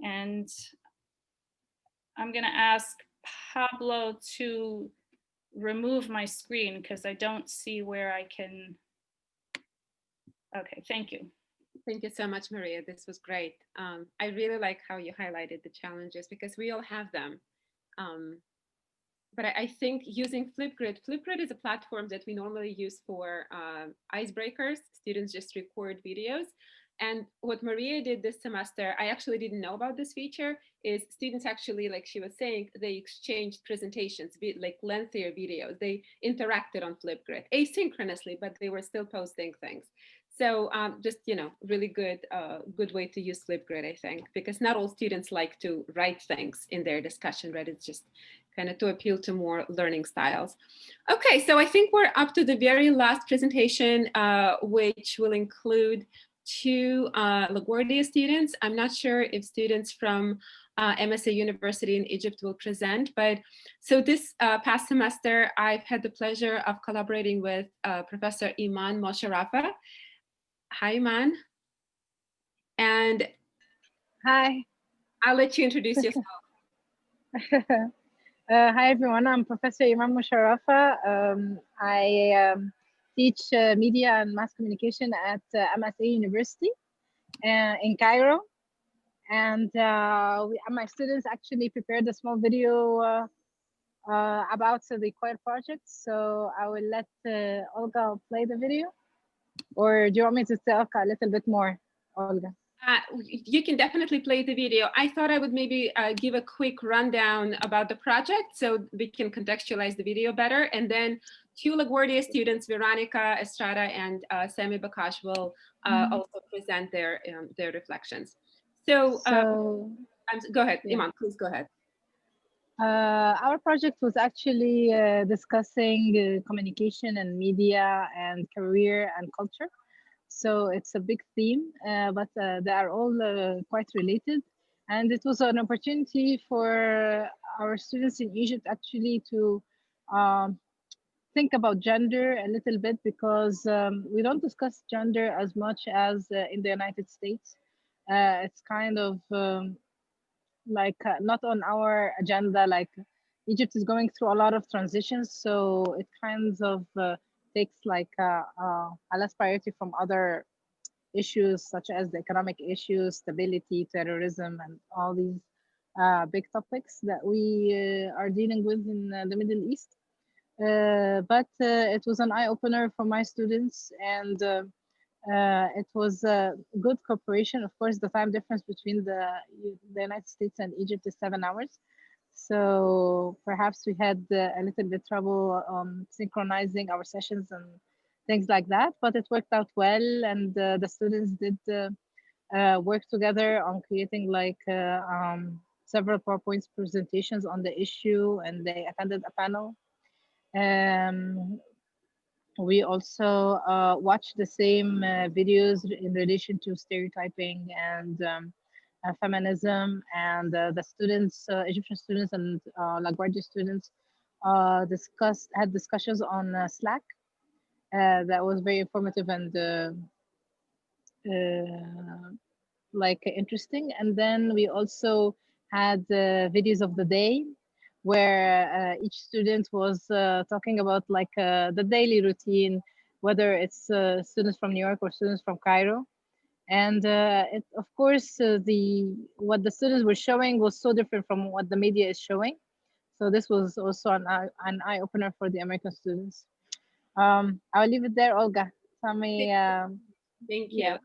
And I'm gonna ask Pablo to remove my screen because I don't see where I can. Okay, thank you.
Thank you so much, Maria. This was great. I really like how you highlighted the challenges because we all have them. But I think using Flipgrid is a platform that we normally use for icebreakers. Students just record videos. And what Maria did this semester, I actually didn't know about this feature, is students actually, like she was saying, they exchanged presentations, like lengthier videos. They interacted on Flipgrid asynchronously, but they were still posting things. So just, you know, really good way to use Flipgrid, I think, because not all students like to write things in their discussion, right? It's just kind of to appeal to more learning styles. Okay, so I think we're up to the very last presentation, which will include 2 LaGuardia students. I'm not sure if students from MSA University in Egypt will present, but so this past semester, I've had the pleasure of collaborating with Professor Iman Mosharrafa. Hi, Iman. And
hi.
I'll let you introduce yourself.
Hi, everyone. I'm Professor Iman Mosharrafa. I teach media and mass communication at MSA University in Cairo. And my students actually prepared a small video about the COIL project. So I will let Olga play the video. Or do you want me to talk a little bit more, Olga?
You can definitely play the video. I thought I would maybe give a quick rundown about the project so we can contextualize the video better. And then 2 LaGuardia students, Veronica Estrada and Sami Bakash, will also present their reflections. So go ahead, yeah. Iman, please go ahead.
Our project was actually discussing communication and media and career and culture. So it's a big theme, but they are all quite related. And it was an opportunity for our students in Egypt actually to think about gender a little bit, because we don't discuss gender as much as in the United States. It's kind of like not on our agenda. Like Egypt is going through a lot of transitions, so it kind of takes like a less priority from other issues such as the economic issues, stability, terrorism, and all these big topics that we are dealing with in the Middle East. But it was an eye-opener for my students, and it was a good cooperation. Of course, the time difference between the United States and Egypt is 7 hours. So perhaps we had a little bit trouble synchronizing our sessions and things like that, but it worked out well. And the students did work together on creating like several PowerPoint presentations on the issue, and they attended a panel. We also watched the same videos in relation to stereotyping and feminism, and the students, Egyptian students and LaGuardia students had discussions on Slack. That was very informative and like interesting. And then we also had videos of the day where each student was talking about like the daily routine, whether it's students from New York or students from Cairo. And of course, what the students were showing was so different from what the media is showing. So this was also an eye opener for the American students. I'll leave it there, Olga. Tell me.
Thank you.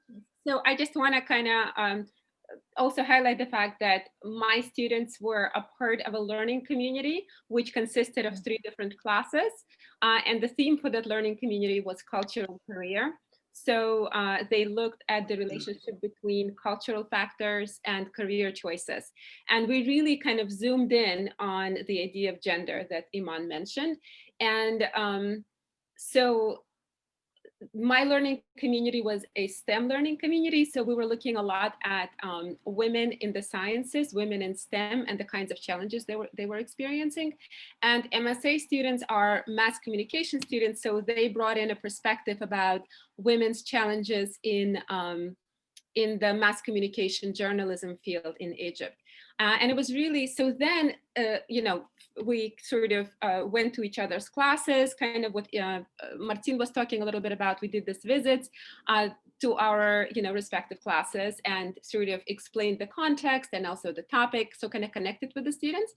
So I just want to kind of also highlight the fact that my students were a part of a learning community, which consisted of 3 different classes. And the theme for that learning community was cultural career. So they looked at the relationship between cultural factors and career choices. And we really kind of zoomed in on the idea of gender that Iman mentioned. And so my learning community was a STEM learning community. So we were looking a lot at women in the sciences, women in STEM, and the kinds of challenges they were experiencing. And MSA students are mass communication students. So they brought in a perspective about women's challenges in the mass communication journalism field in Egypt. And it was really, so then, you know, we sort of went to each other's classes, kind of what Martin was talking a little bit about. We did this visits to our, you know, respective classes and sort of explained the context and also the topic, so kind of connected with the students.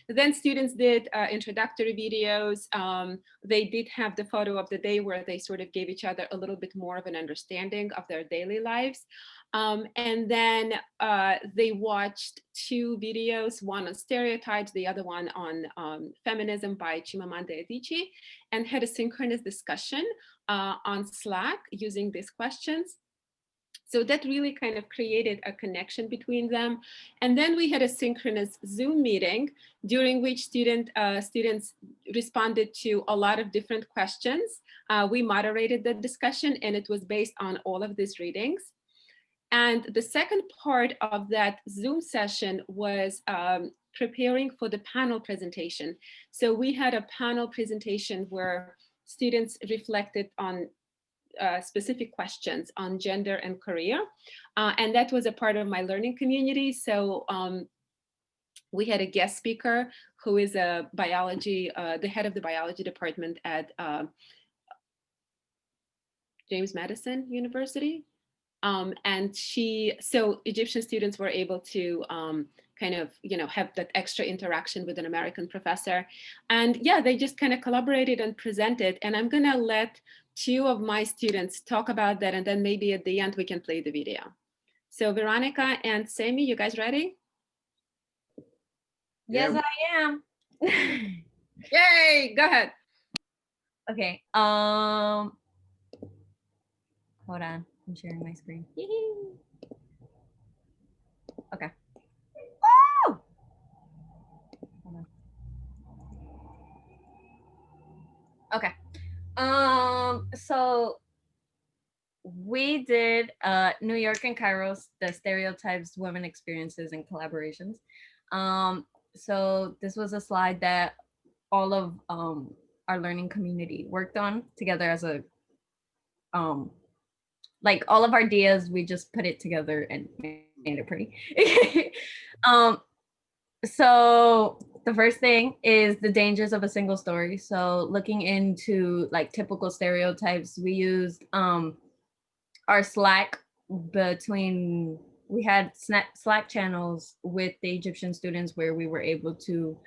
Then students did introductory videos. They did have the photo of the day where they sort of gave each other a little bit more of an understanding of their daily lives. And then they watched 2 videos, one on stereotypes, the other one on feminism by Chimamanda Adichie, and had a synchronous discussion on Slack using these questions. So that really kind of created a connection between them. And then we had a synchronous Zoom meeting during which students responded to a lot of different questions. We moderated the discussion, and it was based on all of these readings. And the second part of that Zoom session was preparing for the panel presentation. So we had a panel presentation where students reflected on specific questions on gender and career. And that was a part of my learning community. So we had a guest speaker who is a biology, the head of the biology department at James Madison University. And so Egyptian students were able to kind of, you know, have that extra interaction with an American professor. And yeah, they just kind of collaborated and presented. And I'm gonna let 2 of my students talk about that. And then maybe at the end we can play the video. So Veronica and Sami, you guys ready?
Yes, I am.
Yay, go ahead.
Okay, hold on, I'm sharing my screen. Okay. Woo! Hold on. Okay. So we did New York and Cairo's, the stereotypes, women experiences, and collaborations. So this was a slide that all of our learning community worked on together as a, like all of our ideas, we just put it together and made it pretty. So the first thing is the dangers of a single story. So looking into like typical stereotypes, we used our Slack between, we had Slack channels with the Egyptian students where we were able to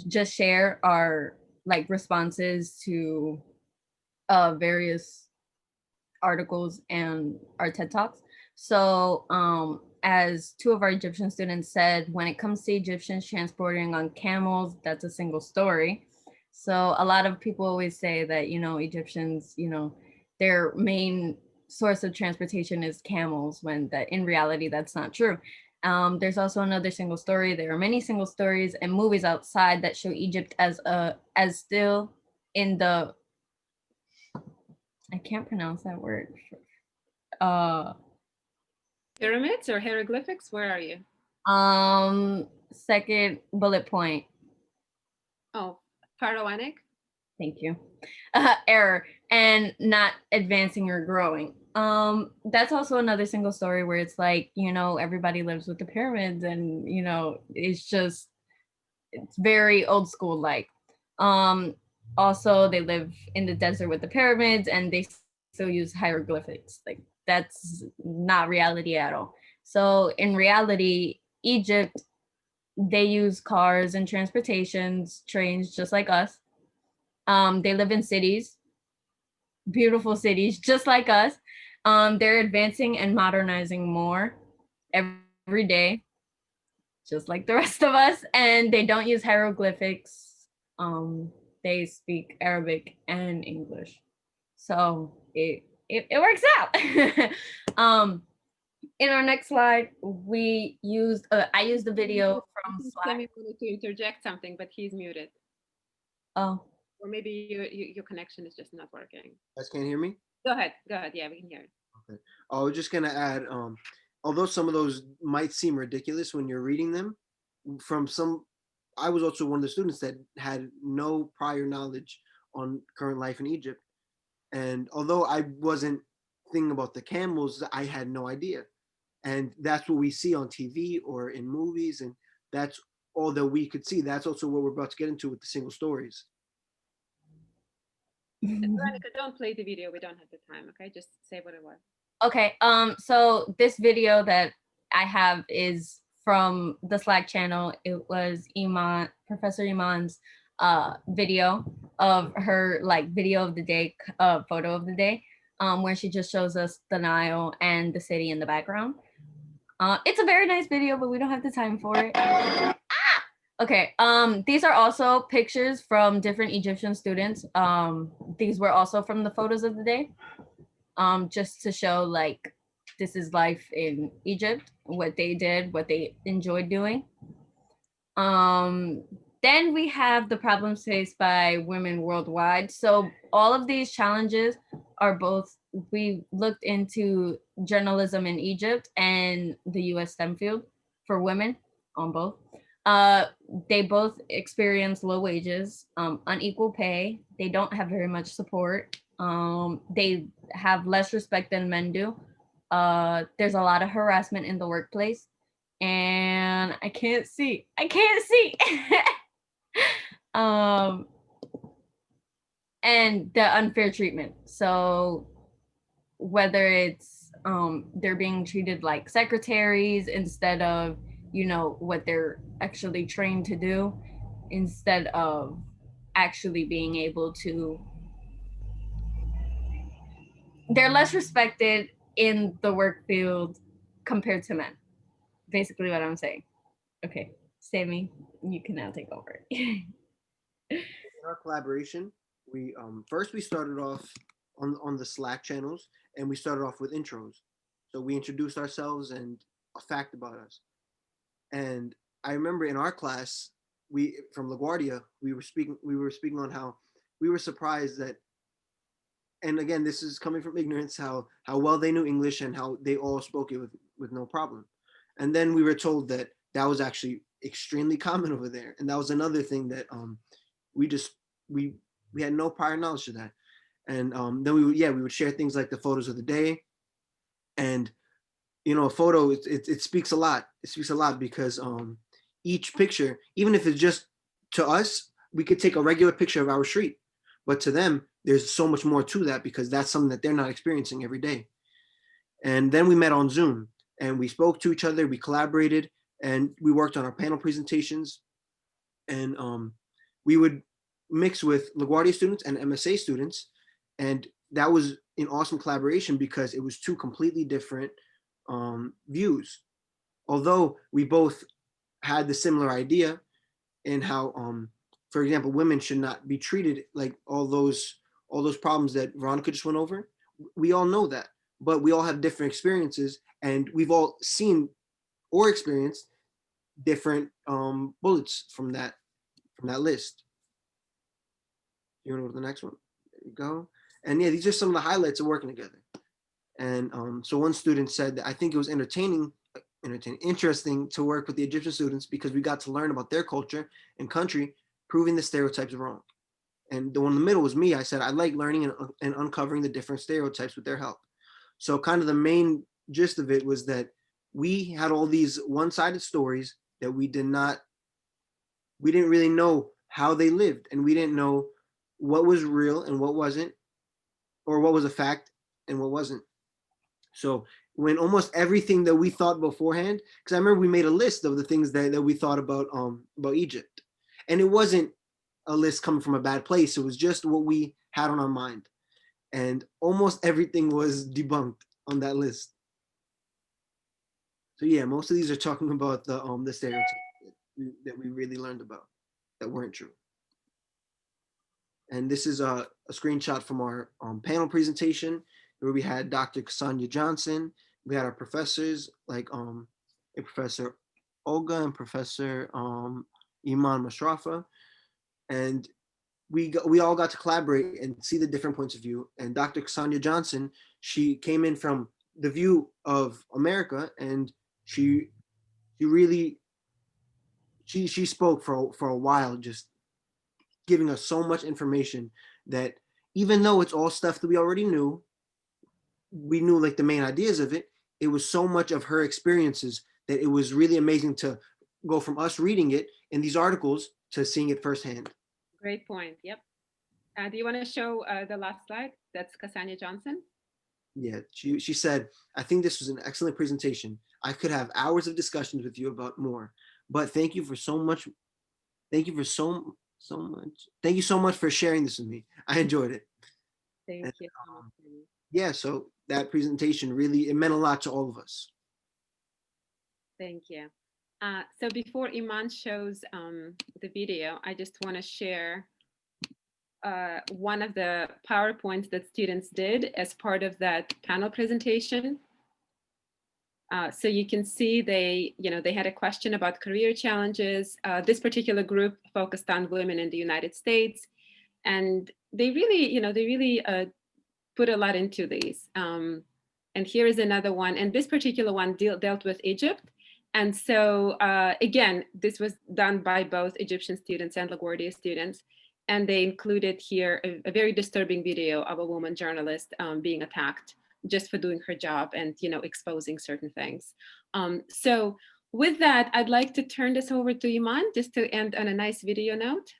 just share our like responses to various articles and our TED Talks. So as two of our Egyptian students said, when it comes to Egyptians transporting on camels, that's a single story. So a lot of people always say that, you know, Egyptians, you know, their main source of transportation is camels, when that in reality, that's not true. There's also another single story. There are many single stories and movies outside that show Egypt as still in the, I can't pronounce that word.
Pyramids or hieroglyphics? Where are you?
Second bullet point.
Oh, pharaonic.
Thank you. Error, and not advancing or growing. That's also another single story where it's like, you know, everybody lives with the pyramids, and you know, it's very old school like. Also, they live in the desert with the pyramids, and they still use hieroglyphics. Like, that's not reality at all. So in reality, Egypt, they use cars and transportations, trains, just like us. They live in cities, beautiful cities, just like us. They're advancing and modernizing more every day, just like the rest of us. And they don't use hieroglyphics. They speak Arabic and English. So it works out. In our next slide, we used, I used the video from Slack.
Sammy wanted to interject something, but he's muted.
Oh.
Or maybe your connection is just not working.
Guys can't hear me?
Go ahead. Yeah, we can hear it.
Okay. I was just gonna add, although some of those might seem ridiculous when you're reading them, I was also one of the students that had no prior knowledge on current life in Egypt. And although I wasn't thinking about the camels, I had no idea. And that's what we see on TV or in movies, and that's all that we could see. That's also what we're about to get into with the single stories.
Veronica, don't play the video. We don't have the time. Okay, just say what it was.
Okay. So this video that I have is from the Slack channel. It was Professor Iman's video of her video of the day, photo of the day, where she just shows us the Nile and the city in the background. It's a very nice video, but we don't have the time for it. Okay, these are also pictures from different Egyptian students. These were also from the photos of the day, just to show like, this is life in Egypt, what they did, what they enjoyed doing. Then we have the problems faced by women worldwide. So all of these challenges are both, we looked into journalism in Egypt and the US STEM field for women on both. They both experience low wages, unequal pay. They don't have very much support. They have less respect than men do. There's a lot of harassment in the workplace, and I can't see. And the unfair treatment. So whether it's they're being treated like secretaries instead of, you know, what they're actually trained to do, instead of actually being able to, they're less respected in the work field compared to men. Basically what I'm saying. Okay, Sammy, you can now take over.
In our collaboration, we first we started off on the Slack channels, and we started off with intros. So we introduced ourselves and a fact about us. And I remember in our class, from LaGuardia, we were speaking on how we were surprised that, and again, this is coming from ignorance, how well they knew English and how they all spoke it with no problem. And then we were told that was actually extremely common over there. And that was another thing that we had no prior knowledge of that. And then we would share things like the photos of the day. And, you know, a photo, it speaks a lot. It speaks a lot because each picture, even if it's just to us, we could take a regular picture of our street, but to them, there's so much more to that because that's something that they're not experiencing every day. And then we met on Zoom and we spoke to each other, we collaborated, and we worked on our panel presentations. And we would mix with LaGuardia students and MSA students. And that was an awesome collaboration because it was two completely different views. Although we both had the similar idea in how, for example, women should not be treated like all those problems that Veronica just went over. We all know that, but we all have different experiences, and we've all seen or experienced different bullets from that list. You want to go to the next one? There you go. And yeah, these are some of the highlights of working together. And so one student said that I think it was interesting to work with the Egyptian students because we got to learn about their culture and country, proving the stereotypes wrong. And the one in the middle was me. I said I like learning and uncovering the different stereotypes with their help. So kind of the main gist of it was that we had all these one-sided stories that we didn't really know how they lived, and we didn't know what was real and what wasn't, or what was a fact and what wasn't. So when almost everything that we thought beforehand, because I remember we made a list of the things that we thought about Egypt, and it wasn't a list coming from a bad place. It was just what we had on our mind, and almost everything was debunked on that list. So yeah, most of these are talking about the stereotypes that we really learned about that weren't true. And this is a screenshot from our panel presentation where we had Dr. Ksania Johnson. We had our professors like Professor Olga and Professor Iman Mashrafa. And we all got to collaborate and see the different points of view. And Dr. Ksania Johnson, she came in from the view of America, and she spoke for a while, just giving us so much information that even though it's all stuff that we already knew, we knew like the main ideas of it, it was so much of her experiences that it was really amazing to go from us reading it in these articles to seeing it firsthand.
Great point. Yep. Do you want to show the last slide? That's Ksania Johnson.
Yeah, she said, I think this was an excellent presentation. I could have hours of discussions with you about more, but thank you for so much. Thank you for so much. Thank you so much for sharing this with me. I enjoyed it.
Thank you.
Yeah, so that presentation really, it meant a lot to all of us.
Thank you. So before Iman shows the video, I just want to share one of the PowerPoints that students did as part of that panel presentation. So you can see they had a question about career challenges. This particular group focused on women in the United States, and they really put a lot into these. And here is another one, and this particular one dealt with Egypt. And so again, this was done by both Egyptian students and LaGuardia students. And they included here a very disturbing video of a woman journalist being attacked just for doing her job and exposing certain things. So with that, I'd like to turn this over to Iman just to end on a nice video note.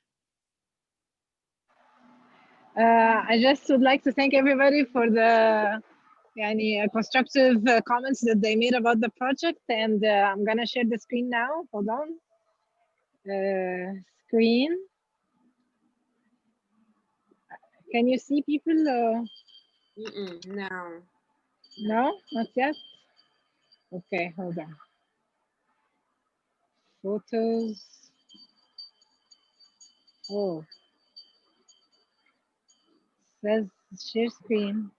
I just would like to thank everybody for the constructive comments that they made about the project, and I'm gonna share the screen now. Hold on. Screen. Can you see people?
No.
No, not yet. Okay, hold on. Photos. Oh. Says share screen.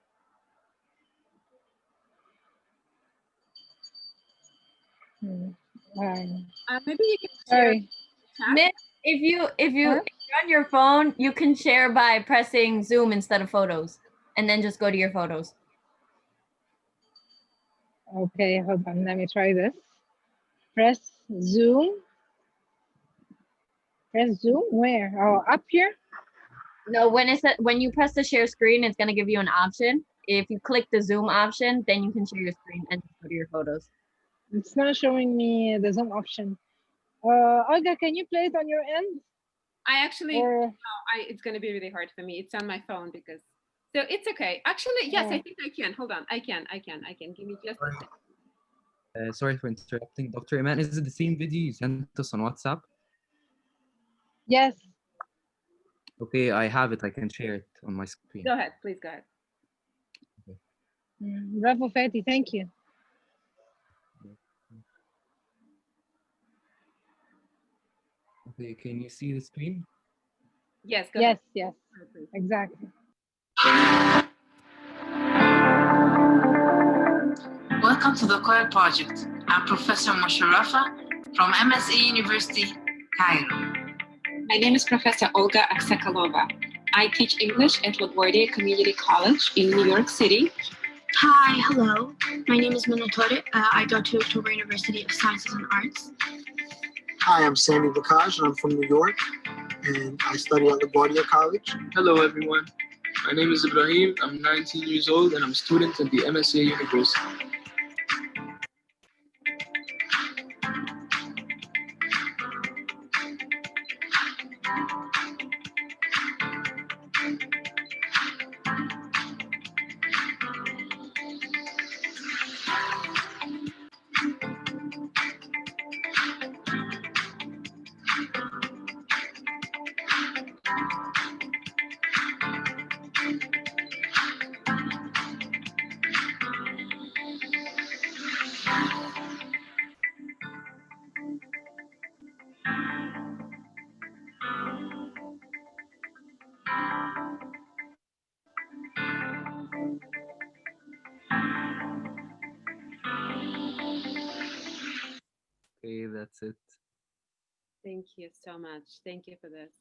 Maybe you can
sorry.
Miss, if you're on your phone, you can share by pressing Zoom instead of photos, and then just go to your photos.
Okay, hold on. Let me try this. Press Zoom. Press Zoom. Where? Oh, up here.
No, when you press the share screen, it's gonna give you an option. If you click the Zoom option, then you can share your screen and go to your photos.
It's not showing me the Zoom option. Olga, can you play it on your end?
I actually,
Or
no, it's going to be really hard for me. It's on my phone because, so it's okay. Actually, yes, I think I can. Hold on. I can. Give me just a second.
Sorry for interrupting. Dr. Iman, is it the same video you sent us on WhatsApp?
yes.
Okay, I have it. I can share it on my screen.
Go ahead, please go ahead.
Bravo, Fatty. Thank you.
Okay, can you see the screen?
Yes, go
Yes,
ahead.
yes, exactly.
Welcome to the COIL project. I'm Professor Mosharafa from MSA University, Cairo.
My name is Professor Olga Aksakalova. I teach English at LaGuardia Community College in New York City.
Hi, hello. My name is Minatore. I go to October University of Sciences and Arts.
Hi, I'm Sammy Bakaj, and I'm from New York, and I study at LaGuardia College.
Hello, everyone. My name is Ibrahim. I'm 19 years old, and I'm a student at the MSA University.
Okay, that's it.
Thank you so much. Thank you for this.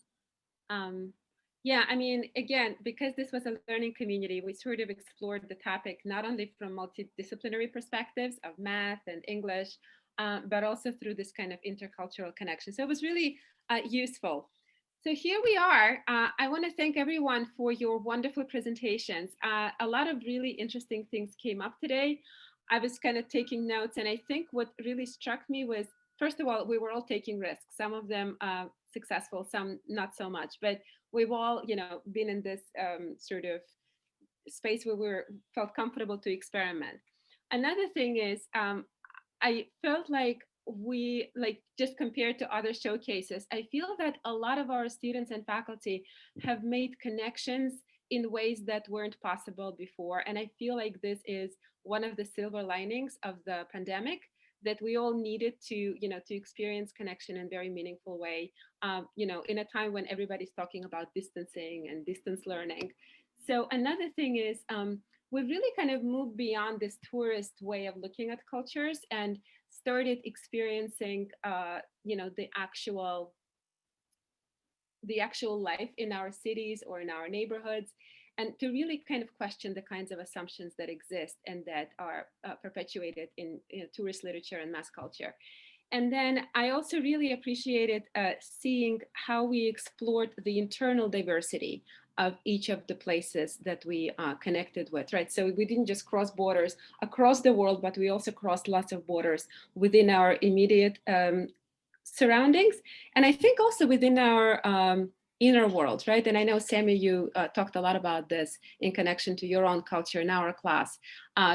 Yeah, I mean, again, because this was a learning community, we sort of explored the topic not only from multidisciplinary perspectives of math and English, but also through this kind of intercultural connection. So it was really useful. So here we are. I want to thank everyone for your wonderful presentations. A lot of really interesting things came up today. I was kind of taking notes, and I think what really struck me was, first of all, we were all taking risks. Some of them successful, some not so much, but we've all, been in this sort of space where we felt comfortable to experiment. Another thing is, I felt like just compared to other showcases, I feel that a lot of our students and faculty have made connections in ways that weren't possible before. And I feel like this is one of the silver linings of the pandemic, that we all needed to, to experience connection in a very meaningful way, in a time when everybody's talking about distancing and distance learning. So another thing is, we've really kind of moved beyond this tourist way of looking at cultures and started experiencing, the actual life in our cities or in our neighborhoods, and to really kind of question the kinds of assumptions that exist and that are perpetuated in tourist literature and mass culture. And then I also really appreciated seeing how we explored the internal diversity of each of the places that we connected with, right? So we didn't just cross borders across the world, but we also crossed lots of borders within our immediate surroundings. And I think also within our inner world, right? And I know, Sammy, you talked a lot about this in connection to your own culture in our class,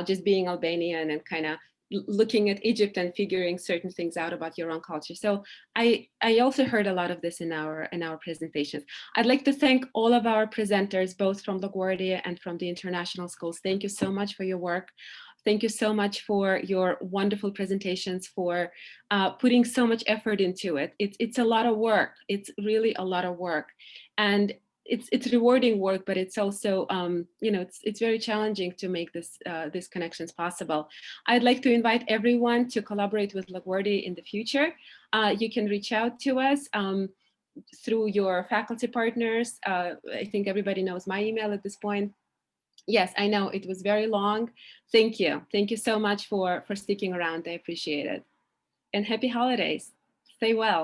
just being Albanian and kind of looking at Egypt and figuring certain things out about your own culture. So I also heard a lot of this in our presentations. I'd like to thank all of our presenters, both from LaGuardia and from the international schools. Thank you so much for your work. Thank you so much for your wonderful presentations, for putting so much effort into it. It's a lot of work. It's really a lot of work. And it's rewarding work, but it's also, it's very challenging to make these connections possible. I'd like to invite everyone to collaborate with LaGuardia in the future. You can reach out to us through your faculty partners. I think everybody knows my email at this point. Yes, I know it was very long. Thank you. Thank you so much for sticking around. I appreciate it. And happy holidays. Stay well.